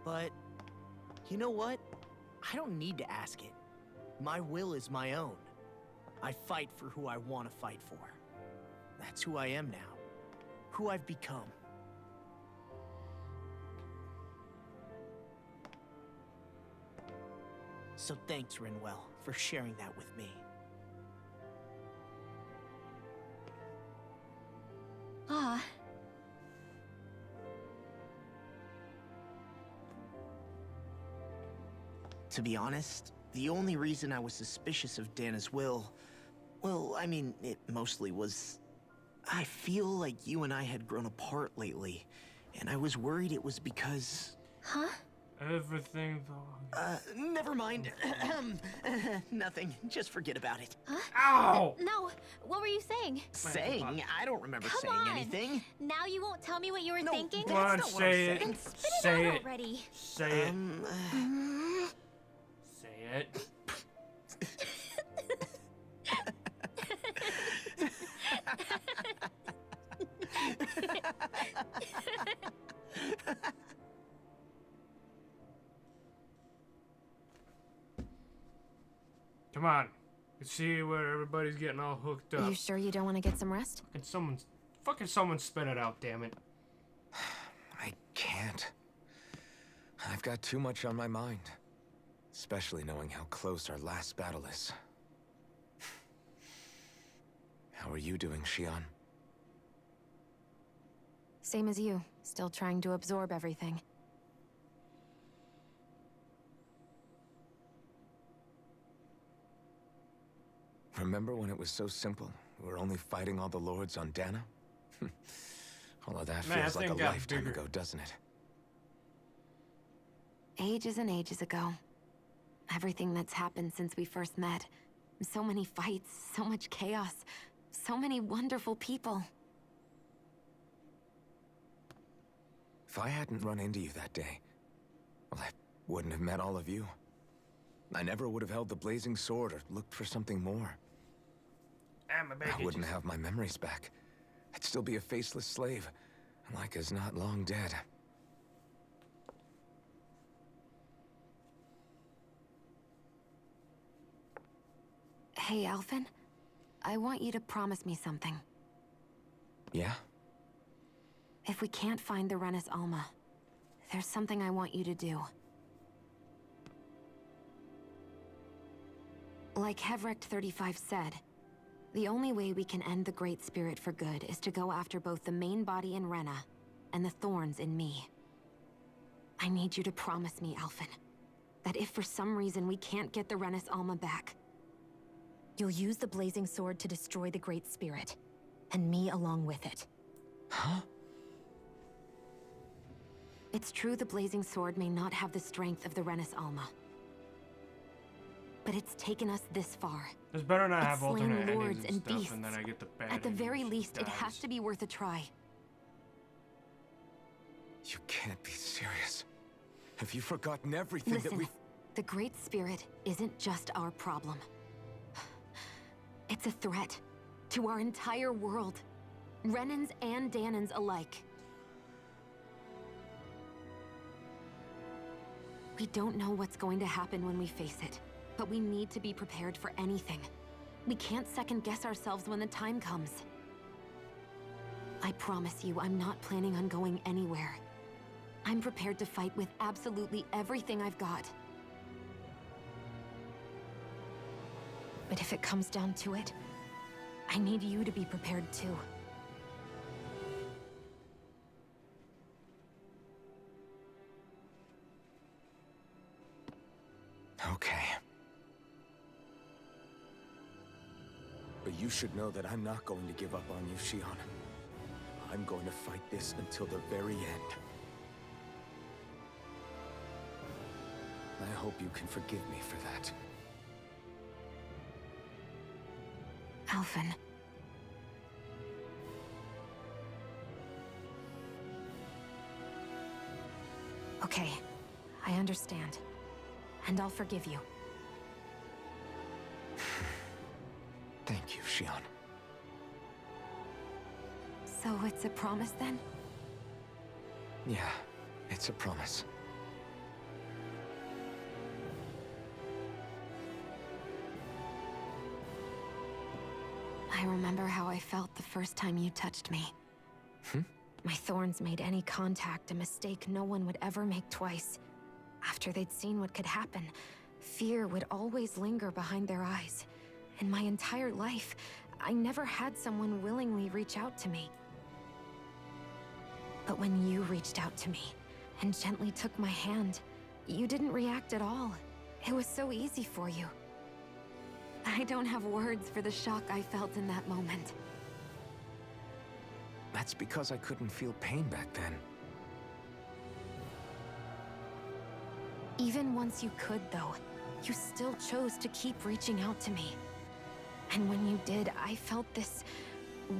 But You know what? I don't need to ask it. My will is my own. I fight for who I want to fight for. That's who I am now. Who I've become. So thanks, Rinwell, for sharing that with me. Ah. To be honest, the only reason I was suspicious of Dana's will, well, I mean, it mostly was... I feel like you and I had grown apart lately, and I was worried it was because... Huh? Everything though. Never mind. Nothing. Just forget about it. Huh? Ow! No, what were you saying? Saying? I don't remember Come saying on. anything. Now you won't tell me what you were thinking? Come on, That's not what say I'm it. saying. Spit it Say out it. already. Say it. Say it. Come on. You see where everybody's getting all hooked up. You sure you don't want to get some rest? Fucking someone spit it out, damn it. I can't. I've got too much on my mind. Especially knowing how close our last battle is. How are you doing, Shion? Same as you. Still trying to absorb everything. Remember when it was so simple? We were only fighting all the lords on Dana? All of that Man, feels that like a thing got lifetime bigger. ago, doesn't it? Ages and ages ago. Everything that's happened since we first met. So many fights, so much chaos, so many wonderful people. If I hadn't run into you that day, well, I wouldn't have met all of you. I never would have held the blazing sword or looked for something more. I wouldn't have my memories back. I'd still be a faceless slave, like as not long dead. Hey, Alphen. I want you to promise me something. Yeah? If we can't find the Renis Alma, there's something I want you to do. Like Hevrect 35 said, the only way we can end the Great Spirit for good is to go after both the main body in Rena and the thorns in me. I need you to promise me, Alphen, that if for some reason we can't get the Renis Alma back, you'll use the Blazing Sword to destroy the Great Spirit, and me along with it. Huh? It's true the Blazing Sword may not have the strength of the Renis Alma. But it's taken us this far. This better not It's have alternate slain lords endings and and stuff, beasts. and then I get the bad At the very endings, least, it guys. has to be worth a try. You can't be serious. Have you forgotten everything that Listen, we've... the Great Spirit isn't just our problem. It's a threat to our entire world. Renans and Danans alike. We don't know what's going to happen when we face it, but we need to be prepared for anything. We can't second-guess ourselves when the time comes. I promise you, I'm not planning on going anywhere. I'm prepared to fight with absolutely everything I've got. But if it comes down to it, I need you to be prepared too. Okay. But you should know that I'm not going to give up on you, Shion. I'm going to fight this until the very end. I hope you can forgive me for that. Alphen. Okay, I understand. And I'll forgive you. Thank you, Shion. So it's a promise then? Yeah, it's a promise. I remember how I felt the first time you touched me. My thorns made any contact a mistake no one would ever make twice. After they'd seen what could happen, fear would always linger behind their eyes. In my entire life, I never had someone willingly reach out to me. But when you reached out to me and gently took my hand, you didn't react at all. It was so easy for you. I don't have words for the shock I felt in that moment. That's because I couldn't feel pain back then. Even once you could, though, you still chose to keep reaching out to me. And when you did, I felt this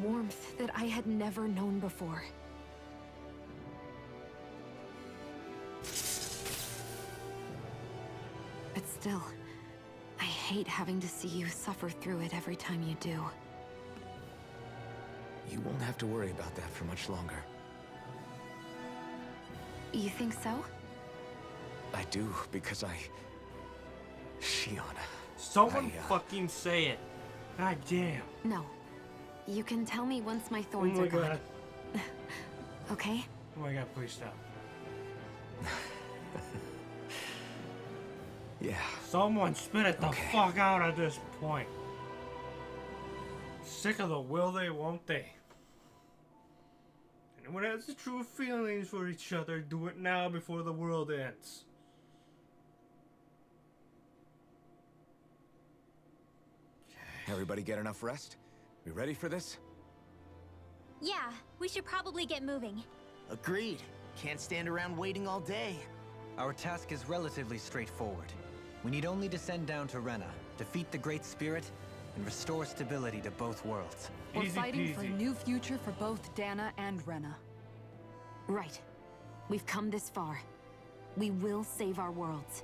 warmth that I had never known before. But still, I hate having to see you suffer through it every time you do. You won't have to worry about that for much longer. You think so? I do, because Shion... Someone fucking say it. God damn. No. You can tell me once my thorns are gone. Okay? Oh my god, please stop. Yeah. Someone spit it the fuck out at this point. Sick of the will they, won't they? Anyone has the true feelings for each other, do it now before the world ends. Everybody get enough rest? We ready for this? Yeah, we should probably get moving. Agreed. Can't stand around waiting all day. Our task is relatively straightforward. We need only descend down to Rena, defeat the Great Spirit, and restore stability to both worlds. We're fighting for a new future for both Dana and Rena. Right. We've come this far. We will save our worlds.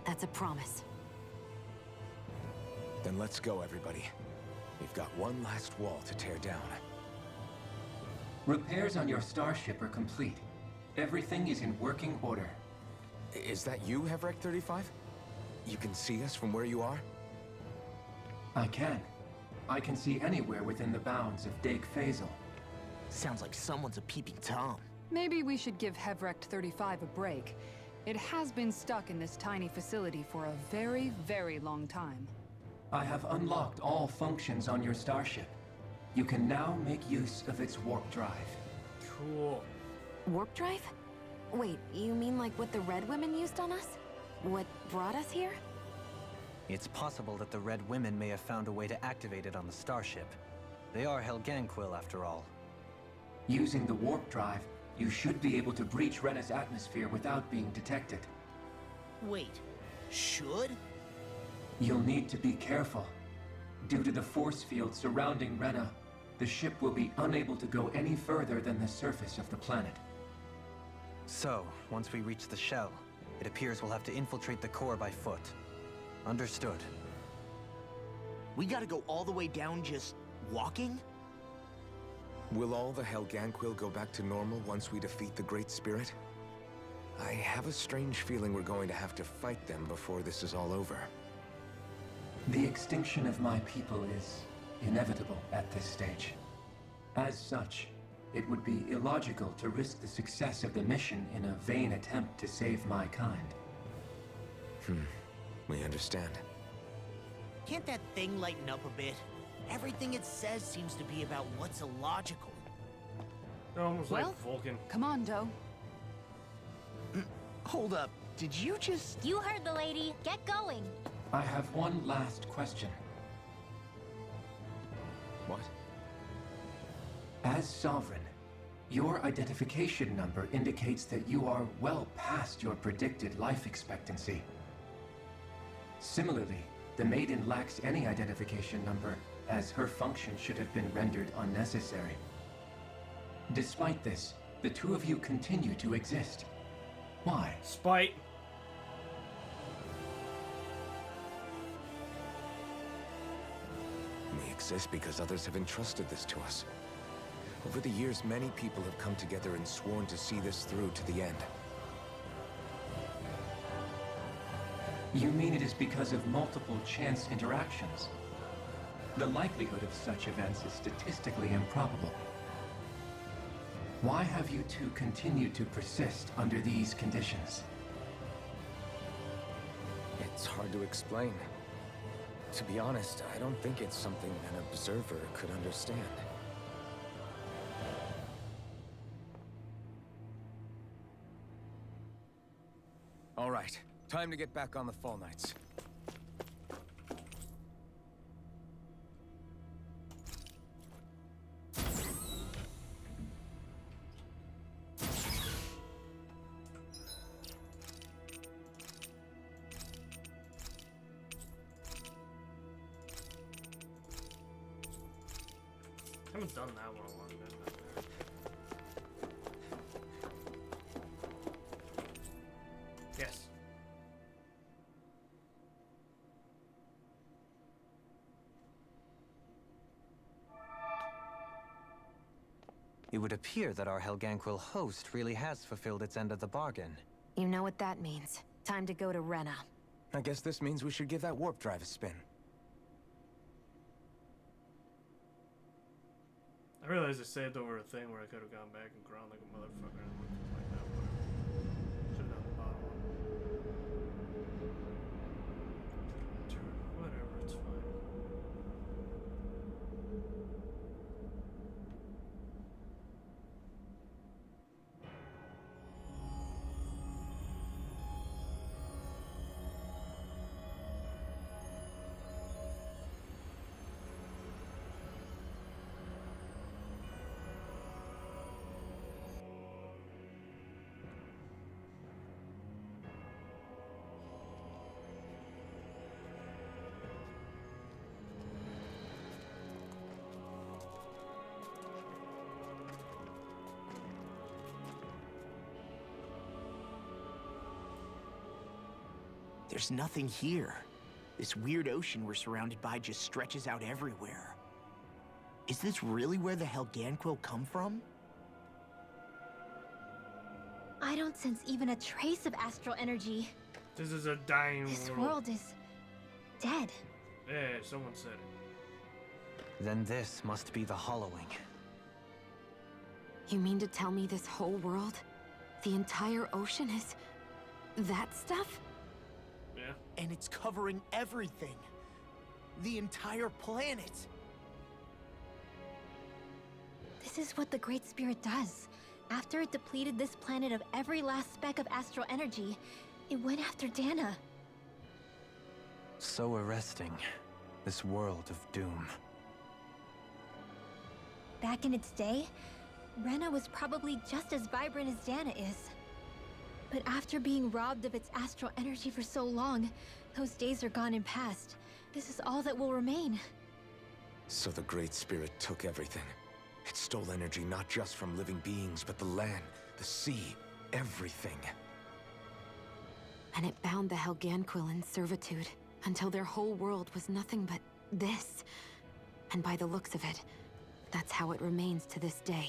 That's a promise. Then let's go, everybody. We've got one last wall to tear down. Repairs on your starship are complete. Everything is in working order. Is that you, Hevrek 35? You can see us from where you are? I can. I can see anywhere within the bounds of Dake Faisal. Sounds like someone's a peeping Tom. Maybe we should give Hevrek 35 a break. It has been stuck in this tiny facility for a very, very long time. I have unlocked all functions on your starship. You can now make use of its warp drive. Cool. Warp drive? Wait, you mean like what the Red Women used on us? What brought us here? It's possible that the Red Women may have found a way to activate it on the starship. They are Helganquil, after all. Using the warp drive, you should be able to breach Rena's atmosphere without being detected. Wait, should? You'll need to be careful. Due to the force field surrounding Rena, the ship will be unable to go any further than the surface of the planet. So, once we reach the shell, it appears we'll have to infiltrate the core by foot. Understood. We gotta go all the way down just walking? Will all the Helganquil go back to normal once we defeat the Great Spirit? I have a strange feeling we're going to have to fight them before this is all over. The extinction of my people is inevitable at this stage. As such, it would be illogical to risk the success of the mission in a vain attempt to save my kind. We understand. Can't that thing lighten up a bit? Everything it says seems to be about what's illogical. They're almost like Vulcan. Come on, Doe. Hold up. Did you just... You heard the lady. Get going. I have one last question. What? As Sovereign, your identification number indicates that you are well past your predicted life expectancy. Similarly, the Maiden lacks any identification number, as her function should have been rendered unnecessary. Despite this, the two of you continue to exist. Why? Spite. We exist because others have entrusted this to us. Over the years, many people have come together and sworn to see this through to the end. You mean it is because of multiple chance interactions? The likelihood of such events is statistically improbable. Why have you two continued to persist under these conditions? It's hard to explain. To be honest, I don't think it's something an observer could understand. All right, time to get back on the Fall Knights. I haven't done that one a long time. Yes. It would appear that our Helganquil host really has fulfilled its end of the bargain. You know what that means. Time to go to Rena. I guess this means we should give that warp drive a spin. I realized I saved over a thing where I could have gone back and ground like a motherfucker and looked like that. Should have done the bottom one. Whatever, it's fine. There's nothing here. This weird ocean we're surrounded by just stretches out everywhere. Is this really where the Helganquil come from? I don't sense even a trace of astral energy. This is a dying This world. world is dead. Yeah, someone said it. Then this must be the Hollowing. You mean to tell me this whole world, the entire ocean is that stuff? Yeah. And it's covering everything. The entire planet. This is what the Great Spirit does. After it depleted this planet of every last speck of astral energy, it went after Dana. So arresting. This world of doom. Back in its day, Rena was probably just as vibrant as Dana is. But after being robbed of its astral energy for so long, those days are gone and past. This is all that will remain. So the Great Spirit took everything. It stole energy not just from living beings, but the land, the sea, everything. And it bound the Helganquil in servitude until their whole world was nothing but this. And by the looks of it, that's how it remains to this day.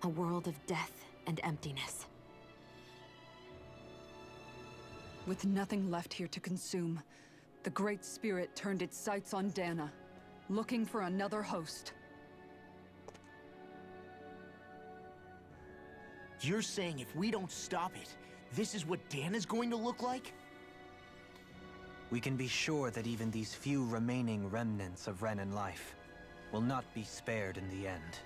A world of death and emptiness. With nothing left here to consume, the Great Spirit turned its sights on Dana, looking for another host. You're saying if we don't stop it, this is what Dana's going to look like? We can be sure that even these few remaining remnants of Renan life will not be spared in the end.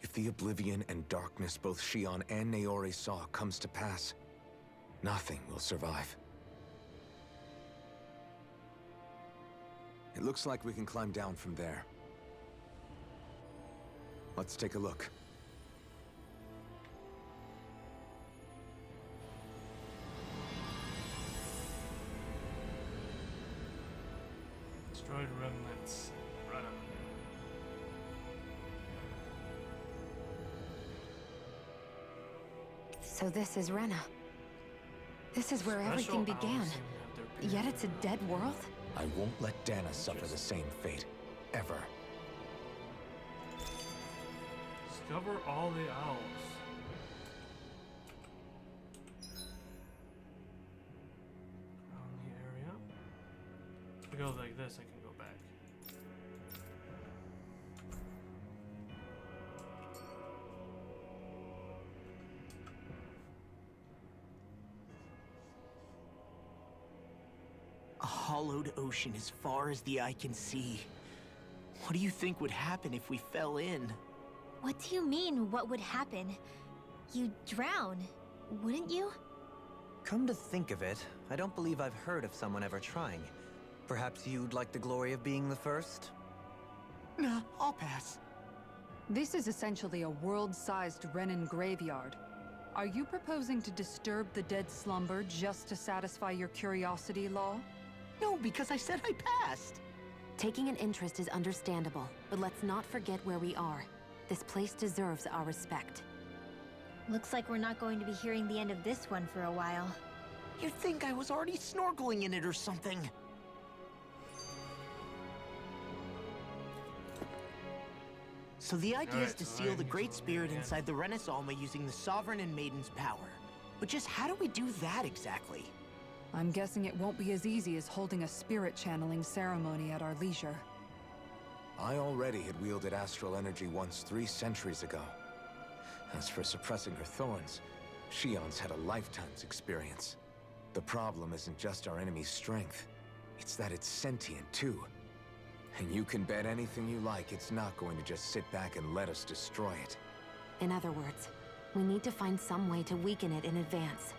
If the oblivion and darkness both Shion and Naori saw comes to pass, nothing will survive. It looks like we can climb down from there. Let's take a look. Destroyed remnants. Run up. So this is Rena. This is where everything began. Yet it's a dead world? I won't let Dana suffer the same fate, ever. Discover all the owls. Around the area. If we go like this, I can go back. A hollowed ocean as far as the eye can see. What do you think would happen if we fell in? What do you mean, what would happen? You'd drown, wouldn't you? Come to think of it, I don't believe I've heard of someone ever trying. Perhaps you'd like the glory of being the first? Nah, I'll pass. This is essentially a world-sized Renan graveyard. Are you proposing to disturb the dead slumber just to satisfy your curiosity, Law? No, because I said I passed. Taking an interest is understandable, but let's not forget where we are. This place deserves our respect. Looks like we're not going to be hearing the end of this one for a while. You'd think I was already snorkeling in it or something. So the idea is to seal the Great Spirit inside the Renis Alma using the Sovereign and Maiden's power. But just how do we do that exactly? I'm guessing it won't be as easy as holding a spirit channeling ceremony at our leisure. I already had wielded astral energy once 3 centuries ago. As for suppressing her thorns, Shion's had a lifetime's experience. The problem isn't just our enemy's strength, it's that it's sentient too. And you can bet anything you like it's not going to just sit back and let us destroy it. In other words, we need to find some way to weaken it in advance.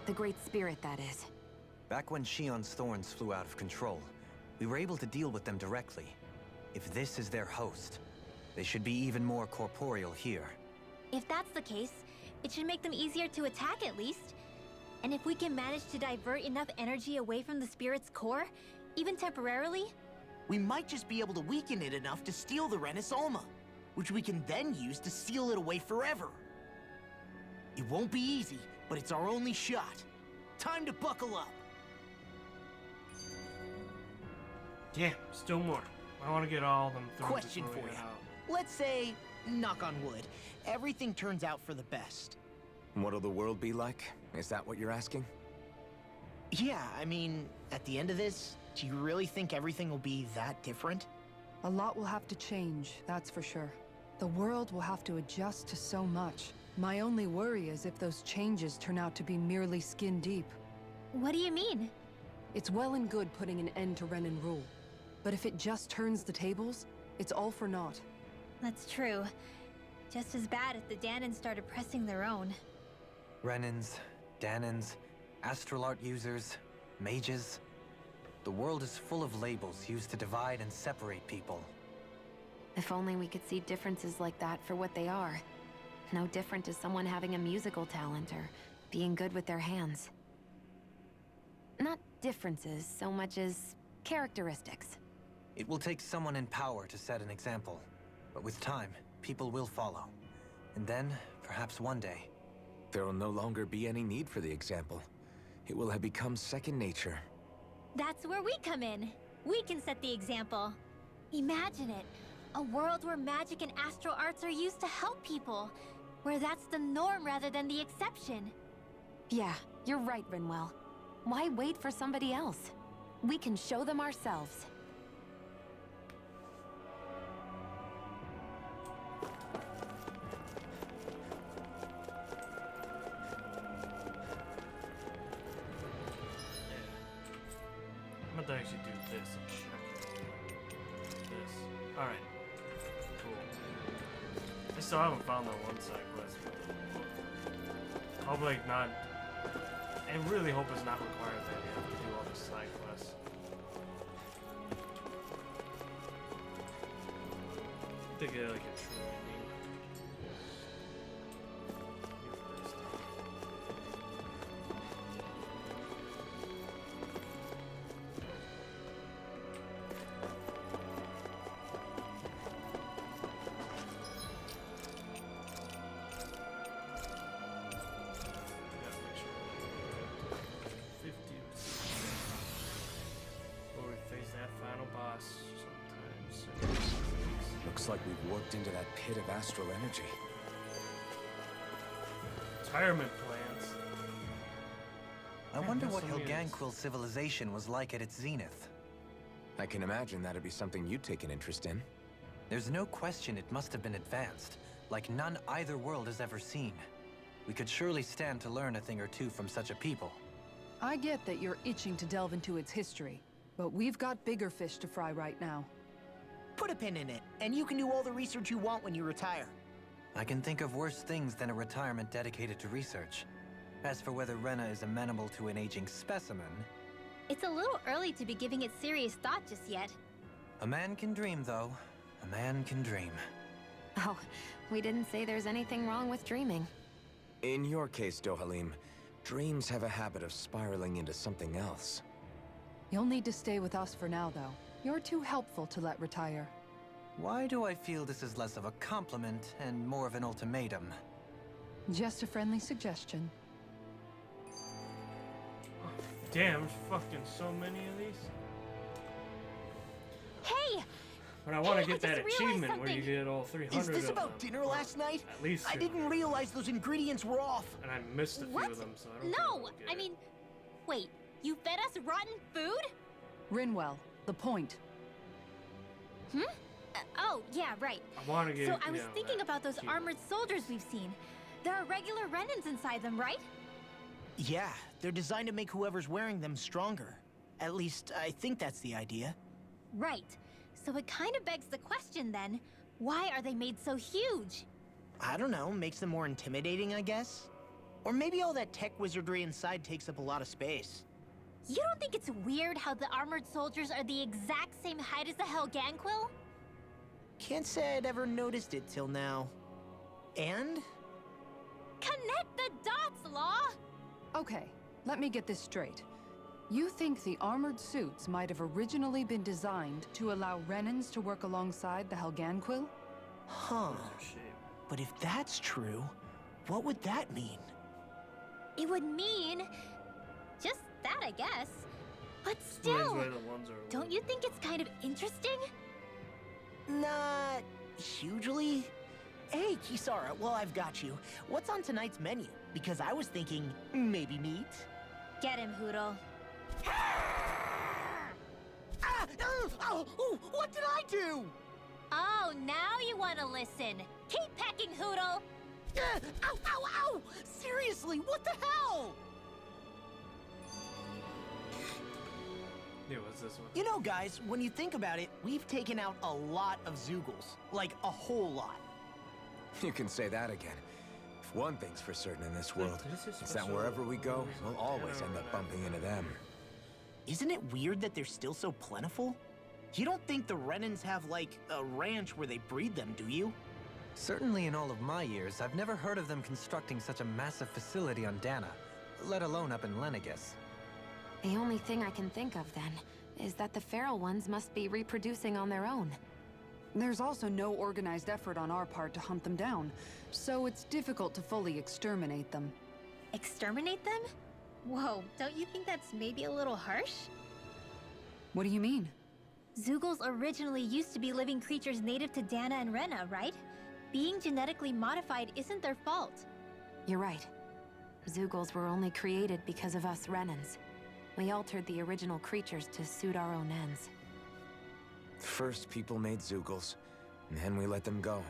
The Great Spirit, that is. Back when Shion's thorns flew out of control, we were able to deal with them directly. If this is their host, they should be even more corporeal here. If that's the case, it should make them easier to attack at least. And if we can manage to divert enough energy away from the spirit's core, even temporarily, we might just be able to weaken it enough to steal the Renis Alma, which we can then use to seal it away forever. It won't be easy, but it's our only shot. Time to buckle up. Damn, still more. I want to get all of them through. Question for you. Let's say, knock on wood, everything turns out for the best. What'll the world be like? Is that what you're asking? Yeah, I mean, at the end of this, do you really think everything will be that different? A lot will have to change, that's for sure. The world will have to adjust to so much. My only worry is if those changes turn out to be merely skin deep. What do you mean? It's well and good putting an end to Renan rule. But if it just turns the tables, it's all for naught. That's true. Just as bad if the Danans started pressing their own. Renans, Danans, astral art users, mages. The world is full of labels used to divide and separate people. If only we could see differences like that for what they are. No different to someone having a musical talent or being good with their hands. Not differences so much as characteristics. It will take someone in power to set an example. But with time, people will follow. And then, perhaps one day... there will no longer be any need for the example. It will have become second nature. That's where we come in. We can set the example. Imagine it. A world where magic and astral arts are used to help people. Where that's the norm rather than the exception. Yeah, you're right, Rinwell. Why wait for somebody else? We can show them ourselves. I'm gonna actually do this and check. This. Alright. Cool. I still haven't found that one side quest. Hope like not. I really hope it's not required that you have to do all the side quests. To get like a true ending. Looks like we've warped into that pit of astral energy. Retirement plans. I wonder what Hilganquil civilization was like at its zenith. I can imagine that'd be something you'd take an interest in. There's no question it must have been advanced, like none either world has ever seen. We could surely stand to learn a thing or two from such a people. I get that you're itching to delve into its history, but we've got bigger fish to fry right now. Put a pin in it, and you can do all the research you want when you retire. I can think of worse things than a retirement dedicated to research. As for whether Rena is amenable to an aging specimen... It's a little early to be giving it serious thought just yet. A man can dream, though. A man can dream. Oh, we didn't say there's anything wrong with dreaming. In your case, Dohalim, dreams have a habit of spiraling into something else. You'll need to stay with us for now, though. You're too helpful to let retire. Why do I feel this is less of a compliment and more of an ultimatum? Just a friendly suggestion. Damn, there's fucking so many of these. Hey! But I want to Hey, get I that just achievement realized where you get all 300 Is this of about them, dinner or last night? At least I didn't realize those ingredients were off. And I missed a few What? of them, so I don't No! think I mean, wait, you fed us rotten food? Rinwell, the point. Oh, yeah, right. I want to get. So I was you know, thinking that about those achievement. armored soldiers we've seen. There are regular Renans inside them, right? Yeah, they're designed to make whoever's wearing them stronger. At least, I think that's the idea. Right. So it kind of begs the question then, why are they made so huge? I don't know, makes them more intimidating, I guess? Or maybe all that tech wizardry inside takes up a lot of space. You don't think it's weird how the armored soldiers are the exact same height as the Helganquil? Can't say I'd ever noticed it till now. And? Connect the dots, Law! Okay, let me get this straight. You think the armored suits might have originally been designed to allow Renans to work alongside the Helganquil? Huh. But if that's true, what would that mean? It would mean... just that, I guess. But still, why the ones are don't you think it's kind of interesting? Not hugely. Hey, Kisara, well, I've got you. What's on tonight's menu? Because I was thinking maybe meat. Get him, Hootle. What did I do? Oh, now you want to listen. Keep pecking, Hootle. Ow, ow, ow! Seriously, what the hell? Yeah, what's this one? You know, guys, when you think about it, we've taken out a lot of Zeugles. Like, a whole lot. You can say that again. If one thing's for certain in this world, it's that wherever we go, we'll always end up bumping into them. Isn't it weird that they're still so plentiful? You don't think the Renans have, like, a ranch where they breed them, do you? Certainly in all of my years, I've never heard of them constructing such a massive facility on Dana, let alone up in Lenegus. The only thing I can think of, then, is that the feral ones must be reproducing on their own. There's also no organized effort on our part to hunt them down, so it's difficult to fully exterminate them. Exterminate them? Whoa, don't you think that's maybe a little harsh? What do you mean? Zeugles originally used to be living creatures native to Dana and Rena, right? Being genetically modified isn't their fault. You're right. Zeugles were only created because of us Renans. We altered the original creatures to suit our own ends. First, people made Zeugles, and then we let them go.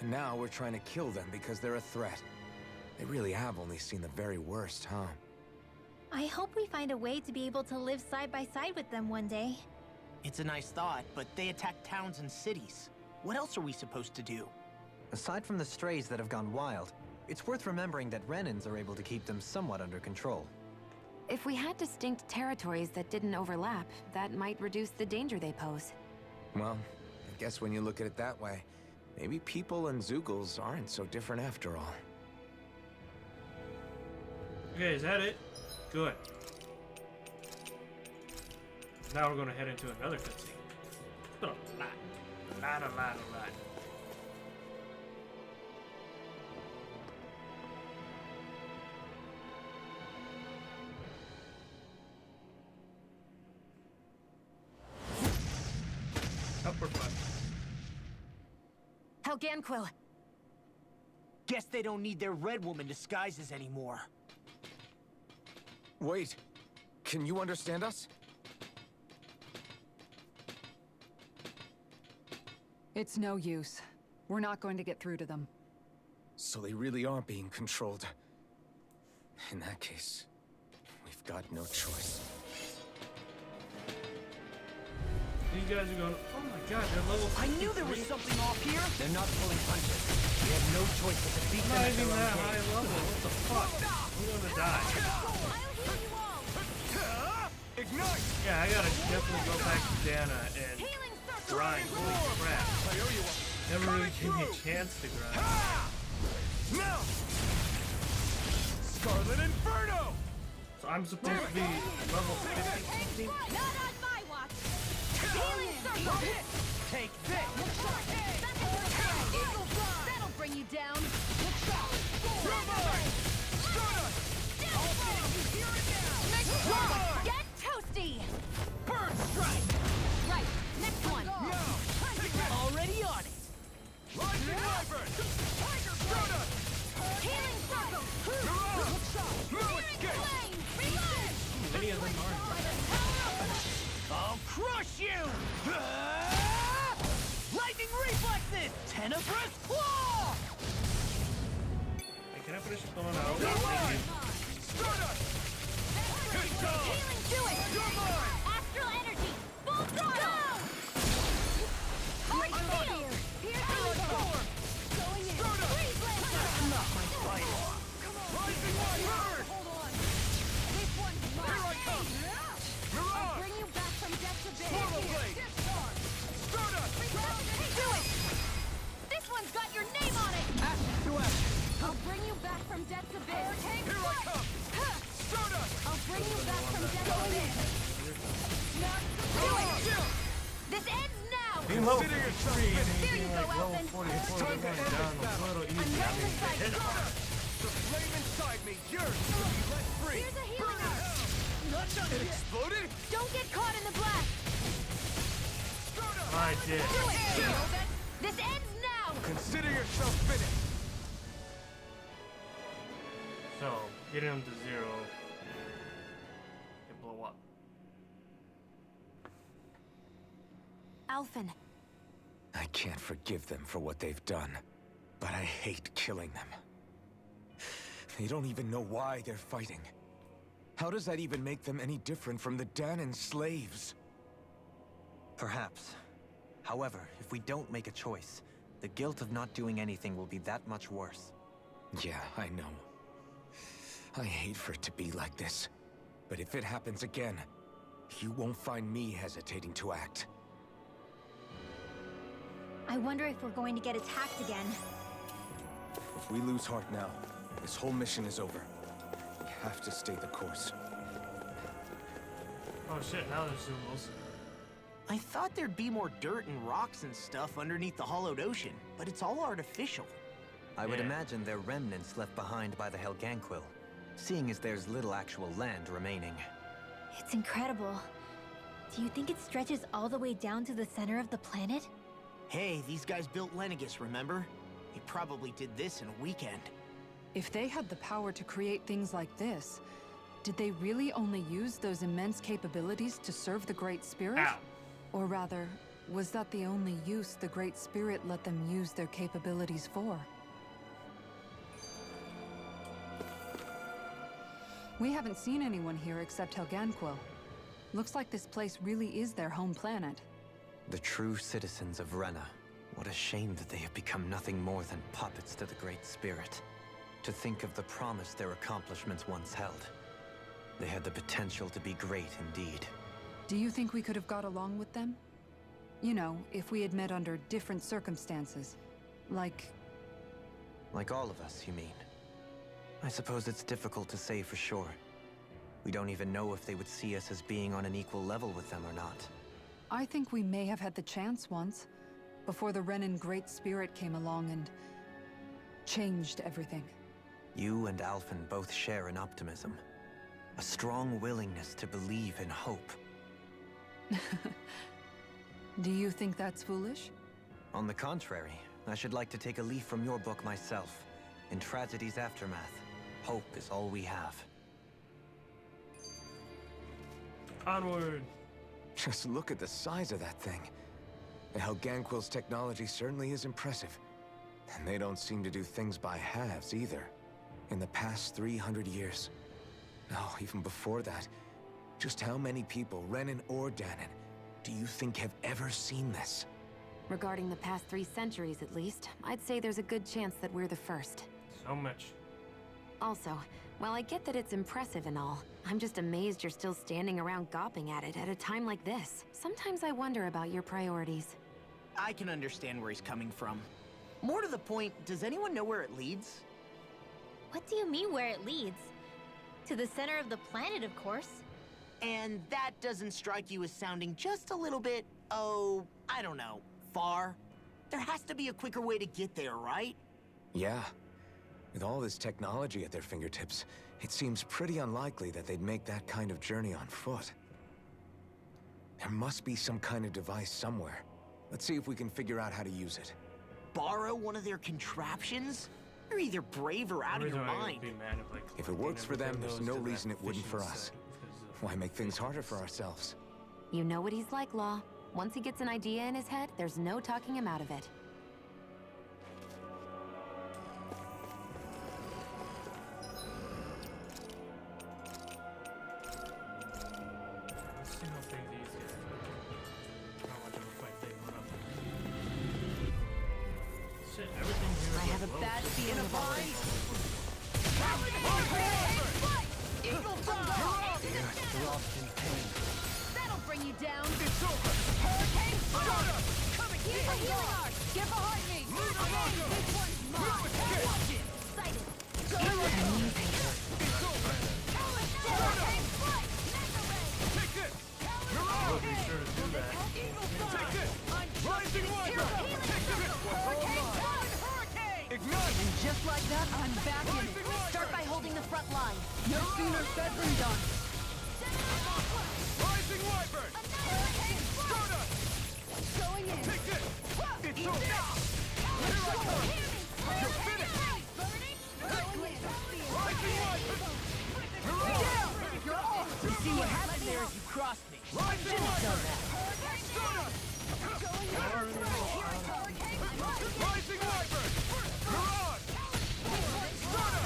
And now we're trying to kill them because they're a threat. They really have only seen the very worst, huh? I hope we find a way to be able to live side by side with them one day. It's a nice thought, but they attack towns and cities. What else are we supposed to do? Aside from the strays that have gone wild, it's worth remembering that Renans are able to keep them somewhat under control. If we had distinct territories that didn't overlap, that might reduce the danger they pose. Well, I guess when you look at it that way, maybe people and Zeugles aren't so different after all. Okay, is that it? Good. Now we're gonna head into another cutscene. A lot. Upward fun. Helganquil! Guess they don't need their Red Woman disguises anymore. Wait, can you understand us? It's no use. We're not going to get through to them. So they really are being controlled. In that case, we've got no choice. These guys are going, oh my god, they're level 53. I knew there was something off here! They're not pulling punches. We have no choice but to beat them Not at even their own that pace. high level. What the fuck? I'm gonna die. Ignite! Yeah, I gotta definitely go back to Dana and grind. Holy crap. Never really gave me a chance to grind. Now! Scarlet Inferno! So I'm supposed to be level 50 something? Not on my watch! Healing circle! Take this! That'll bring you down! Get toasty! Bird strike! Right, next one! Already on it! Lightning Wyvern! Healing circle! No escape! Many of them are. I'll crush you! Lightning reflexes! Tenebrous claw! Hey, can I finish throwing out? Thank you. Healing to it! Astral energy! Full throttle! Hard shield! Piercing storm! Going in! Freeze laser! Not my fight! Rising Wyvern! Hold on! This one's mine! Here I come! I'll bring you back from death to bid! Swallow blade! Do it! This one's got your name on it! Action to action! I'll bring you back from death to bid! Here I come! I'll bring you back from death to bid! Do it! This ends now! Being level 53 and There being you like go, level Elfin. 44 going down a little easy. I'm right beside you. The flame inside me yearns to be let free! Here's a healing arc! Not done it exploded? Don't get caught in the blast! I did. Do it! This ends now! Consider yourself finished! So, getting them to 0 can blow up. Alphen, I can't forgive them for what they've done, but I hate killing them. They don't even know why they're fighting. How does that even make them any different from the Danan slaves? Perhaps. However, if we don't make a choice, the guilt of not doing anything will be that much worse. Yeah, I know. I hate for it to be like this. But if it happens again, you won't find me hesitating to act. I wonder if we're going to get attacked again. If we lose heart now, this whole mission is over. We have to stay the course. Oh shit, now there's Zumos. I thought there'd be more dirt and rocks and stuff underneath the hollowed ocean, but it's all artificial. I would imagine they're remnants left behind by the Helganquil, seeing as there's little actual land remaining. It's incredible. Do you think it stretches all the way down to the center of the planet? Hey, these guys built Lenegis, remember? They probably did this in a weekend. If they had the power to create things like this, did they really only use those immense capabilities to serve the Great Spirit? Ow. Or rather, was that the only use the Great Spirit let them use their capabilities for? We haven't seen anyone here except Helganquil. Looks like this place really is their home planet. The true citizens of Rena. What a shame that they have become nothing more than puppets to the Great Spirit. To think of the promise their accomplishments once held. They had the potential to be great indeed. Do you think we could have got along with them? You know, if we had met under different circumstances. Like all of us, you mean? I suppose it's difficult to say for sure. We don't even know if they would see us as being on an equal level with them or not. I think we may have had the chance once, before the Renan Great Spirit came along and changed everything. You and Alphen both share an optimism. A strong willingness to believe in hope. Do you think that's foolish? On the contrary, I should like to take a leaf from your book myself. In tragedy's aftermath, hope is all we have. Onward! Just look at the size of that thing. Helganquil's technology certainly is impressive. And they don't seem to do things by halves either. In the past 300 years. No, even before that. Just how many people, Renan or Dahnan, do you think have ever seen this? Regarding the past 3 centuries at least, I'd say there's a good chance that we're the first. So much. Also, while I get that it's impressive and all, I'm just amazed you're still standing around gawping at it at a time like this. Sometimes I wonder about your priorities. I can understand where he's coming from. More to the point, does anyone know where it leads? What do you mean where it leads? To the center of the planet, of course. And that doesn't strike you as sounding just a little bit, oh, I don't know, far? There has to be a quicker way to get there, right? Yeah. With all this technology at their fingertips, it seems pretty unlikely that they'd make that kind of journey on foot. There must be some kind of device somewhere. Let's see if we can figure out how to use it. Borrow one of their contraptions? You're either brave or out of your mind. If it works for them, there's no reason it wouldn't for us. Why make things harder for ourselves? You know what he's like, Law. Once he gets an idea in his head, there's no talking him out of it. Let's see how big these guys are. How much of a fight they put up. Shit, everything here I have a bad feeling about this. You're lost in pain. That'll bring you down. It's over. Hurricane Soda! Coming here for healing art. Get behind me. This one's mine. Watch it. Sighted. It's over. Hurricane Flight. Take it. You're on. Be sure to do that. Take it. Rising Wyvern. Take it. Hurricane. Ignite. And just like that, I'm back in it. Start by holding the front line. No sooner said than done. Rising Wyvern. Soda. Going in. Take it. It's over. Here I come. You're finished. Rising Wyvern. You're off. You see what happened there as you crossed me. Rising Wyvern. Soda. Rising Wyvern. You're on. Soda.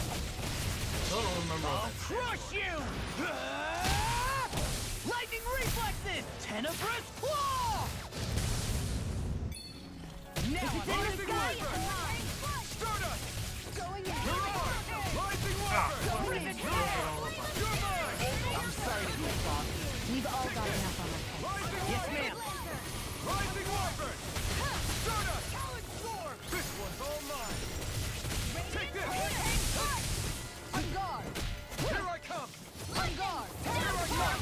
I don't remember all I'll that. crush you! Lightning reflexes! Tenebrous claw! Now Rising Wyvern. Soda. Going in. You're on. Rising Wyvern. You're mine. I'm sorry to be foggy. We've all got enough on our heads. Rising Yes, Wyvern. ma'am. Rising Wyvern. Soda. This one's all mine. Take this. On guard. Here I come. On guard. Here I come.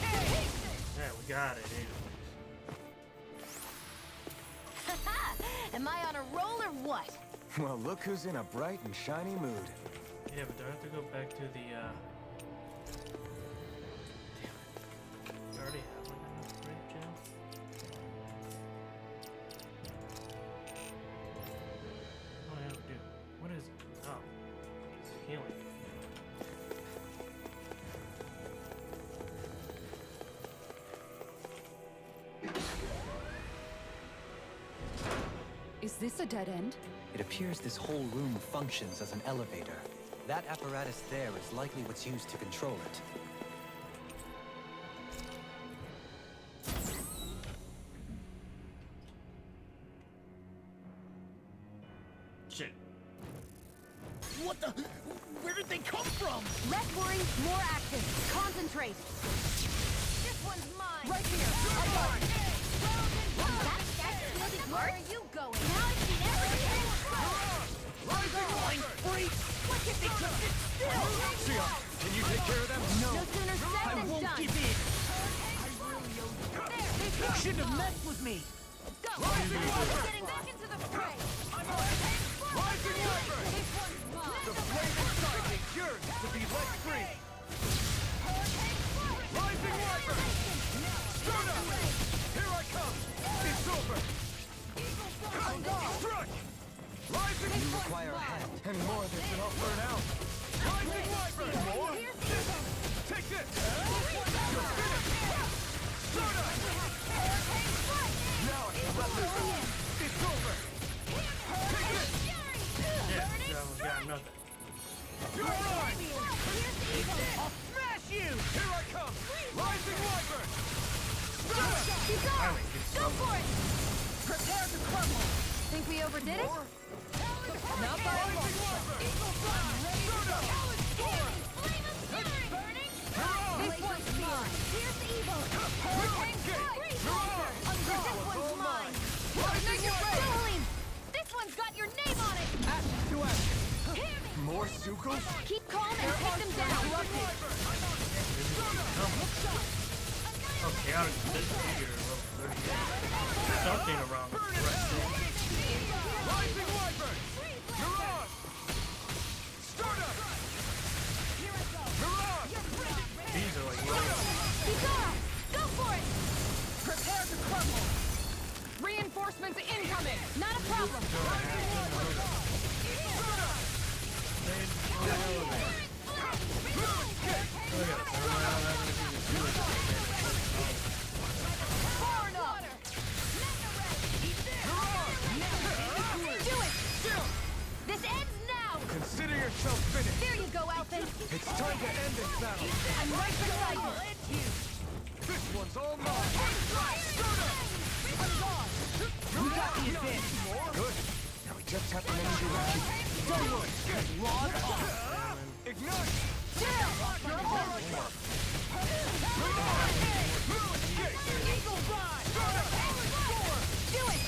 Yeah, we got it, dude. Am I on a roll or what? Well, look who's in a bright and shiny mood. Yeah, but do I have to go back to the, Damn it. You already have like an upgrade gem? Oh, yeah, we do. What is it? Oh. It's healing. Is this a dead end? It appears this whole room functions as an elevator. That apparatus there is likely what's used to control it. Shit. What the? Where did they come from? Less worry, more action. Concentrate. This one's mine. Right here. Where are you going? Now I've seen everything! Rising Freak! What if they just sit still? Sia, can you take care of them? No, No sooner said I than won't done! give in. You shouldn't have messed with me. Rising Wyvern. Getting back into the fray! Rising Wyvern. This one's mine! The flame inside me yearns to be let free. Rising Wyvern. Soda. Here I come. It's over. Struck. Rising You require a hand. And more than can all burn out. Rising Wyvern. More. Take this. You're finished. Soda. Now I can let loose. Finally, get Go some. for it! Prepare to crumble! Think we overdid it? Not by a long shot. Eagle Fly! Ready to go! Flame of Fury! Burning! This one's mine! Here's the evil! Hurricane Strike! Freeze Laser! This one's mine! Jolene! This one's got your name on it! Ashes to ashes. Hear me! More Sukos? Keep calm and take them down! Okay, I was this figure level 38. Something around the Rising Wyvern! Mirage! Stardust! Mirage! These are like Kizara! Go for it! Prepare to crumble! Reinforcements incoming! Not a problem! Far enough! Do it! This ends now! Consider yourself finished. There you go, Alphen! It's time to end this battle. I'm right beside you! This one's all mine. We got the advantage. Good. Now we just have to make sure we keep. Don't worry. Log off. Ignite! Chill! You're all Eagle Fly! Do it!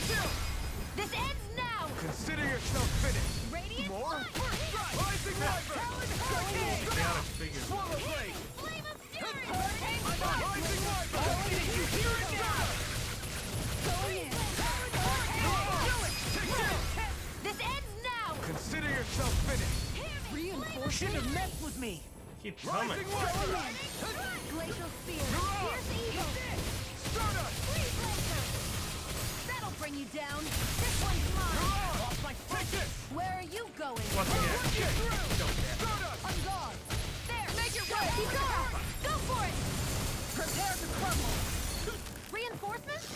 This ends now! Consider yourself finished. Radiant More? Flight! Rising Wyvern! chaotic figure. Swallow Blade! Flame of Fury! Rising Wyvern! You hear it now! Going in! This ends now! Consider yourself finished. Shouldn't have messed with me. Keep coming. Rising Wyvern! Glacial Spear! Mirage! Here's evil! Stardust! Freeze Laser! That'll bring you down! This one's mine! Off my focus! Where are you going? Once again. Stardust! On guard! There! Make it right! Kizara! Go for it! Prepare to crumble! Reinforcements?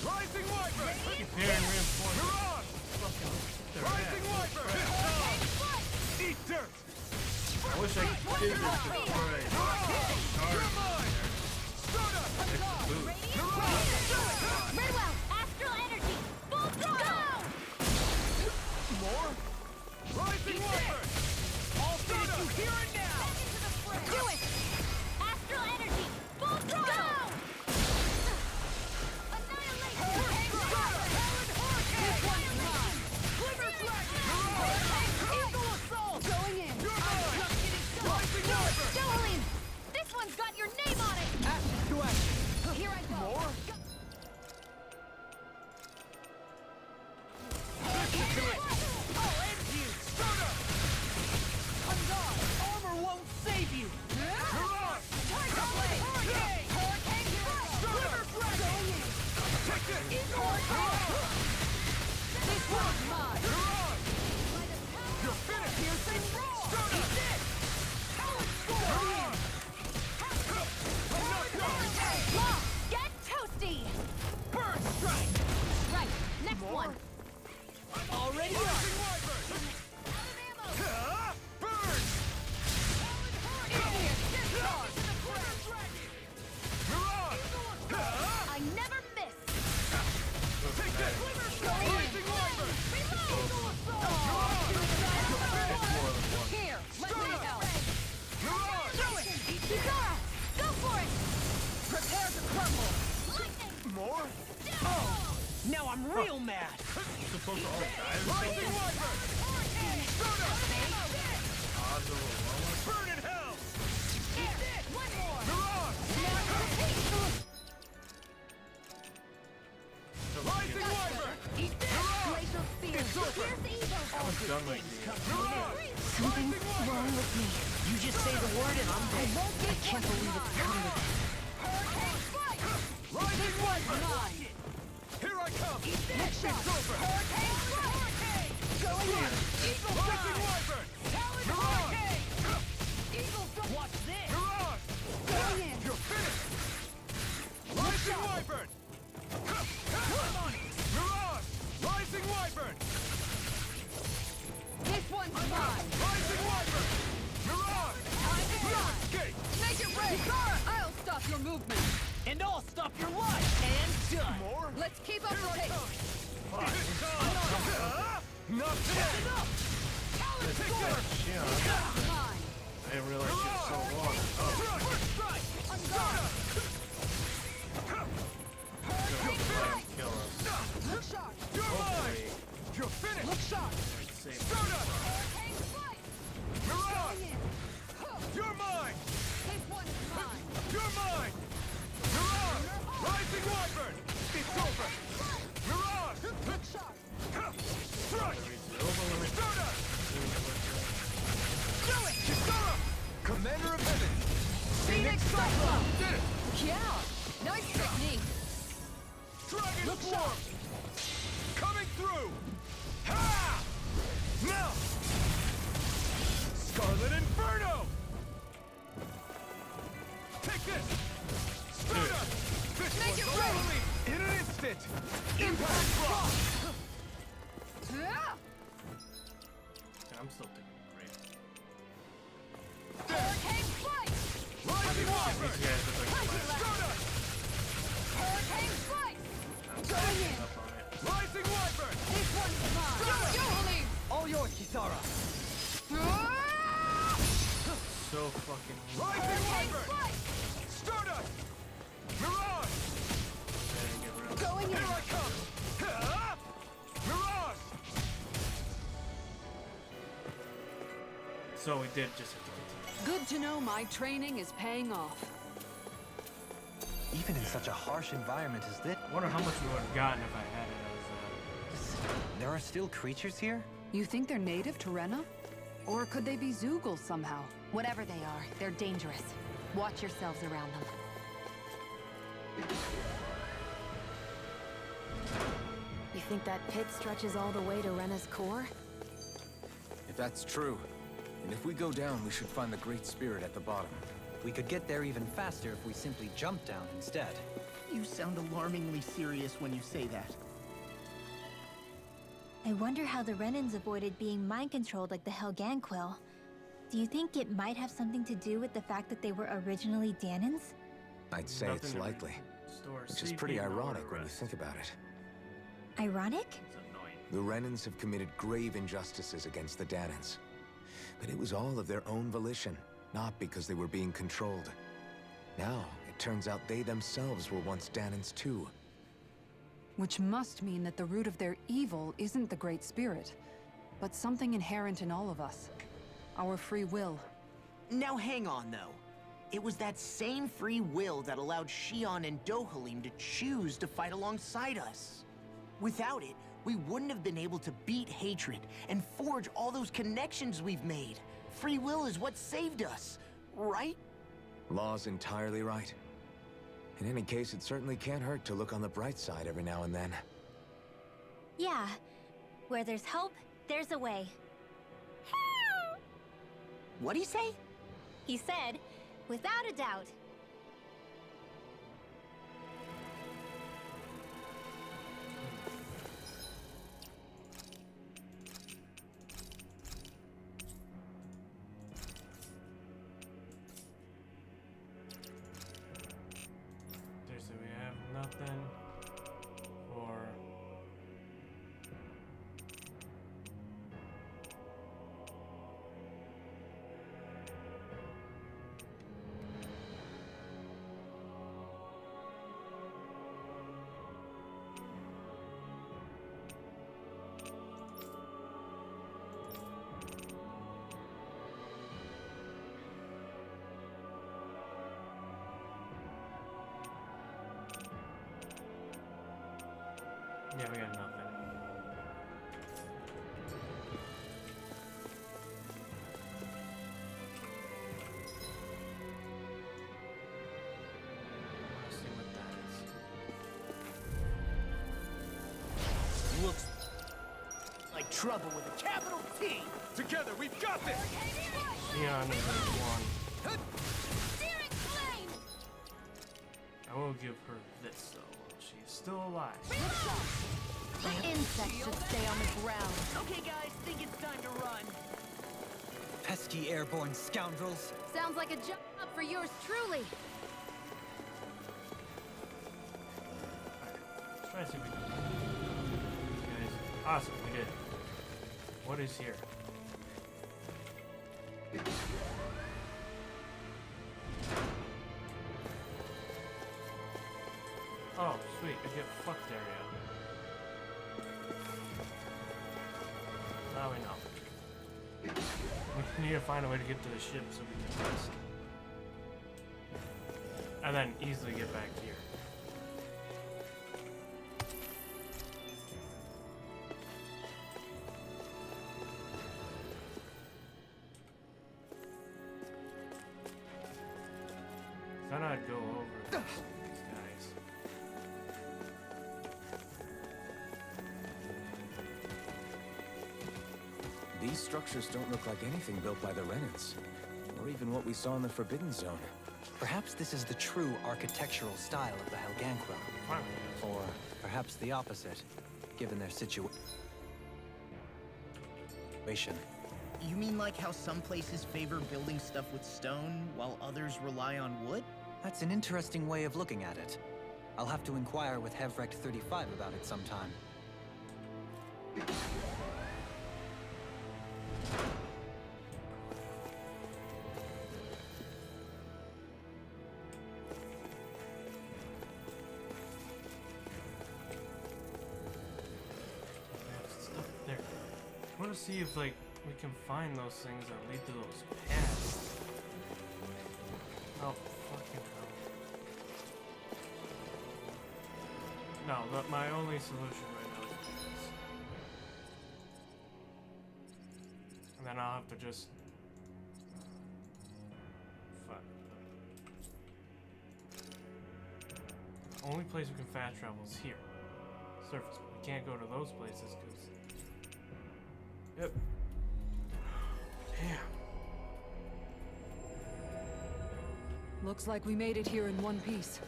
Rising Wyvern! Keep hearing reinforcements. Mirage! Fucking their Rising ass. Wyvern! Eat dirt! I wish I did this before I You're mine! Stardust! boot. Redwell! Astral Energy! Full throttle! More? Rising Wyvern! All finished. You hear it now! Do it! Astral Energy! Full throttle! Going in! Jolene! This one's got your name on it! Ashes to ashes! Here I go! More? I'll end you! On guard! Armor won't save you! Mirage! Tiger Blade! Hurricane River Dragon! Take this! This one's mine! Mirage! You're finished! Piercing Roar! Stardust! Eat this! Talon Storm! I'm not done! Law, get toasty! Burn Strike! Right, next one! Already up! Rising Wyvern! Burn! Idiot! Mirage! I never miss! Take this! Rising Wyvern! Here! Let me help! Mirage! Kizara! Go for it! Prepare to crumble! More? Now I'm real mad! Supposed to all die or Rising something? Wyvern! Stardust! Odds of a roller. Burn in hell! One more! Mirage! Rising Wyvern! Eat this! Glacial Spear! It's over. Here's the evil! I'm done like this. Mirage! Something's wrong with me. You just say the word and I'm dead. I can't believe it's come to this. Rising Wyvern! Here I come! Mission's over! Going in! Rising Wyvern! Mirage! Watch this! Mirage! Going in! You're finished! Rising Wyvern! Mirage! Rising Wyvern! This one's mine! Rising Wyvern! Mirage! Escape! Make it ready! Kizara, I'll stop your movement! And I'll stop your life! And I didn't realize she was so long. Kill us. Hopefully. You're finished! Look sharp! Save Stardust! Mirage! You're mine! You're mine! Mirage! Rising Wyvern! It's over! Mirage! Look sharp! Strike! Stardust! Do it! Kisara! Commander of Heaven! Phoenix Cyclone! Did it! Yeah! Nice technique! Dragon Form! Coming through! Ha! Now! Scarlet Inferno! Take this! Stardust! This Make it totally in an instant! Impact Frost! I'm still doing great. Hurricane Flight! Rising Wyvern! These guys look like Stardust! Hurricane Flight! Going in! Rising Wyvern! This one's mine! Yo, All yours, Kisara! so fucking. Rising Wyvern! Stardust! Mirage! Going in! Here I come! Ha! Mirage! So we did just have to continue. Good to know my training is paying off. Even in such a harsh environment as this, I wonder how much we would have gotten if I had it as there are still creatures here? You think they're native to Rena? Or could they be Zoogle somehow? Whatever they are, they're dangerous. Watch yourselves around them. You think that pit stretches all the way to Rena's core? If that's true, and if we go down, we should find the Great Spirit at the bottom. We could get there even faster if we simply jump down instead. You sound alarmingly serious when you say that. I wonder how the Renans avoided being mind-controlled like the Helganquil. Do you think it might have something to do with the fact that they were originally Danans? I'd say it's likely. Which is pretty ironic when you think about it. Ironic? The Renans have committed grave injustices against the Danans. But it was all of their own volition, not because they were being controlled. Now, it turns out they themselves were once Danans too. Which must mean that the root of their evil isn't the Great Spirit, but something inherent in all of us. Our free will. Now hang on, though. It was that same free will that allowed Xion and Dohalim to choose to fight alongside us. Without it, we wouldn't have been able to beat hatred and forge all those connections we've made. Free will is what saved us, right? Law's entirely right. In any case, it certainly can't hurt to look on the bright side every now and then. Yeah. Where there's hope, there's a way. What'd he say? He said, without a doubt. Seriously, we have nothing for. Yeah, we got nothing. Let's see what that is. Looks like trouble with a capital T. Together, we've got this! Xion is one. I will give her this though. She's still alive. The insects should stay on the ground. Okay, guys, think it's time to run. Pesky airborne scoundrels. Sounds like a job for yours truly. Let's try to see if we can. Awesome, we did. What is here? Oh, sweet. I get fucked area. Now we know. We need to find a way to get to the ship so we can rest. And then easily get back here. Then I'd go over these guys. These structures don't look like anything built by the Renans, or even what we saw in the Forbidden Zone. Perhaps this is the true architectural style of the Helganquil. Or perhaps the opposite, given their situation. You mean like how some places favor building stuff with stone, while others rely on wood? That's an interesting way of looking at it. I'll have to inquire with Hevrecht 35 about it sometime. Stuff there. I want to see if, like, we can find those things that lead to those paths. Oh, fucking hell. No, my only solution right now is to do this. And then I'll have to just... Fuck. The only place we can fast travel is here. Surface. We can't go to those places because... Yep. Damn. Looks like we made it here in one piece.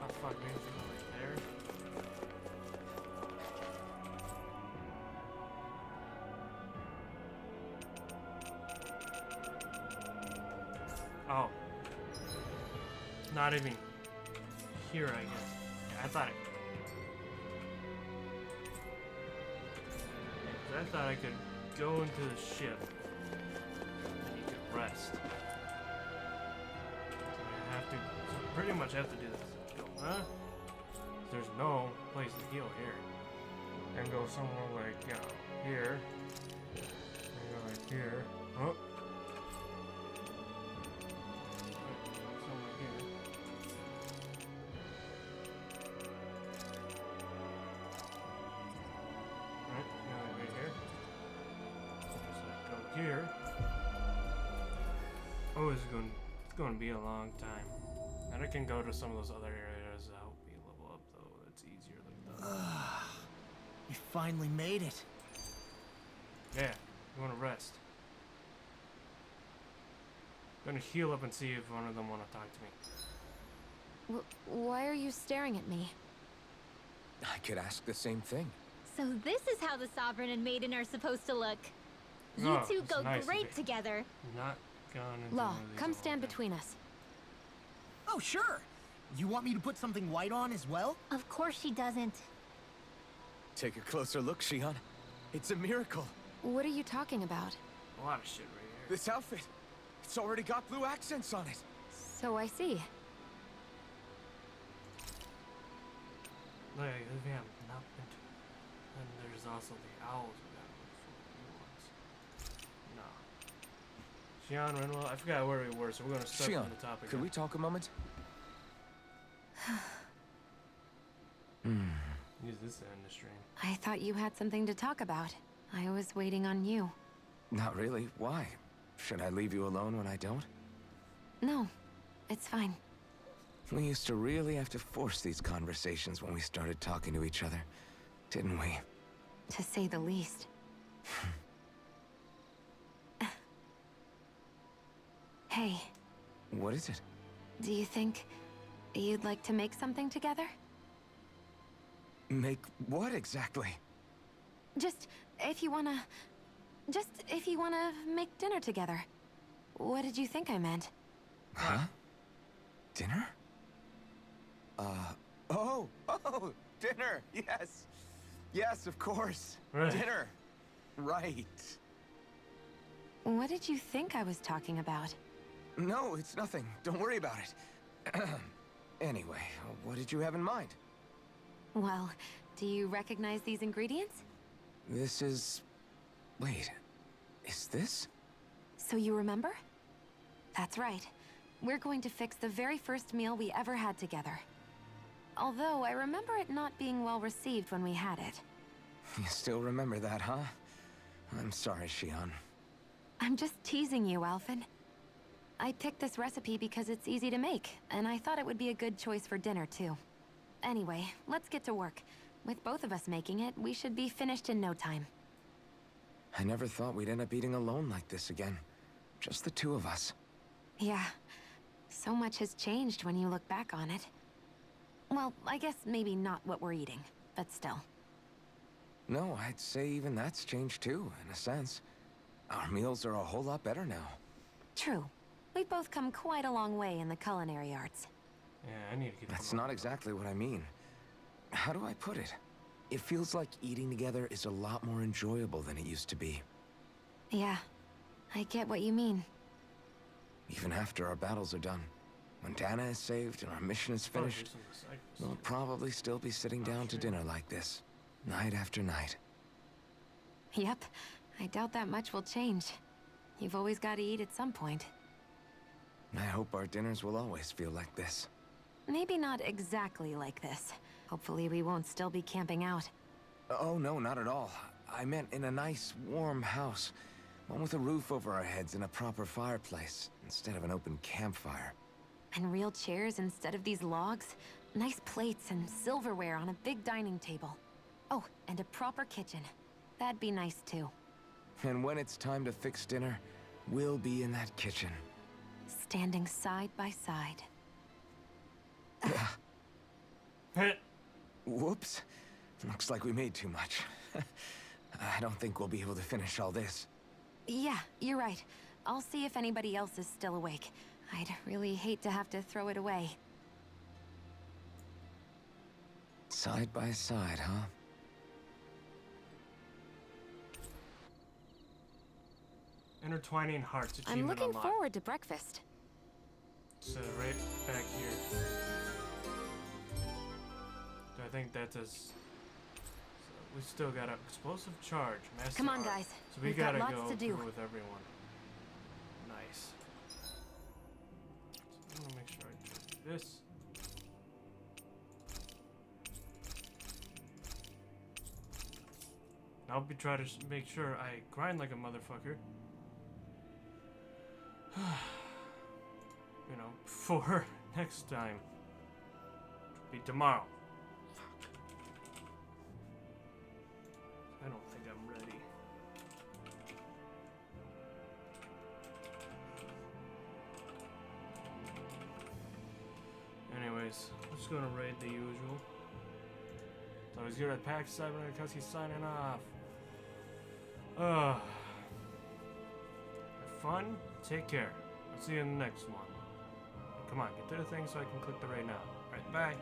Oh fuck, maybe we go right there. Oh. Not even here, I guess. Yeah, I thought I could go into the ship and you could rest. So I have to, so I pretty much have to do this. Go, huh? There's no place to heal here. And go somewhere like, you know, here. And go like here. Oh. Somewhere here. Right, go right here. So go here. Oh, it's going to be a long time. And I can go to some of those other areas that help me level up, though. It's easier like that. We finally made it. Yeah, you want to rest. Gonna heal up and see if one of them want to talk to me. Why are you staring at me? I could ask the same thing. So this is how the Sovereign and Maiden are supposed to look. You Oh, two it's go nice great to together. Not gone into Law, one of these come all stand day. between us. Oh, sure. You want me to put something white on as well? Of course she doesn't. Take a closer look, Shion. It's a miracle. What are you talking about? A lot of shit right here. This outfit, it's already got blue accents on it. So I see. Look, we have nothing to. And there's also the owls we gotta look for. New ones. No. Shion, Renwell, I forgot where we were, so we're gonna start Shion, from the top again. could we talk a moment? Use this to end the stream. I thought you had something to talk about. I was waiting on you. Not really. Why? Should I leave you alone when I don't? No, it's fine. We used to really have to force these conversations when we started talking to each other, didn't we? To say the least. Hey, What is it? do you think you'd like to make something together? Make what exactly? Just if you wanna make dinner together. What did you think I meant? Huh? Dinner? Oh, dinner! Yes! Yes, of course! Right. Dinner! Right. What did you think I was talking about? No, it's nothing. Don't worry about it. Anyway, what did you have in mind? Well, do you recognize these ingredients? This is... Wait, is this? So you remember? That's right. We're going to fix the very first meal we ever had together. Although I remember it not being well received when we had it. You still remember that, huh? I'm sorry, Shion. I'm just teasing you, Alphen. I picked this recipe because it's easy to make, and I thought it would be a good choice for dinner, too. Anyway, let's get to work. With both of us making it, we should be finished in no time. I never thought we'd end up eating alone like this again. Just the two of us. Yeah. So much has changed when you look back on it. Well, I guess maybe not what we're eating, but still. No, I'd say even that's changed too, in a sense. Our meals are a whole lot better now. True. We've both come quite a long way in the culinary arts. Yeah, I need to get That's not exactly what I mean. How do I put it? It feels like eating together is a lot more enjoyable than it used to be. Yeah, I get what you mean. Even after our battles are done. When Dana is saved and our mission is finished, we'll probably still be sitting down to dinner like this, night after night. Yep, I doubt that much will change. You've always got to eat at some point. I hope our dinners will always feel like this. Maybe not exactly like this. Hopefully we won't still be camping out. Oh no, not at all. I meant in a nice, warm house. One with a roof over our heads and a proper fireplace, instead of an open campfire. And real chairs instead of these logs. Nice plates and silverware on a big dining table. Oh, and a proper kitchen. That'd be nice too. And when it's time to fix dinner, we'll be in that kitchen. Standing side by side. Whoops. Looks like we made too much. I don't think we'll be able to finish all this. Yeah, you're right. I'll see if anybody else is still awake. I'd really hate to have to throw it away. Side by side, huh? Intertwining hearts. I'm looking unlocked. forward to breakfast. So right back here. So I think that's us. So we still got an explosive charge. Master Come on, art. guys. So we We've got gotta lots go to do. through with everyone. Nice. So I'm gonna make sure I do this. I'll be trying to make sure I grind like a motherfucker. You know, for next time. Be tomorrow. I don't think I'm ready. Anyways, I'm just gonna raid the usual. So I was here at PAX 7 because he's signing off. Have fun, take care. I'll see you in the next one. Come on, get to the thing so I can click the raid now. Alright, bye.